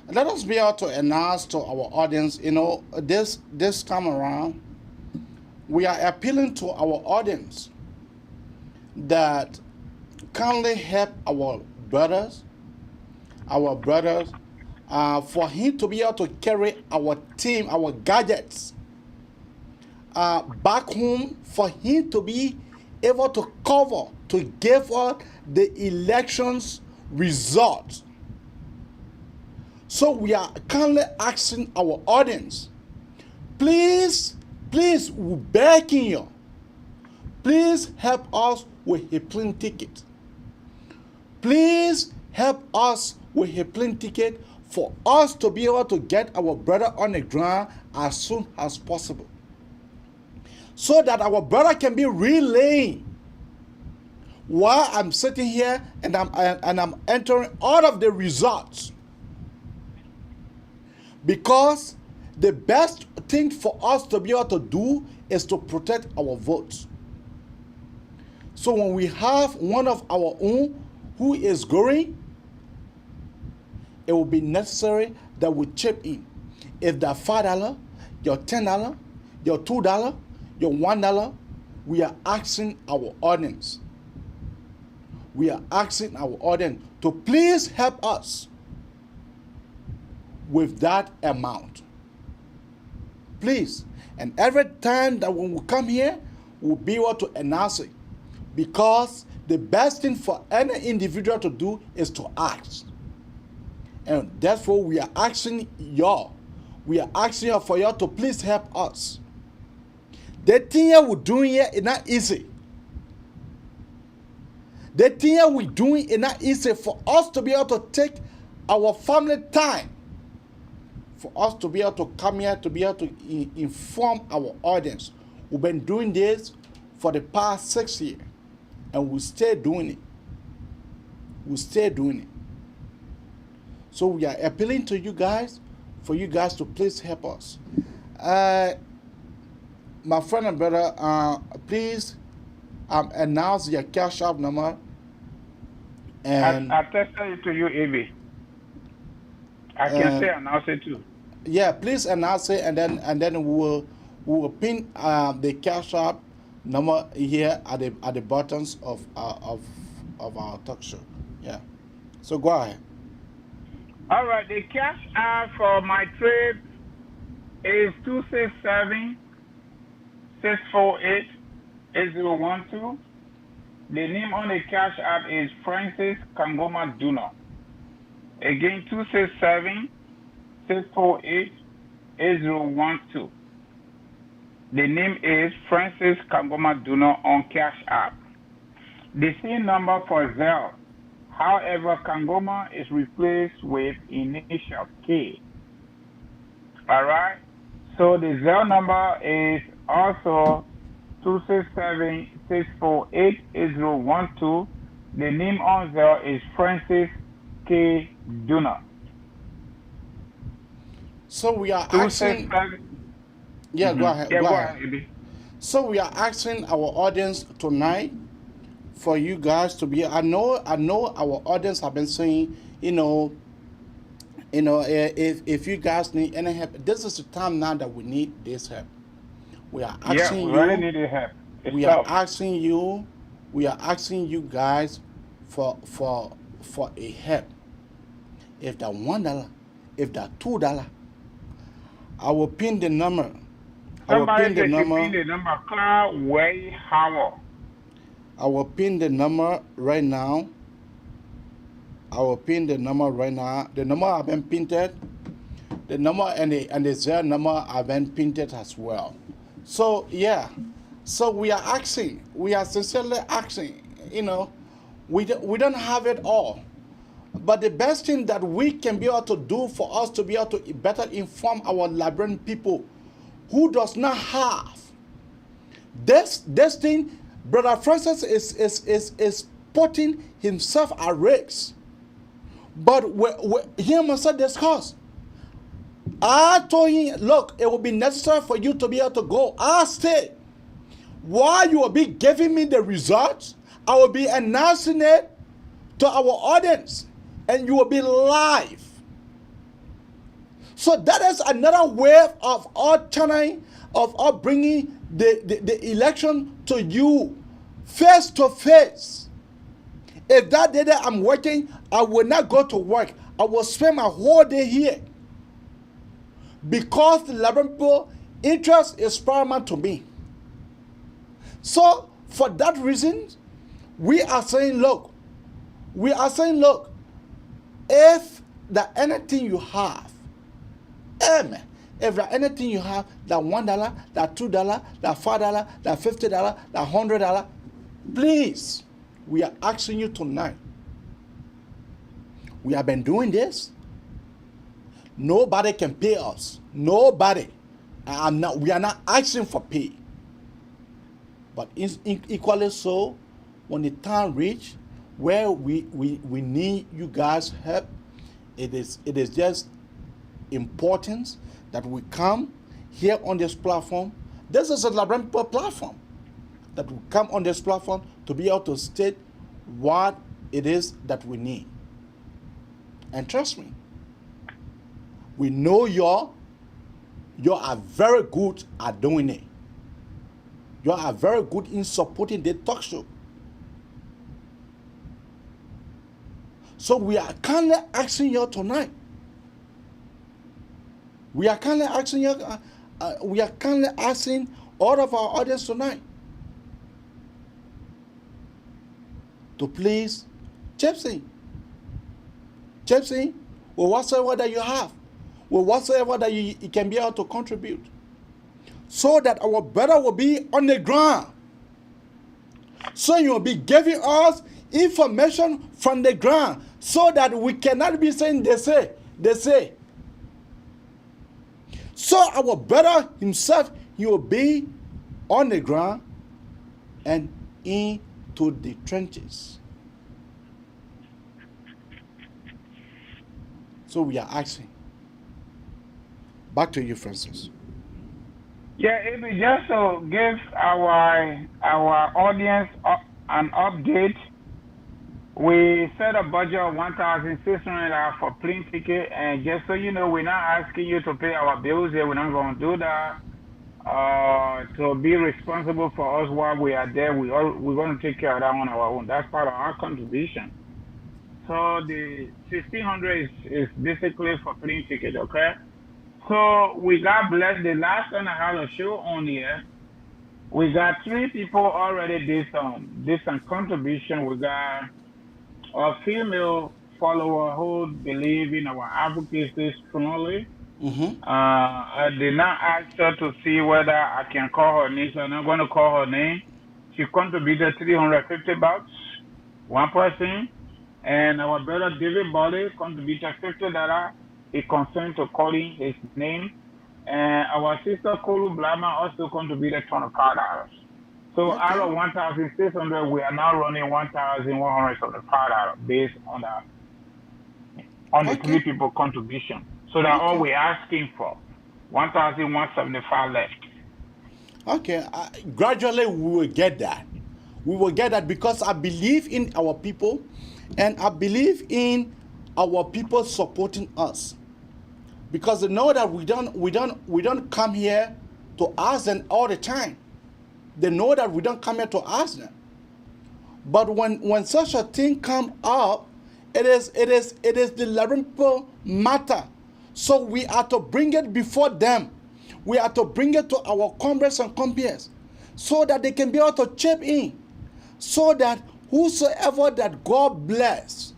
Let us be able to announce to our audience, you know, this time around, we are appealing to our audience that kindly help our brothers, for him to be able to carry our team, our gadgets, back home, for him to be able to cover, to give us the elections results. So we are kindly asking our audience, please, we're begging you, please help us with a plane ticket. Please help us with a plane ticket for us to be able to get our brother on the ground as soon as possible, so that our brother can be relaying while I'm sitting here and I'm entering all of the results. Because the best thing for us to be able to do is to protect our votes. So when we have one of our own who is going, it will be necessary that we chip in. if that $5, your $10, your $2, your $1, we are asking our audience. We are asking our audience to please help us with that amount. Please. And every time that when we come here, we'll be able to announce it. Because the best thing for any individual to do is to ask. And therefore, we are asking y'all. We are asking y'all for y'all to please help us. The thing we're doing here is not easy. The thing we're doing is not easy for us to be able to take our family time. For us to be able to come here, to be able to inform our audience. We've been doing this for the past 6 years. And we'll stay doing it. We'll stay doing it. So we are appealing to you guys, for you guys to please help us. My friend and brother, please announce your cash app number. And I texted it to you, Evie. I can say announce it too. Yeah, please announce it, and then we will pin the cash app number here at the buttons of our talk show. Yeah. So go ahead. All right, the cash app for my trip is 267-648-8012. The name on the cash app is Francis Kangoma Duno. Again, 267-648-8012. The name is Francis Kangoma Duno on cash app. The same number for Zelle. However, Kangoma is replaced with initial K. All right? So the Zelle number is also 267-648-8012. The name on Zelle is Francis K. Duna. So we are asking... Yeah, go ahead. Go ahead. So we are asking our audience tonight for you guys to be. I know our audience have been saying, if you guys need any help, this is the time now that we need this help. We are asking we really need help. We are asking you guys for a help. If that $1, if that $2, I will pin the number. Somebody pin the number. Cloud Way Howell. I will pin the number right now. The number have been painted. The number and the Zelle number have been painted as well. So yeah. So we are asking. We are sincerely asking. We don't have it all. But the best thing that we can be able to do for us to be able to better inform our Liberian people who does not have this thing, Brother Francis is putting himself at risk. But he must discuss. I told him, look, it will be necessary for you to be able to go. I stay. While you will be giving me the results, I will be announcing it to our audience, and you will be live. So that is another way of our channeling, of our bringing the election to you face to face. If that day that I'm working, I will not go to work. I will spend my whole day here. Because the Liberian people interest is paramount to me. So for that reason, we are saying, look, if there's anything you have, amen. If there's anything you have, that $1, that $2, that $5, that $50, that $100, please, we are asking you tonight. We have been doing this. Nobody can pay us. Nobody. We are not asking for pay. But equally so, when the time reach where we need you guys' help, it is just important that we come here on this platform. This is a Liberian platform. That we come on this platform to be able to state what it is that we need. And trust me, we know y'all, You are very good at doing it. You are very good in supporting the talk show. So we are kindly asking you tonight. We are kindly asking you. We are kindly asking all of our audience tonight to please chip in with whatsoever that you have, with whatsoever that you can be able to contribute, so that our brother will be on the ground. So you will be giving us information from the ground, so that we cannot be saying they say. So our brother himself, he will be on the ground and into the trenches. So we are asking. Back to you, Francis. Yeah, it be just to give our audience an update. We set a budget of $1,600 for plane ticket, and just so you know, we're not asking you to pay our bills here. We're not going to do that. To be responsible for us while we are there, we're going to take care of that on our own. That's part of our contribution. So the $1,600 is basically for plane ticket, okay? So we got blessed. The last time I had a show on here, we got 3 people already did some contribution. We got a female follower who believe in our advocacy strongly. I did not ask her to see whether I can call her name, so I'm not going to call her name. She contributed $350, one person. And our brother David Body contributed $50. He consent to calling his name. And our sister Kolu Blama also contributed $25. So out of 1,600, we are now running $1,175 based on the 3 people contribution. So that's all we're asking for. 1,175 left. Okay, gradually we will get that. We will get that because I believe in our people, and I believe in our people supporting us. Because they know that we don't come here to ask them all the time. They know that we don't come here to ask them. But when such a thing come up, it is the lamentable matter. So we are to bring it before them. We are to bring it to our comrades and compeers, so that they can be able to chip in, so that whosoever that God bless,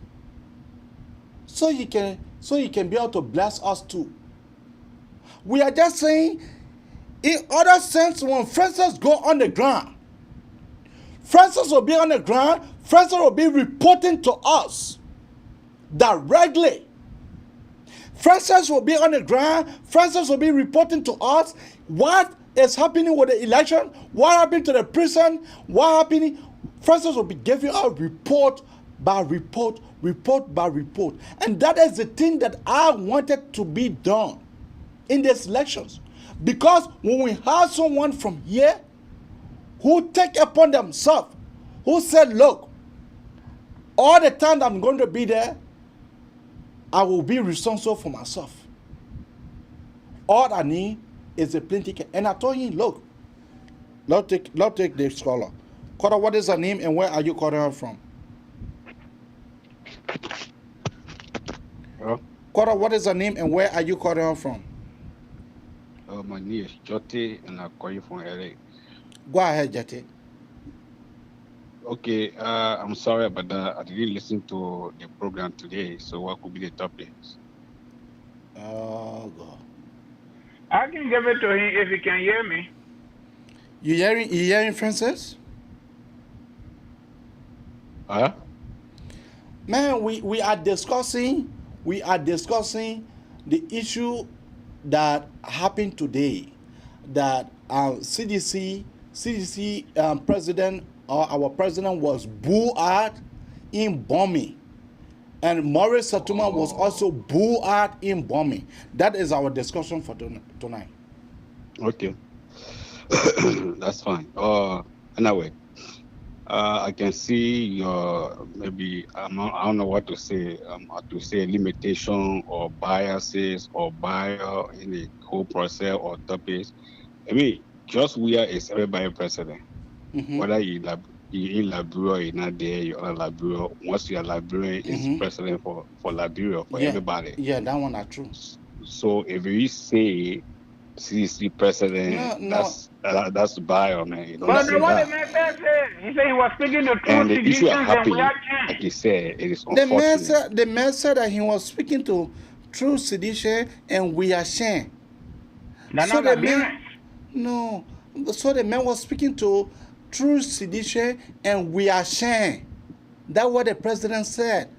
so he can be able to bless us too. We are just saying, in other sense, when Francis go on the ground, Francis will be on the ground, Francis will be reporting to us directly. Francis will be on the ground, Francis will be reporting to us what is happening with the election, what happened to the prison, what happening. Francis will be giving us report by report. And that is the thing that I wanted to be done in these elections. Because when we have someone from here who take upon themselves, who said, look, all the time that I'm going to be there, I will be responsible for myself. All I need is a plane ticket. And I told him, look, let's take the scholar. Kota, what is her name and where are you calling her from? Hello? Kota, what is her name and where are you calling her from? My name is Jotti and I'm calling from LA. Go ahead, Jotti. Okay, I'm sorry about that. I didn't listen to the program today, so what could be the topics? Oh, God. I can give it to him if he can hear me. You hearing Francis? Huh? Man, we are discussing the issue that happened today, that CDC president, or our president, was booed in BOMI, and Morris Saytumah was also booed in BOMI. That is our discussion for tonight. Okay. That's fine. Anyway, I can see your maybe I don't know what to say. Limitation or biases or bio in the whole process or topics. I mean, just Weah is everybody president. Whether you in Liberia or you're not there, you're not Liberia. Once you're Liberian, is president for Liberia for everybody. Yeah, that one are true. So if you say CDC president, that's bio, man. You But the one the man said, he said he was speaking the truth. And the issue happened, like he said, it is unfortunate. The man said that he was speaking to true sedition and we are sharing. So the man was speaking to true sedition and we are sharing. That's what the president said.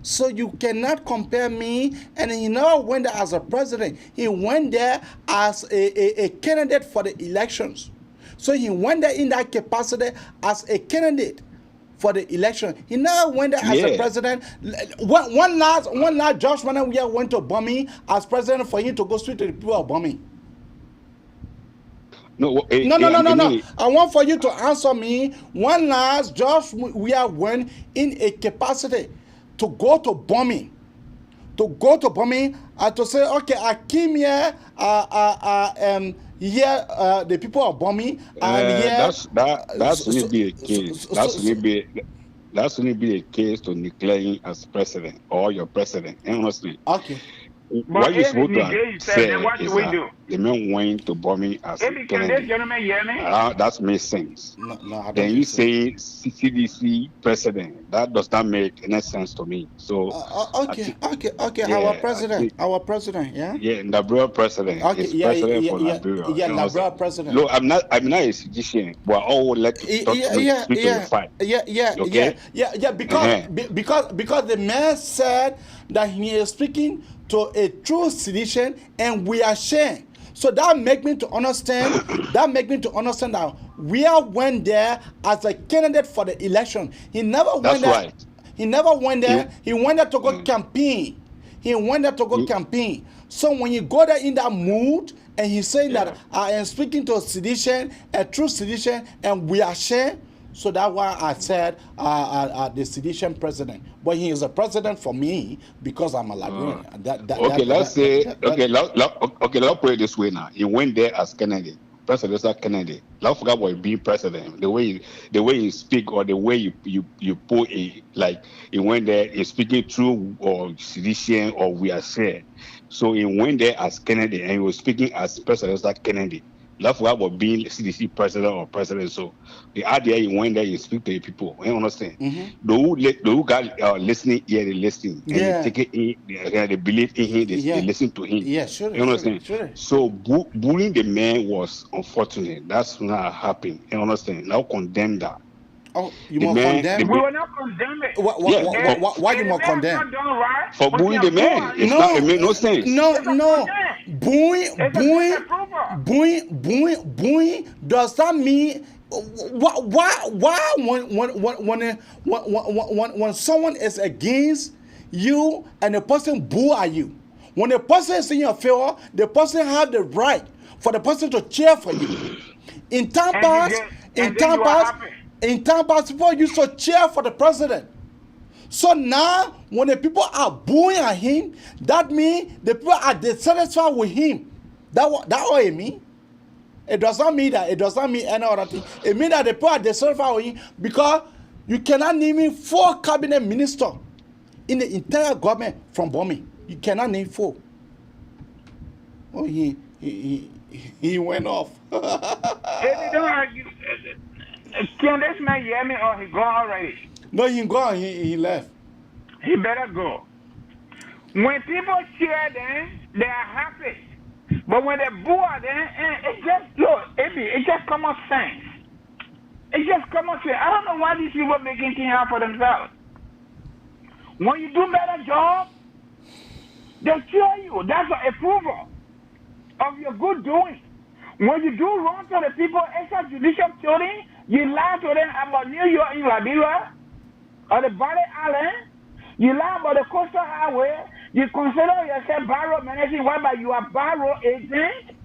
So you cannot compare me, and he never went there as a president. He went there as a candidate for the elections. So he went there in that capacity as a candidate for the election. He never went there as a president. One last Josh Weah went to BOMI as president for him to go straight to the people of BOMI. No. I want for you to answer me. One last Josh Weah went in a capacity to go to BOMI, to say, okay, I came here, the people of BOMI, and that's only be a case. That's only be a case to declare him as president or your president. Honestly. Okay. What you're supposed to say is that the man went to BOMI as a candidate. That makes sense. Then you say CDC president. That does not make any sense to me. So okay. Our president, yeah. Yeah, Liberia president. Okay, is president for Liberia. Yeah, Liberia president. No, I'm not a physician, but I would like to talk to the fight. Yeah. Because the man said that he is speaking to a true citizen and we are sharing. So that make me to understand that Weah went there as a candidate for the election. He never went there. Right. He never went there. He went there to go campaign. Campaign. So when you go there in that mood and he's saying that I am speaking to a citizen, a true citizen, and we are sharing. So that's why I said the sedition president. But he is a president for me because I'm a Liberian. Let's put it this way now. He went there as Kennedy, presidential Kennedy. Let's forget about being president. The way you speak or the way you put it, like he went there, he's speaking true or sedition or we are shared. So he went there as Kennedy and he was speaking as presidential Kennedy. That's why about being CDC president or president. So the idea you went there, you speak to the people. You understand? Those guys listening here, they listen. And they take it in, they believe in him, they listen to him. Yeah, sure. You understand? Sure. So bullying the man was unfortunate. That's not happening. You understand? Now condemn that. Oh, you want to condemn? We will not condemn it. Why you want to condemn? For bullying the man. It makes no sense. No. Booing does that mean why when someone is against you and the person boo at you, when the person is in your favor, the person have the right for the person to cheer for you. In time past, people used to cheer for the president. So now, when the people are booing at him, that means the people are dissatisfied with him. That's what it means. It does not mean that. It does not mean any other thing. It means that the people are dissatisfied with him because you cannot name 4 cabinet ministers in the entire government from BOMI. You cannot name 4. Oh, he went off. Can this man hear me or he gone already? No, he gone. He left. He better go. When people cheer them, they are happy. But when they boo them, it's just common sense. It's just common sense. I don't know why these people making things out for themselves. When you do better job, they cheer you. That's an approval of your good doing. When you do wrong to the people, extrajudicial killing, you lie to them about New York in Liberia or the Valley Island. You lie about the coastal highway. You consider yourself barrow managing, whereby you are barrow agent.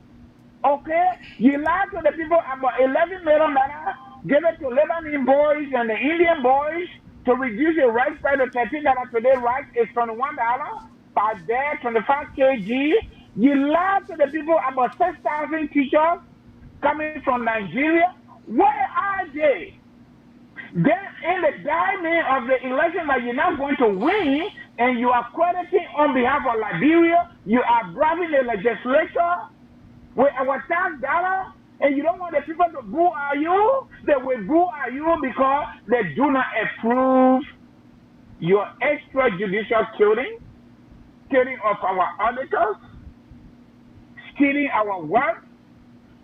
Okay? You lie to the people about $11 million Give it to Lebanese boys and the Indian boys to reduce the rice price to $13 today. Rice is $21 per day, 25 kg. You lie to the people about 6,000 teachers coming from Nigeria. Where are they? Then in the timing of the election that you're not going to win and you are crediting on behalf of Liberia, you are bribing the legislature with our tax dollar, and you don't want the people to boo at you. They will boo at you because they do not approve your extrajudicial killing of our auditors, stealing our wealth,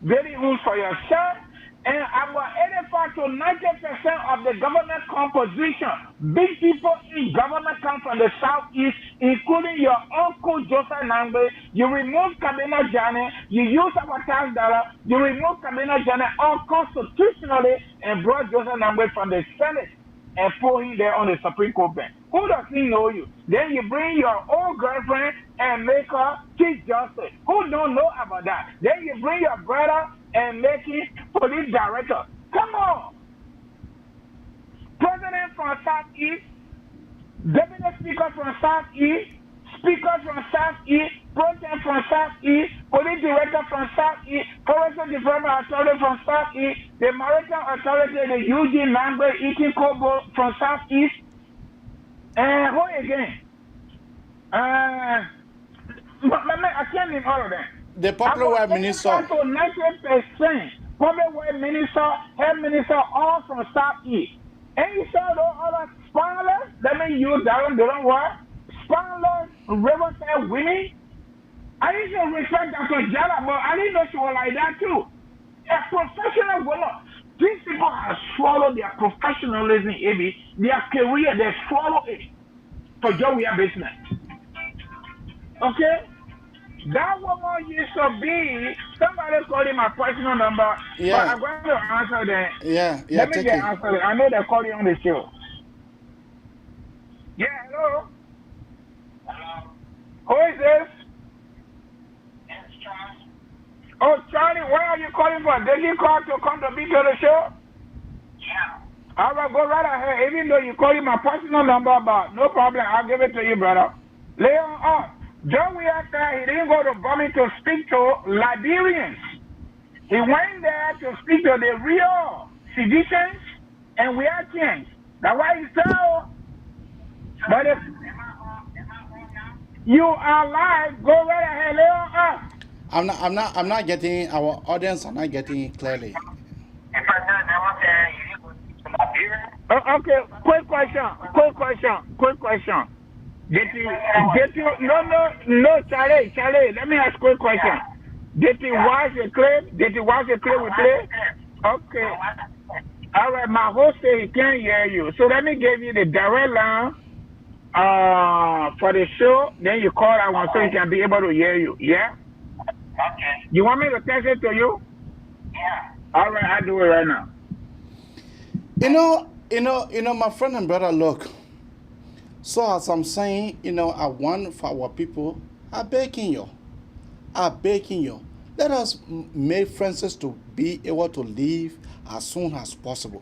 getting rules for yourself. And about 85 to 90% of the government composition, big people in government come from the southeast, including your uncle Joseph Nangbe. You remove Kabina Jane, you use our tax dollar, you remove Kabina Jane unconstitutionally and brought Joseph Nangbe from the Senate and put him there on the Supreme Court bench. Who does he know you? Then you bring your old girlfriend and make her Chief Justice. Who don't know about that? Then you bring your brother and make him police director. Come on. President from Southeast, Deputy Speaker from Southeast, Speaker from Southeast, President from Southeast, Police Director from Southeast, Forest Development Authority from Southeast, the Maritime Authority, the Eugene Nangbe Eating Kobo from Southeast, and who again? I can't name all of them. The Popular White Minister. 90% Public White Minister, Health Minister, all from Southeast. And you saw those other spanglers, that means you don't work. Spanglers, Riverside women. I used to respect Dr. Jala, but I didn't know she was like that too. A professional woman. These people have swallowed their professionalism, their career, they swallow it for job business. Okay? That woman used to be, somebody called my personal number, but I'm going to answer that. Let me get answer. I know they call you on the show. Yeah, hello? Hello? Who is this? It's Charlie. Oh, Charlie, where are you calling from? Did you call to come to be to the show? Yeah. I will go right ahead, even though you call my personal number, but no problem. I'll give it to you, brother. Lay on up. John Weah said he didn't go to BOMI to speak to Liberians. He went there to speak to the real citizens and Weahians. That's why he said, but if you are live, go right ahead, lay on up. I'm not getting, our audience are not getting it clearly. Okay, quick question. No, Charlie, let me ask a quick question. Did he watch the clip? We play? Okay. All right, my host said he can't hear you. So let me give you the direct line for the show. Then you call that one so he can be able to hear you. Yeah? Okay. You want me to text it to you? Yeah. All right, I'll do it right now. You know, my friend and brother, look. So as I'm saying, I want for our people, I'm begging you. Let us make Francis to be able to leave as soon as possible.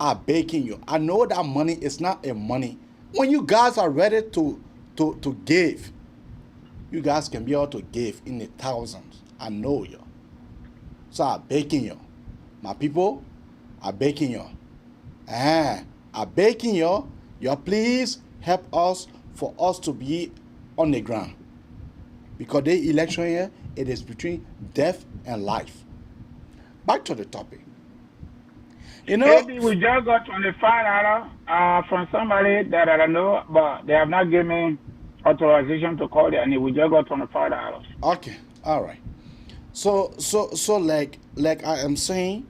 I'm begging you. I know that money is not a money. When you guys are ready to give, you guys can be able to give in the thousands. I know you. So I'm begging you. My people, I'm begging you. I'm begging you. You please help us for us to be on the ground. Because the election here, it is between death and life. Back to the topic. Maybe we just got $25 from somebody that I don't know, but they have not given me authorization to call it, and we just got $25. Okay, all right. So like I am saying,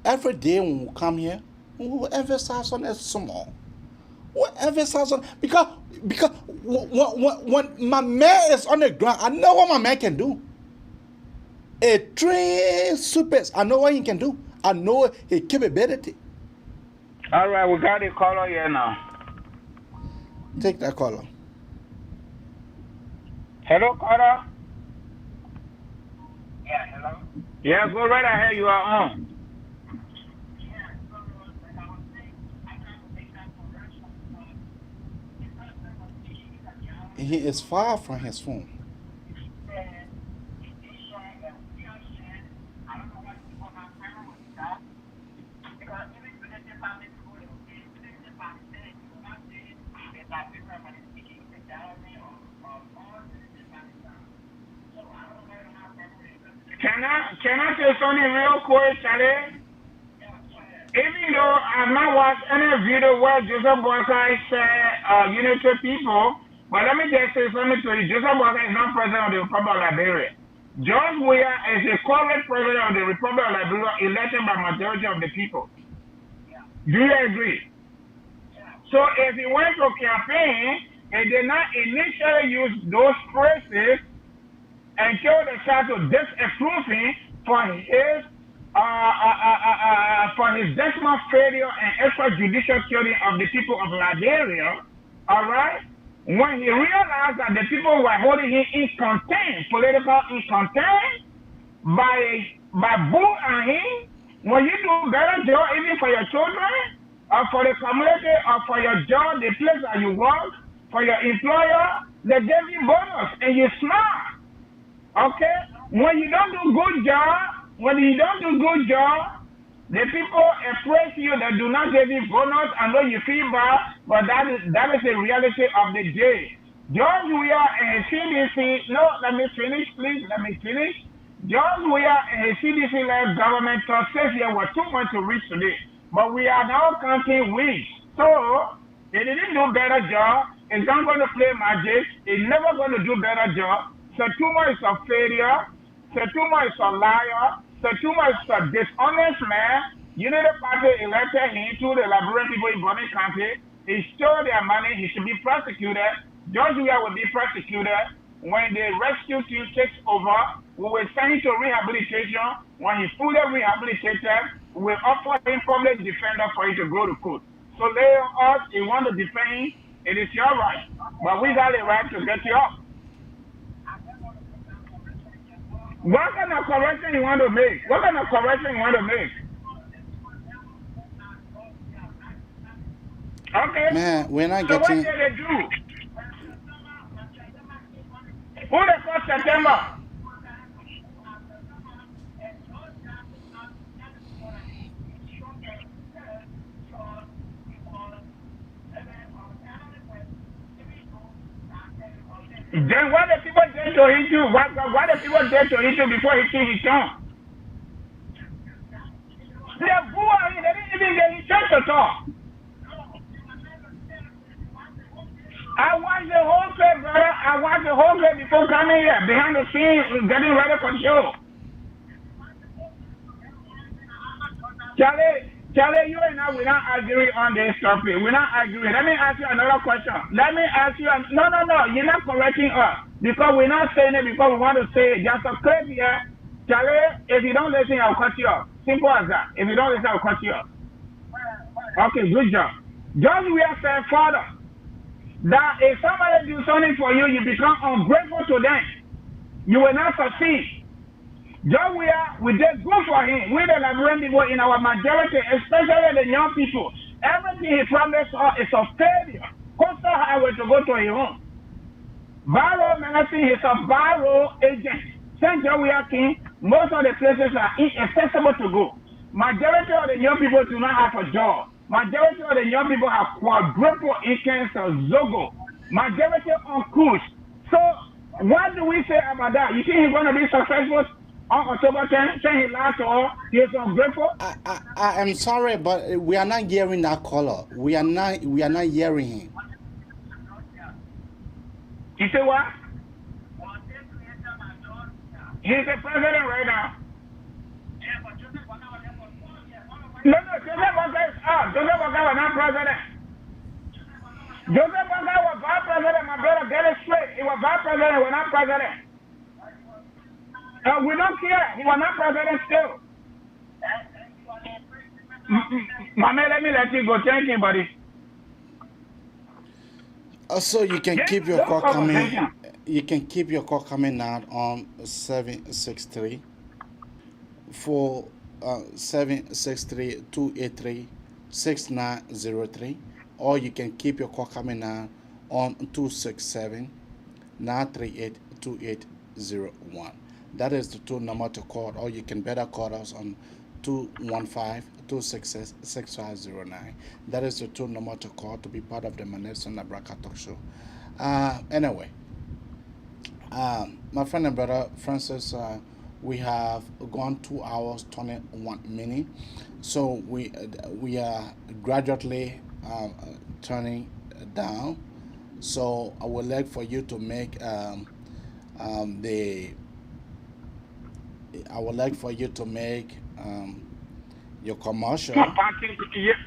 every day when we come here, we will emphasize on it small. Because when my man is on the ground, I know what my man can do. A trained super, I know what he can do. I know his capability. All right, we got a caller here now. Take that caller. Hello, caller. Yeah, hello. Yeah, go right ahead. You are on. He is far from his phone. Can I say something real quick, Charlie? Even though I've not watched any video where Joseph Boakai said unity people, but let me just say something to you. Joseph Boakai is not president of the Republic of Liberia. George Weah is the current president of the Republic of Liberia, elected by majority of the people. Do you agree? So if he went to campaign, he did not initially use those phrases until they start to disapprove him for his decimal failure and extrajudicial killing of the people of Liberia. All right. When he realized that the people were holding him in contempt, political in contempt, by booing him, when you do better job even for your children, or for the community, or for your job, the place that you work, for your employer, they give you bonus and you smile. Okay? When you don't do good job, the people praise you, they do not give you bonus. I know you feel bad, but that is the reality of the day. George Weah and his CDC, no, let me finish, please, let me finish. George Weah and his CDC-led government thought 6 years were too much to reach today. But we are now counting weeks. So, they didn't do better job. It's not going to play magic. It's never going to do better job. Saytumah is a failure. Saytumah is a liar. Saytumah is a dishonest man. Unity Party elected him to the Liberian people in BOMI County. He stole their money. He should be prosecuted. George Weah will be prosecuted. When the rescue team takes over, we will send him to rehabilitation. When he's fully rehabilitated, we will offer him public defender for him to go to court. So lay on us, you want to defend him, it is your right. But we got a right to get you up. What kind of correction you want to make? What kind of correction you want to make? Okay. Man, we're not so getting. What did they do? Who they call September? Then what the people did to him too? What the people did to him too before he killed his son? They didn't even get his chance to talk. I watched the whole play, brother. I watched the whole play before coming here, behind the scenes, getting ready for show. Charlie, you and I, we're not arguing on this topic. We're not arguing. Let me ask you another question. No, you're not correcting us. Because we're not saying it because we want to say it. Just a clip here. Charlie, if you don't listen, I'll cut you off. Simple as that. If you don't listen, I'll cut you off. Okay, good job. Just we are saying, Father, that if somebody do something for you, you become ungrateful to them. You will not succeed. John Weah, we did good for him. We the Liberian people in our majority, especially the young people. Everything he promised us is a failure. Coastal Highway to go to his home. Barrow Medicine is a Barrow agent. St. John Weah King, most of the places are inaccessible to go. Majority of the young people do not have a job. Majority of the young people have quadruple incomes of Zogo. Majority on cruise. So, what do we say about that? You think he's going to be successful on October 10th? Say he last or he is ungrateful? I am sorry, but we are not hearing that caller. We are not hearing him. You say what? He's the president right now. No, Joseph Boakai is out. Joseph Boakai was not president. Joseph Boakai was vice president, my brother. Get it straight. He was vice president, he was not president. We don't care. He was not president still. Mama, let me let you go. Thank you, buddy. Also, you can keep your call coming. You can keep your call coming now on 763 283 6903, or you can keep your call coming now on 267 938-2801. That is the toll number to call, or you can better call us on 215-266-6509. That is the toll number to call to be part of the Manelson Abraka Talk Show. Anyway, my friend and brother Francis, we have gone 2 hours 21 minutes, so we are gradually turning down. So I would like for you to make your commercial.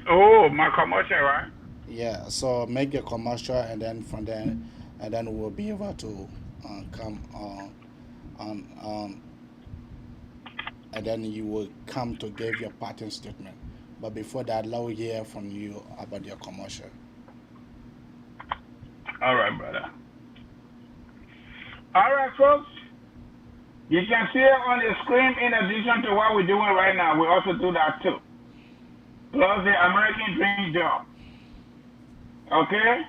Oh, my commercial, right? Yeah, so make your commercial, and then from there, and then we'll be able to come on, and then you will come to give your parting statement. But before that, let me hear from you about your commercial. All right, brother. All right, folks. You can see it on the screen. In addition to what we're doing right now, we also do that too. Plus the American Dream job. Okay?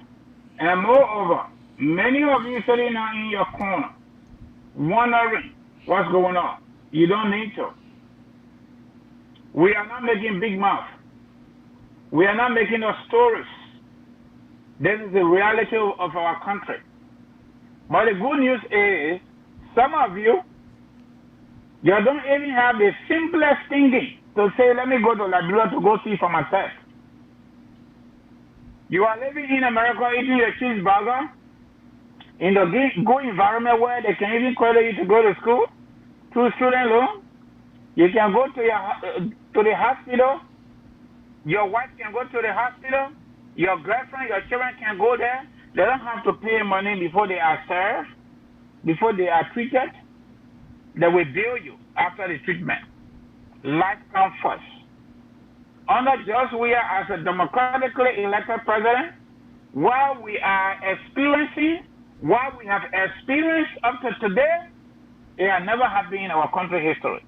And moreover, many of you sitting now in your corner, wondering what's going on. You don't need to. We are not making big mouth. We are not making no stories. This is the reality of our country. But the good news is, some of you don't even have the simplest thinking to say, let me go to Liberia to go see for myself. You are living in America eating your cheeseburger in the good environment where they can even credit you to go to school through student loan. You can go to the hospital. Your wife can go to the hospital. Your girlfriend, your children can go there. They don't have to pay money before they are served, before they are treated. They will bill you after the treatment. Life comes first. Under President Weah as a democratically elected president, what we have experienced up to today, it has never happened in our country history.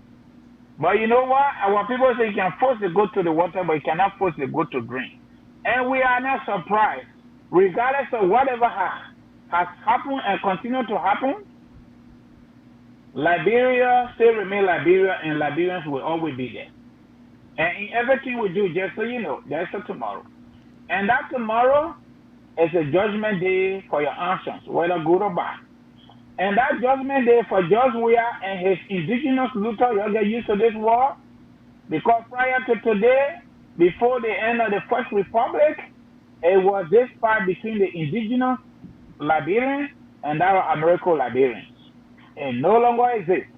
But you know what? Our people say you can force the goat to the water, but you cannot force the goat to drink. And we are not surprised. Regardless of whatever has happened and continue to happen, Liberia still remain Liberia, and Liberians will always be there. And in everything we do, just so you know, there's a tomorrow. And that tomorrow is a judgment day for your actions, whether good or bad. And that judgment day for President Weah and his indigenous looter, you'll get used to this war. Because prior to today, before the end of the First Republic, it was this fight between the indigenous Liberians and our American Liberians. It no longer exists.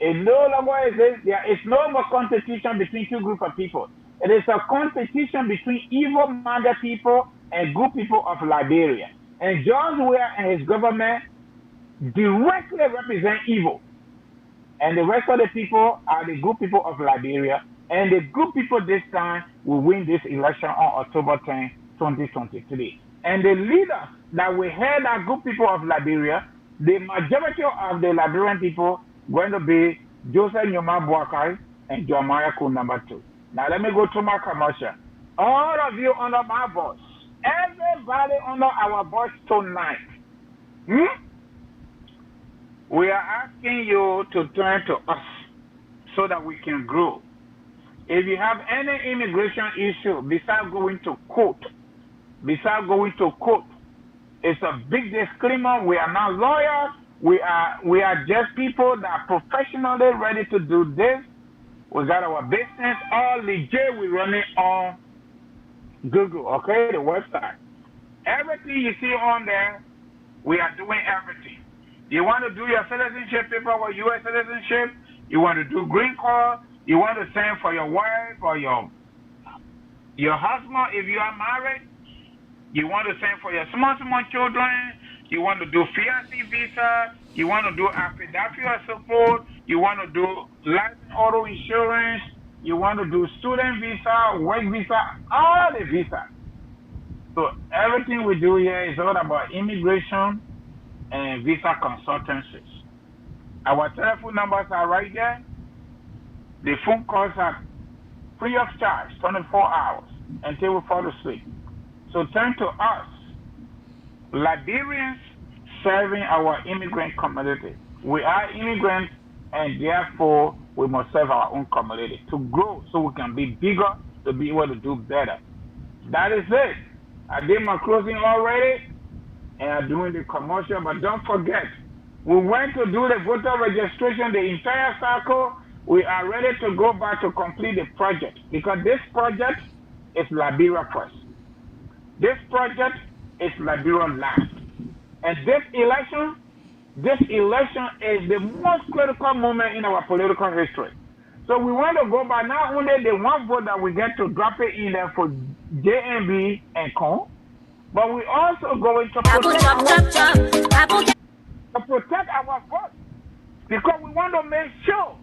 It no longer exists. There is no more competition between two groups of people. It is a competition between evil-minded people and good people of Liberia. And President Weah and his government directly represent evil. And the rest of the people are the good people of Liberia. And the good people this time will win this election on October 10, 2023. And the leaders that will head our good people of Liberia, the majority of the Liberian people going to be Joseph Nyoma Boakai and Jeremiah Ku number 2. Now let me go to my commercial. All of you under my voice, everybody under our voice tonight, we are asking you to turn to us so that we can grow. If you have any immigration issue besides going to court, it's a big disclaimer. We are not lawyers. We are just people that are professionally ready to do this. We got our business all legit. We run it on Google, okay, the website. Everything you see on there, we are doing everything. You want to do your citizenship paperwork, U.S. citizenship, you want to do green card, you want to send for your wife or your husband if you are married, you want to send for your small children, you want to do fiancé visa, you want to do affidavit of support, you want to do life and auto insurance, you want to do student visa, work visa, all the visas. So everything we do here is all about immigration and visa consultancies. Our telephone numbers are right there. The phone calls are free of charge, 24 hours, until we fall asleep. So turn to us. Liberians serving our immigrant community. We are immigrants, and therefore we must serve our own community to grow so we can be bigger, to be able to do better. That is it. I did my closing already, and I'm doing the commercial, but don't forget, we went to do the voter registration the entire cycle. We are ready to go back to complete the project, because this project is Liberia first. This project is Liberia last. And this election is the most critical moment in our political history. So we want to go by not only the one vote that we get to drop it in there for JMB and Co, but we also going to protect our vote, because we want to make sure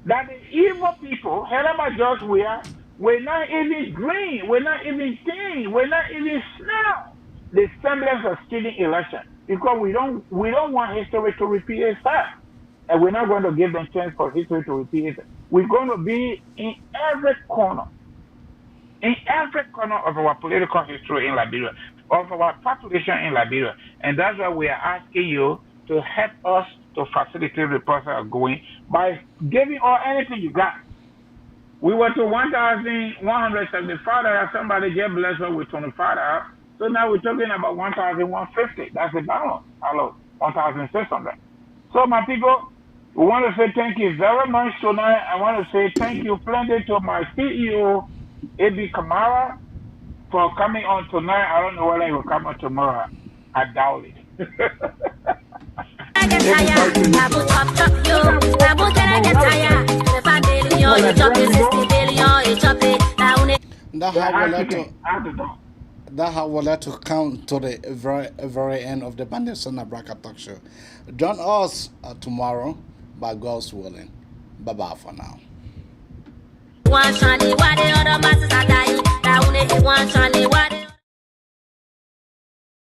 that the evil people, Helena George Weah, will not even dream, will not even think, will not even smell the semblance of stealing election, because we don't want history to repeat itself, and we're not going to give them chance for history to repeat itself. We're going to be in every corner of our political history in Liberia, of our population in Liberia, and that's why we are asking you to help us to facilitate the process of going by giving all anything you got. We were to $1,175. Somebody get blessed us with $25. So now we're talking about $1,150. That's the balance. Hello, $1,600. So my people, we want to say thank you very much tonight. I want to say thank you plenty to my CEO, A.B. Kamara, for coming on tonight. I don't know whether he will come on tomorrow. I doubt it. That how we like to count to the very end of the Bandit Son of Braka Talk Show. Join us tomorrow by God's willing. Bye bye for now.